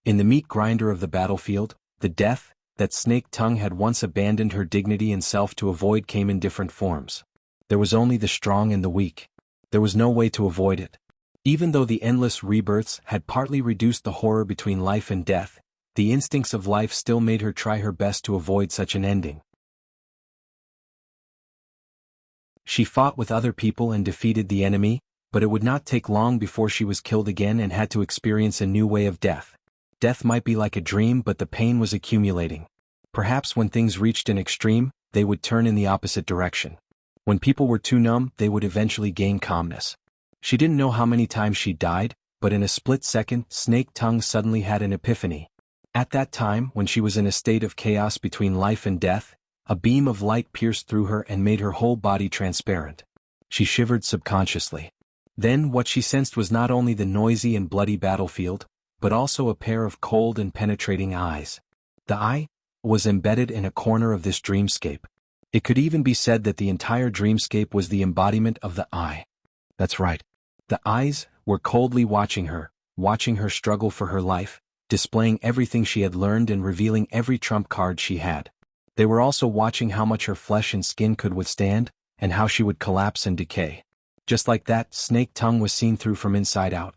In the meat grinder of the battlefield, the death that Snake Tongue had once abandoned her dignity and self to avoid came in different forms. There was only the strong and the weak. There was no way to avoid it. Even though the endless rebirths had partly reduced the horror between life and death, the instincts of life still made her try her best to avoid such an ending. She fought with other people and defeated the enemy, but it would not take long before she was killed again and had to experience a new way of death. Death might be like a dream, but the pain was accumulating. Perhaps when things reached an extreme, they would turn in the opposite direction. When people were too numb, they would eventually gain calmness. She didn't know how many times she died, but in a split second, Snake Tongue suddenly had an epiphany. At that time, when she was in a state of chaos between life and death, a beam of light pierced through her and made her whole body transparent. She shivered subconsciously. Then what she sensed was not only the noisy and bloody battlefield, but also a pair of cold and penetrating eyes. The eye was embedded in a corner of this dreamscape. It could even be said that the entire dreamscape was the embodiment of the eye. That's right. The eyes were coldly watching her struggle for her life, displaying everything she had learned and revealing every trump card she had. They were also watching how much her flesh and skin could withstand, and how she would collapse and decay. Just like that, Snake Tongue was seen through from inside out.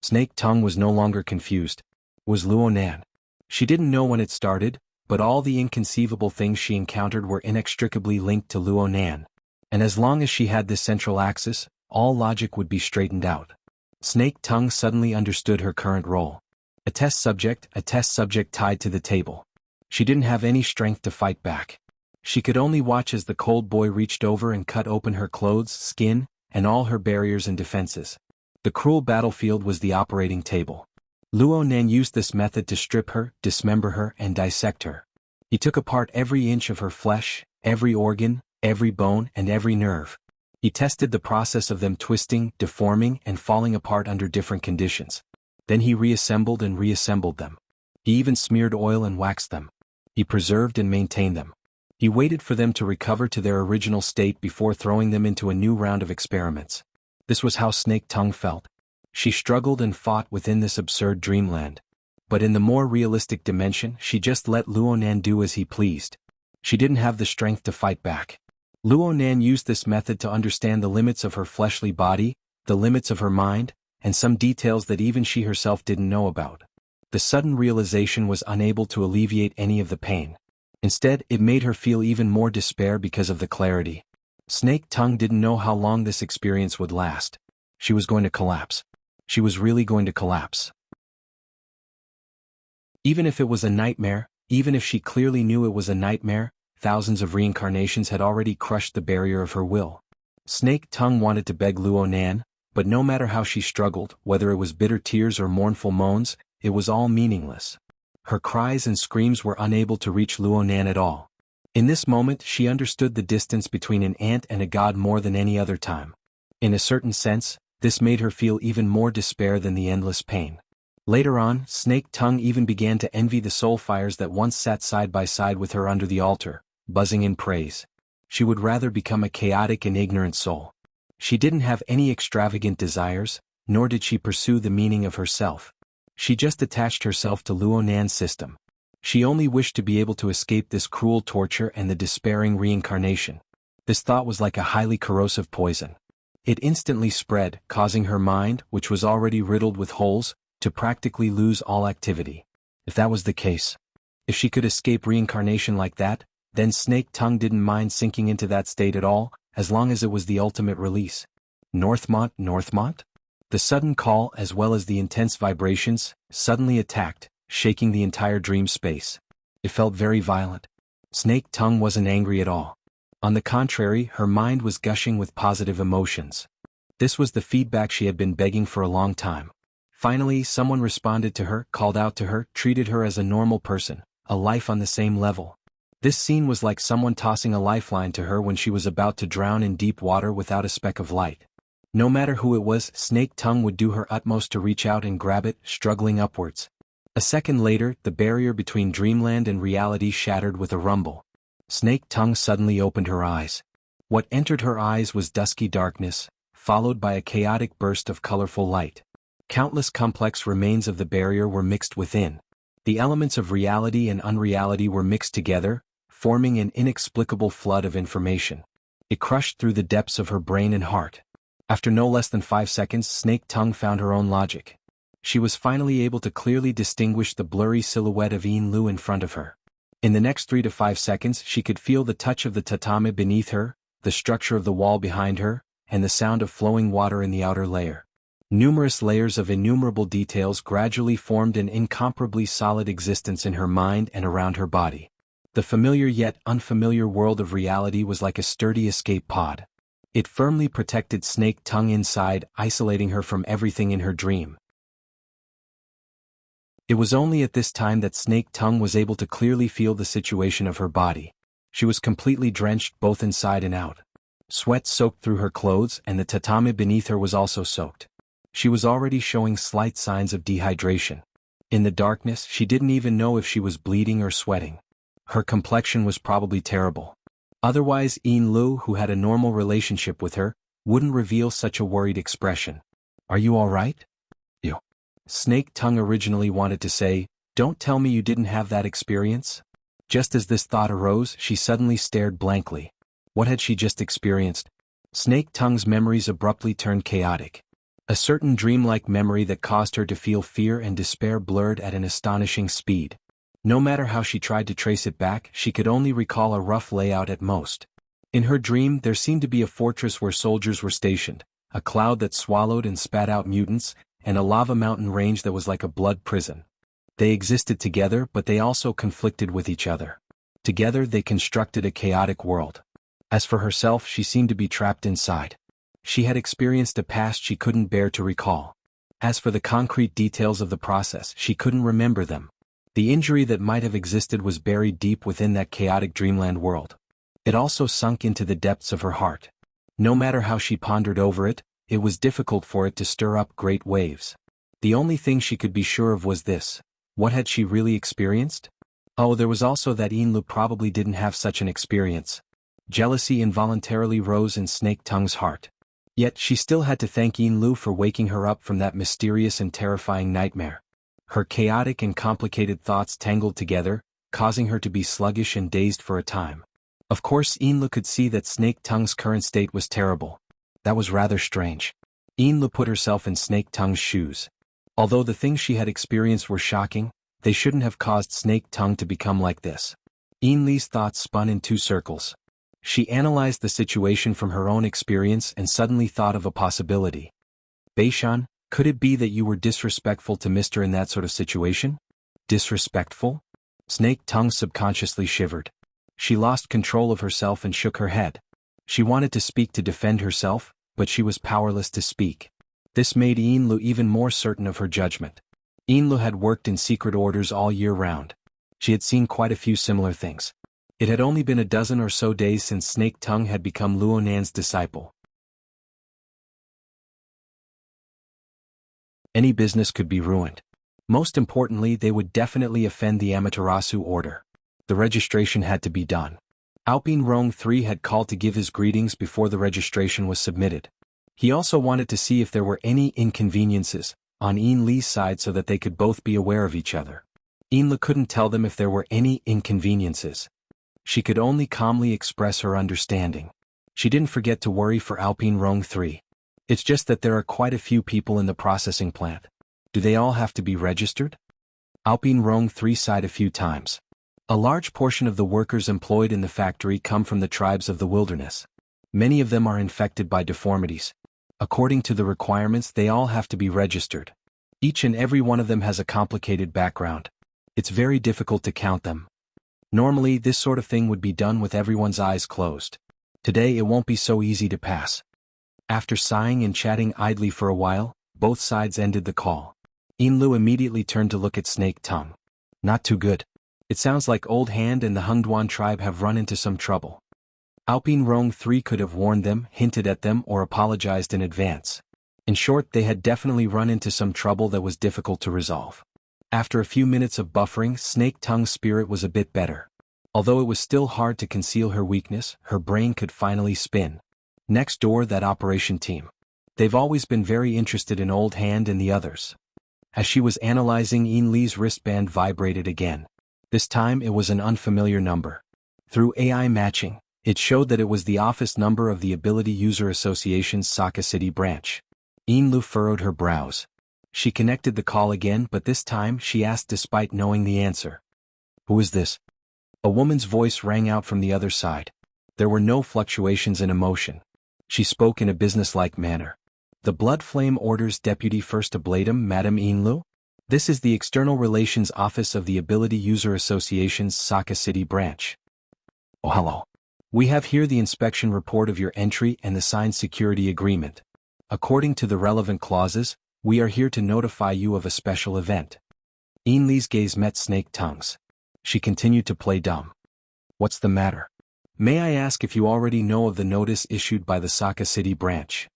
Snake Tongue was no longer confused. It was Xuanhuan. She didn't know when it started, but all the inconceivable things she encountered were inextricably linked to Xuanhuan. And as long as she had this central axis, all logic would be straightened out. Snake Tongue suddenly understood her current role. A test subject tied to the table. She didn't have any strength to fight back. She could only watch as the cold boy reached over and cut open her clothes, skin, and all her barriers and defenses. The cruel battlefield was the operating table. Xuanhuan used this method to strip her, dismember her, and dissect her. He took apart every inch of her flesh, every organ, every bone, and every nerve. He tested the process of them twisting, deforming, and falling apart under different conditions. Then he reassembled and reassembled them. He even smeared oil and waxed them. He preserved and maintained them. He waited for them to recover to their original state before throwing them into a new round of experiments. This was how Snake Tongue felt. She struggled and fought within this absurd dreamland. But in the more realistic dimension, she just let Luonan do as he pleased. She didn't have the strength to fight back. Luonan used this method to understand the limits of her fleshly body, the limits of her mind, and some details that even she herself didn't know about. The sudden realization was unable to alleviate any of the pain. Instead, it made her feel even more despair because of the clarity. Snake Tongue didn't know how long this experience would last. She was going to collapse. She was really going to collapse. Even if it was a nightmare, even if she clearly knew it was a nightmare, thousands of reincarnations had already crushed the barrier of her will. Snake Tongue wanted to beg Luonan, but no matter how she struggled, whether it was bitter tears or mournful moans, it was all meaningless. Her cries and screams were unable to reach Luonan at all. In this moment, she understood the distance between an ant and a god more than any other time. In a certain sense, this made her feel even more despair than the endless pain. Later on, Snake Tongue even began to envy the soul fires that once sat side by side with her under the altar, buzzing in praise. She would rather become a chaotic and ignorant soul. She didn't have any extravagant desires, nor did she pursue the meaning of herself. She just attached herself to Luonan's system. She only wished to be able to escape this cruel torture and the despairing reincarnation. This thought was like a highly corrosive poison. It instantly spread, causing her mind, which was already riddled with holes, to practically lose all activity. If that was the case, if she could escape reincarnation like that, then Snake Tongue didn't mind sinking into that state at all, as long as it was the ultimate release. Northmont, Northmont? The sudden call as well as the intense vibrations suddenly attacked, shaking the entire dream space. It felt very violent. Snake Tongue wasn't angry at all. On the contrary, her mind was gushing with positive emotions. This was the feedback she had been begging for a long time. Finally, someone responded to her, called out to her, treated her as a normal person, a life on the same level. This scene was like someone tossing a lifeline to her when she was about to drown in deep water without a speck of light. No matter who it was, Snake Tongue would do her utmost to reach out and grab it, struggling upwards. A second later, the barrier between dreamland and reality shattered with a rumble. Snake Tongue suddenly opened her eyes. What entered her eyes was dusky darkness, followed by a chaotic burst of colorful light. Countless complex remains of the barrier were mixed within. The elements of reality and unreality were mixed together, forming an inexplicable flood of information. It crushed through the depths of her brain and heart. After no less than 5 seconds, Snake Tongue found her own logic. She was finally able to clearly distinguish the blurry silhouette of Yin Lu in front of her. In the next 3 to 5 seconds, she could feel the touch of the tatami beneath her, the structure of the wall behind her, and the sound of flowing water in the outer layer. Numerous layers of innumerable details gradually formed an incomparably solid existence in her mind and around her body. The familiar yet unfamiliar world of reality was like a sturdy escape pod. It firmly protected Snake Tongue inside, isolating her from everything in her dream. It was only at this time that Snake Tongue was able to clearly feel the situation of her body. She was completely drenched both inside and out. Sweat soaked through her clothes and the tatami beneath her was also soaked. She was already showing slight signs of dehydration. In the darkness, she didn't even know if she was bleeding or sweating. Her complexion was probably terrible. Otherwise, Yin Lu, who had a normal relationship with her, wouldn't reveal such a worried expression. "Are you all right?" "You." Snake Tongue originally wanted to say, "Don't tell me you didn't have that experience." Just as this thought arose, she suddenly stared blankly. What had she just experienced? Snake Tongue's memories abruptly turned chaotic. A certain dreamlike memory that caused her to feel fear and despair blurred at an astonishing speed. No matter how she tried to trace it back, she could only recall a rough layout at most. In her dream, there seemed to be a fortress where soldiers were stationed, a cloud that swallowed and spat out mutants, and a lava mountain range that was like a blood prison. They existed together, but they also conflicted with each other. Together they constructed a chaotic world. As for herself, she seemed to be trapped inside. She had experienced a past she couldn't bear to recall. As for the concrete details of the process, she couldn't remember them. The injury that might have existed was buried deep within that chaotic dreamland world. It also sunk into the depths of her heart. No matter how she pondered over it, it was difficult for it to stir up great waves. The only thing she could be sure of was this. What had she really experienced? Oh, there was also that Yinlu probably didn't have such an experience. Jealousy involuntarily rose in Snake Tongue's heart. Yet she still had to thank Yinlu for waking her up from that mysterious and terrifying nightmare. Her chaotic and complicated thoughts tangled together, causing her to be sluggish and dazed for a time. Of course Yinlu could see that Snake Tongue's current state was terrible. That was rather strange. Yinlu put herself in Snake Tongue's shoes. Although the things she had experienced were shocking, they shouldn't have caused Snake Tongue to become like this. Yinlu's thoughts spun in two circles. She analyzed the situation from her own experience and suddenly thought of a possibility. Beishan, could it be that you were disrespectful to Mr. in that sort of situation? Disrespectful? Snake Tongue subconsciously shivered. She lost control of herself and shook her head. She wanted to speak to defend herself, but she was powerless to speak. This made Yinlu even more certain of her judgment. Yinlu had worked in secret orders all year round. She had seen quite a few similar things. It had only been a dozen or so days since Snake Tongue had become Luonan's disciple. Any business could be ruined. Most importantly, they would definitely offend the Amaterasu order. The registration had to be done. Alpine Rong III had called to give his greetings before the registration was submitted. He also wanted to see if there were any inconveniences on Yinlu's side so that they could both be aware of each other. Yinlu couldn't tell them if there were any inconveniences. She could only calmly express her understanding. She didn't forget to worry for Alpine Rong III. It's just that there are quite a few people in the processing plant. Do they all have to be registered? Alpine Rong III sighed a few times. A large portion of the workers employed in the factory come from the tribes of the wilderness. Many of them are infected by deformities. According to the requirements, they all have to be registered. Each and every one of them has a complicated background. It's very difficult to count them. Normally, this sort of thing would be done with everyone's eyes closed. Today it won't be so easy to pass. After sighing and chatting idly for a while, both sides ended the call. Yinlu immediately turned to look at Snake Tongue. Not too good. It sounds like Old Hand and the Hungduan tribe have run into some trouble. Alpine Rong III could have warned them, hinted at them, or apologized in advance. In short, they had definitely run into some trouble that was difficult to resolve. After a few minutes of buffering, Snake Tongue's spirit was a bit better. Although it was still hard to conceal her weakness, her brain could finally spin. Next door, that operation team. They've always been very interested in Old Hand and the others. As she was analyzing, Yinlu's wristband vibrated again. This time it was an unfamiliar number. Through AI matching, it showed that it was the office number of the Ability User Association's Saka City branch. Yinlu furrowed her brows. She connected the call again, but this time she asked despite knowing the answer. Who is this? A woman's voice rang out from the other side. There were no fluctuations in emotion. She spoke in a businesslike manner. The Blood Flame Order's Deputy First Ablatum, Madame Yinlu? This is the External Relations Office of the Ability User Association's Saka City branch. Oh, hello. We have here the inspection report of your entry and the signed security agreement. According to the relevant clauses, we are here to notify you of a special event. Yinlu's gaze met Snake Tongue's. She continued to play dumb. What's the matter? May I ask if you already know of the notice issued by the Saka City branch?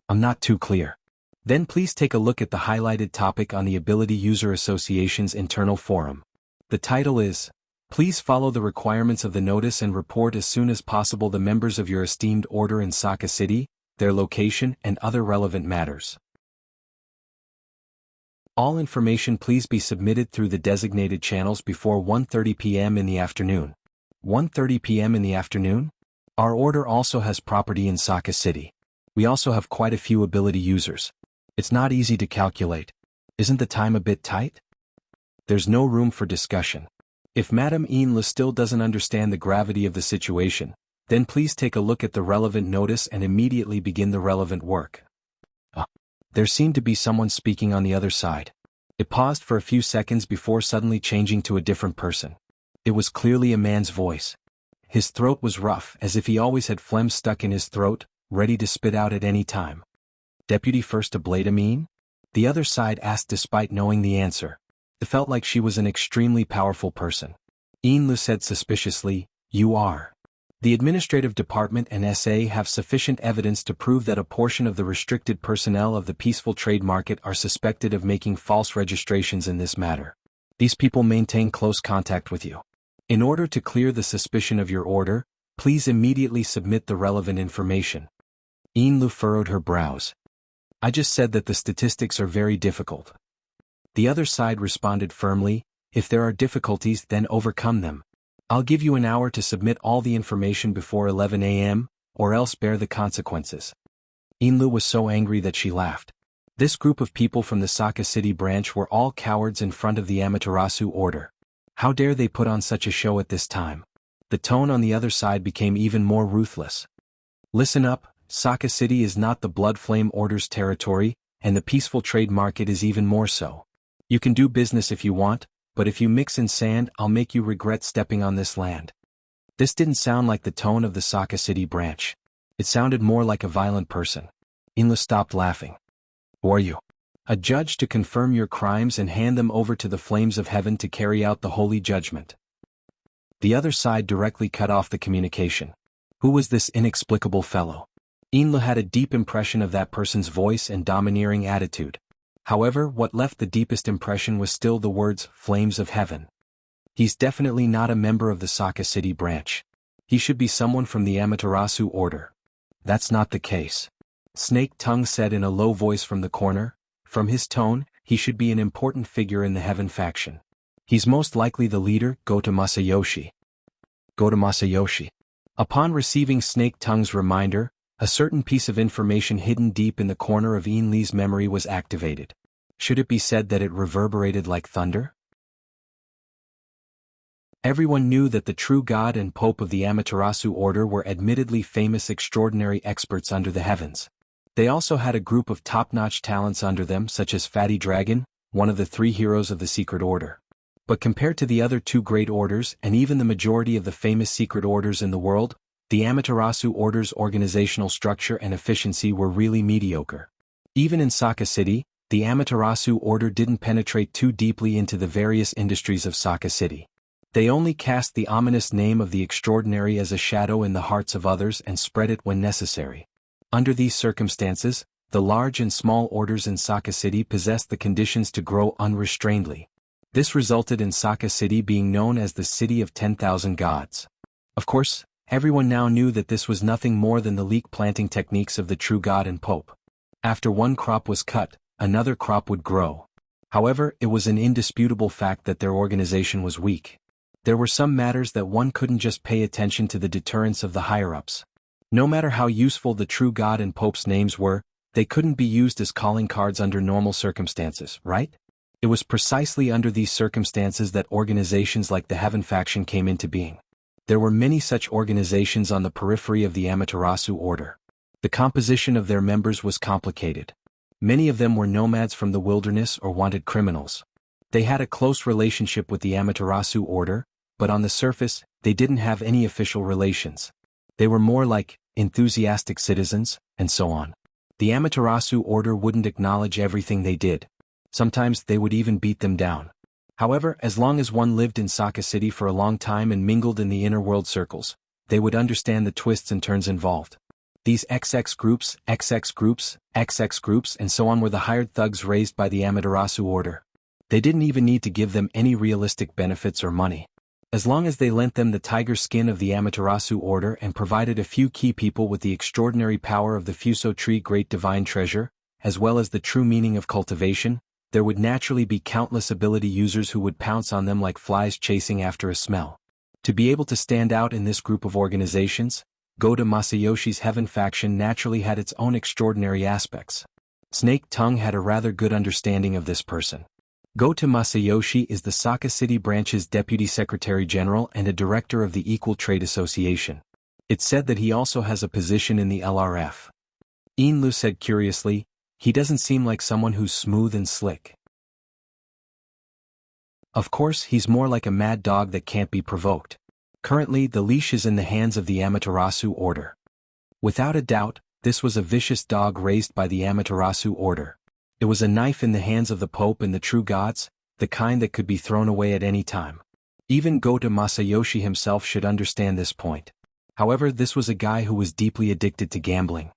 I'm not too clear. Then please take a look at the highlighted topic on the Ability User Association's internal forum. The title is, Please follow the requirements of the notice and report as soon as possible the members of your esteemed order in Saka City, their location, and other relevant matters. All information please be submitted through the designated channels before 1:30 p.m. in the afternoon. 1:30 p.m. in the afternoon? Our order also has property in Saka City. We also have quite a few ability users. It's not easy to calculate. Isn't the time a bit tight? There's no room for discussion. If Madame Yinlu still doesn't understand the gravity of the situation, then please take a look at the relevant notice and immediately begin the relevant work. There seemed to be someone speaking on the other side. It paused for a few seconds before suddenly changing to a different person. It was clearly a man's voice. His throat was rough, as if he always had phlegm stuck in his throat, ready to spit out at any time. Deputy First Ablatum? The other side asked despite knowing the answer. It felt like she was an extremely powerful person. Yinlu said suspiciously, You are. The administrative department and SA have sufficient evidence to prove that a portion of the restricted personnel of the peaceful trade market are suspected of making false registrations in this matter. These people maintain close contact with you. In order to clear the suspicion of your order, please immediately submit the relevant information. Lu furrowed her brows. I just said that the statistics are very difficult. The other side responded firmly, if there are difficulties then overcome them. I'll give you an hour to submit all the information before 11 a.m., or else bear the consequences. Lu was so angry that she laughed. This group of people from the Saka City branch were all cowards in front of the Amaterasu order. How dare they put on such a show at this time? The tone on the other side became even more ruthless. Listen up, Saka City is not the Blood Flame Order's territory, and the peaceful trade market is even more so. You can do business if you want, but if you mix in sand I'll make you regret stepping on this land. This didn't sound like the tone of the Saka City branch. It sounded more like a violent person. Lu stopped laughing. Who are you? A judge to confirm your crimes and hand them over to the flames of heaven to carry out the holy judgment. The other side directly cut off the communication. Who was this inexplicable fellow? Lu had a deep impression of that person's voice and domineering attitude. However, what left the deepest impression was still the words, flames of heaven. He's definitely not a member of the Saka City branch. He should be someone from the Amaterasu order. That's not the case. Snake Tongue said in a low voice from the corner. From his tone, he should be an important figure in the heaven faction. He's most likely the leader, Gota Masayoshi. Gota Masayoshi. Upon receiving Snake Tongue's reminder, a certain piece of information hidden deep in the corner of Li's memory was activated. Should it be said that it reverberated like thunder? Everyone knew that the true god and pope of the Amaterasu order were admittedly famous extraordinary experts under the heavens. They also had a group of top-notch talents under them such as Fatty Dragon, one of the 3 heroes of the secret order. But compared to the other 2 great orders and even the majority of the famous secret orders in the world, the Amaterasu order's organizational structure and efficiency were really mediocre. Even in Saka City, the Amaterasu order didn't penetrate too deeply into the various industries of Saka City. They only cast the ominous name of the extraordinary as a shadow in the hearts of others and spread it when necessary. Under these circumstances, the large and small orders in Saka City possessed the conditions to grow unrestrainedly. This resulted in Saka City being known as the City of 10,000 Gods. Of course, everyone now knew that this was nothing more than the leek planting techniques of the true god and pope. After one crop was cut, another crop would grow. However, it was an indisputable fact that their organization was weak. There were some matters that one couldn't just pay attention to the deterrence of the higher-ups. No matter how useful the true god and pope's names were, they couldn't be used as calling cards under normal circumstances, right? It was precisely under these circumstances that organizations like the Heaven Faction came into being. There were many such organizations on the periphery of the Amaterasu order. The composition of their members was complicated. Many of them were nomads from the wilderness or wanted criminals. They had a close relationship with the Amaterasu order, but on the surface, they didn't have any official relations. They were more like enthusiastic citizens, and so on. The Amaterasu order wouldn't acknowledge everything they did. Sometimes they would even beat them down. However, as long as one lived in Saka City for a long time and mingled in the inner world circles, they would understand the twists and turns involved. These XX groups, XX groups, XX groups and so on were the hired thugs raised by the Amaterasu order. They didn't even need to give them any realistic benefits or money. As long as they lent them the tiger skin of the Amaterasu order and provided a few key people with the extraordinary power of the Fuso Tree Great Divine Treasure, as well as the true meaning of cultivation, there would naturally be countless ability users who would pounce on them like flies chasing after a smell. To be able to stand out in this group of organizations, Gota Masayoshi's Heaven Faction naturally had its own extraordinary aspects. Snake Tongue had a rather good understanding of this person. Gota Masayoshi is the Saka City branch's Deputy Secretary General and a Director of the Equal Trade Association. It's said that he also has a position in the LRF. Lu said curiously, he doesn't seem like someone who's smooth and slick. Of course, he's more like a mad dog that can't be provoked. Currently, the leash is in the hands of the Amaterasu order. Without a doubt, this was a vicious dog raised by the Amaterasu order. It was a knife in the hands of the Pope and the true gods, the kind that could be thrown away at any time. Even Gota Masayoshi himself should understand this point. However, this was a guy who was deeply addicted to gambling.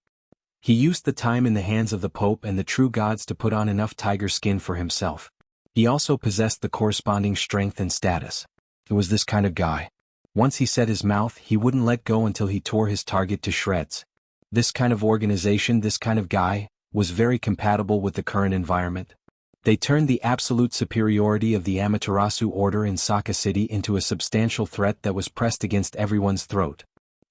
He used the time in the hands of the Pope and the true gods to put on enough tiger skin for himself. He also possessed the corresponding strength and status. It was this kind of guy. Once he set his mouth, he wouldn't let go until he tore his target to shreds. This kind of organization, this kind of guy, was very compatible with the current environment. They turned the absolute superiority of the Amaterasu order in Saka City into a substantial threat that was pressed against everyone's throat.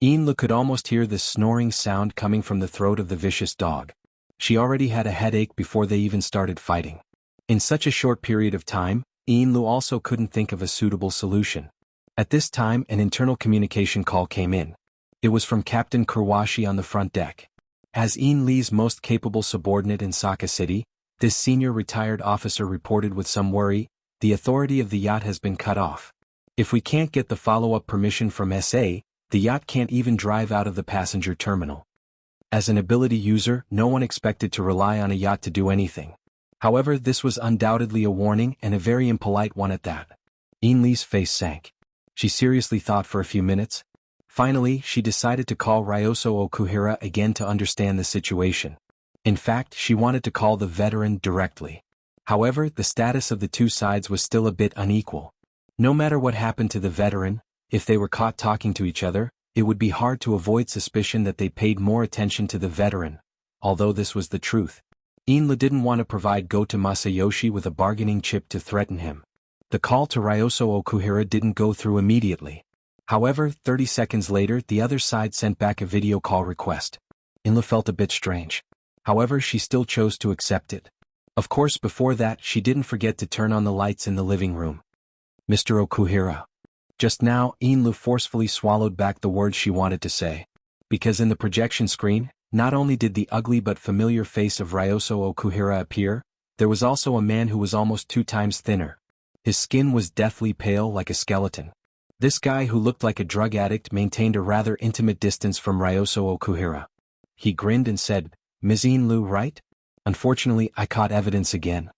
Iinlu could almost hear the snoring sound coming from the throat of the vicious dog. She already had a headache before they even started fighting. In such a short period of time, Iinlu also couldn't think of a suitable solution. At this time, an internal communication call came in. It was from Captain Kurwashi on the front deck. As Iinlu's most capable subordinate in Saka City, this senior retired officer reported with some worry, "The authority of the yacht has been cut off. If we can't get the follow-up permission from SA, the yacht can't even drive out of the passenger terminal." As an ability user, no one expected to rely on a yacht to do anything. However, this was undoubtedly a warning, and a very impolite one at that. Iinlu's face sank. She seriously thought for a few minutes. Finally, she decided to call Ryoso Okuhira again to understand the situation. In fact, she wanted to call the veteran directly. However, the status of the two sides was still a bit unequal. No matter what happened to the veteran, if they were caught talking to each other, it would be hard to avoid suspicion that they paid more attention to the veteran, although this was the truth. Iinlu didn't want to provide Goto Masayoshi with a bargaining chip to threaten him. The call to Ryoso Okuhira didn't go through immediately. However, 30 seconds later, the other side sent back a video call request. Iinlu felt a bit strange. However, she still chose to accept it. Of course, before that, she didn't forget to turn on the lights in the living room. "Mr. Okuhira." Just now, Iinlu forcefully swallowed back the words she wanted to say. Because in the projection screen, not only did the ugly but familiar face of Ryoso Okuhira appear, there was also a man who was almost 2 times thinner. His skin was deathly pale like a skeleton. This guy who looked like a drug addict maintained a rather intimate distance from Ryoso Okuhira. He grinned and said, "Ms. Iinlu, right? Unfortunately, I caught evidence again.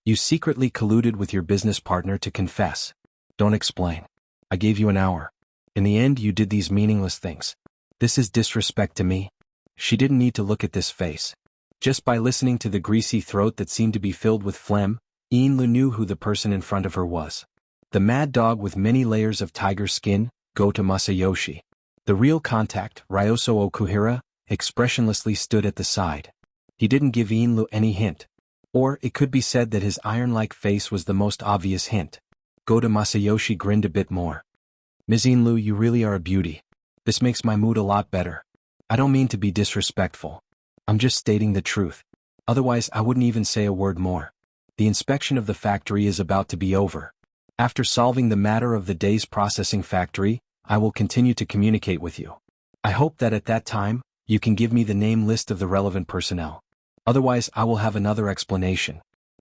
You secretly colluded with your business partner to confess. Don't explain. I gave you an hour. In the end, you did these meaningless things. This is disrespect to me." She didn't need to look at this face. Just by listening to the greasy throat that seemed to be filled with phlegm, Iinlu knew who the person in front of her was. The mad dog with many layers of tiger skin, Goto Masayoshi. The real contact, Ryoso Okuhira, expressionlessly stood at the side. He didn't give Iinlu any hint. Or it could be said that his iron-like face was the most obvious hint. Goto Masayoshi grinned a bit more. "Ms. Iinlu, you really are a beauty. This makes my mood a lot better. I don't mean to be disrespectful. I'm just stating the truth. Otherwise, I wouldn't even say a word more. The inspection of the factory is about to be over. After solving the matter of the day's processing factory, I will continue to communicate with you. I hope that at that time, you can give me the name list of the relevant personnel. Otherwise, I will have another explanation."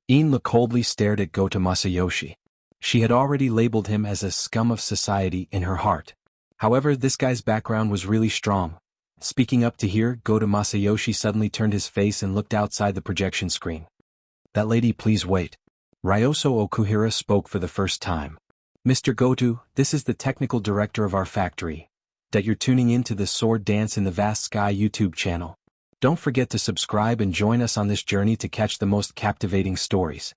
Iinlu coldly stared at Goto Masayoshi. She had already labeled him as a scum of society in her heart. However, this guy's background was really strong. Speaking up to hear, Goto Masayoshi suddenly turned his face and looked outside the projection screen. "That lady, please wait." Ryoso Okuhira spoke for the first time. "Mr. Goto, this is the technical director of our factory. That you're tuning in to the Sword Dance in the Vast Sky YouTube channel. Don't forget to subscribe and join us on this journey to catch the most captivating stories.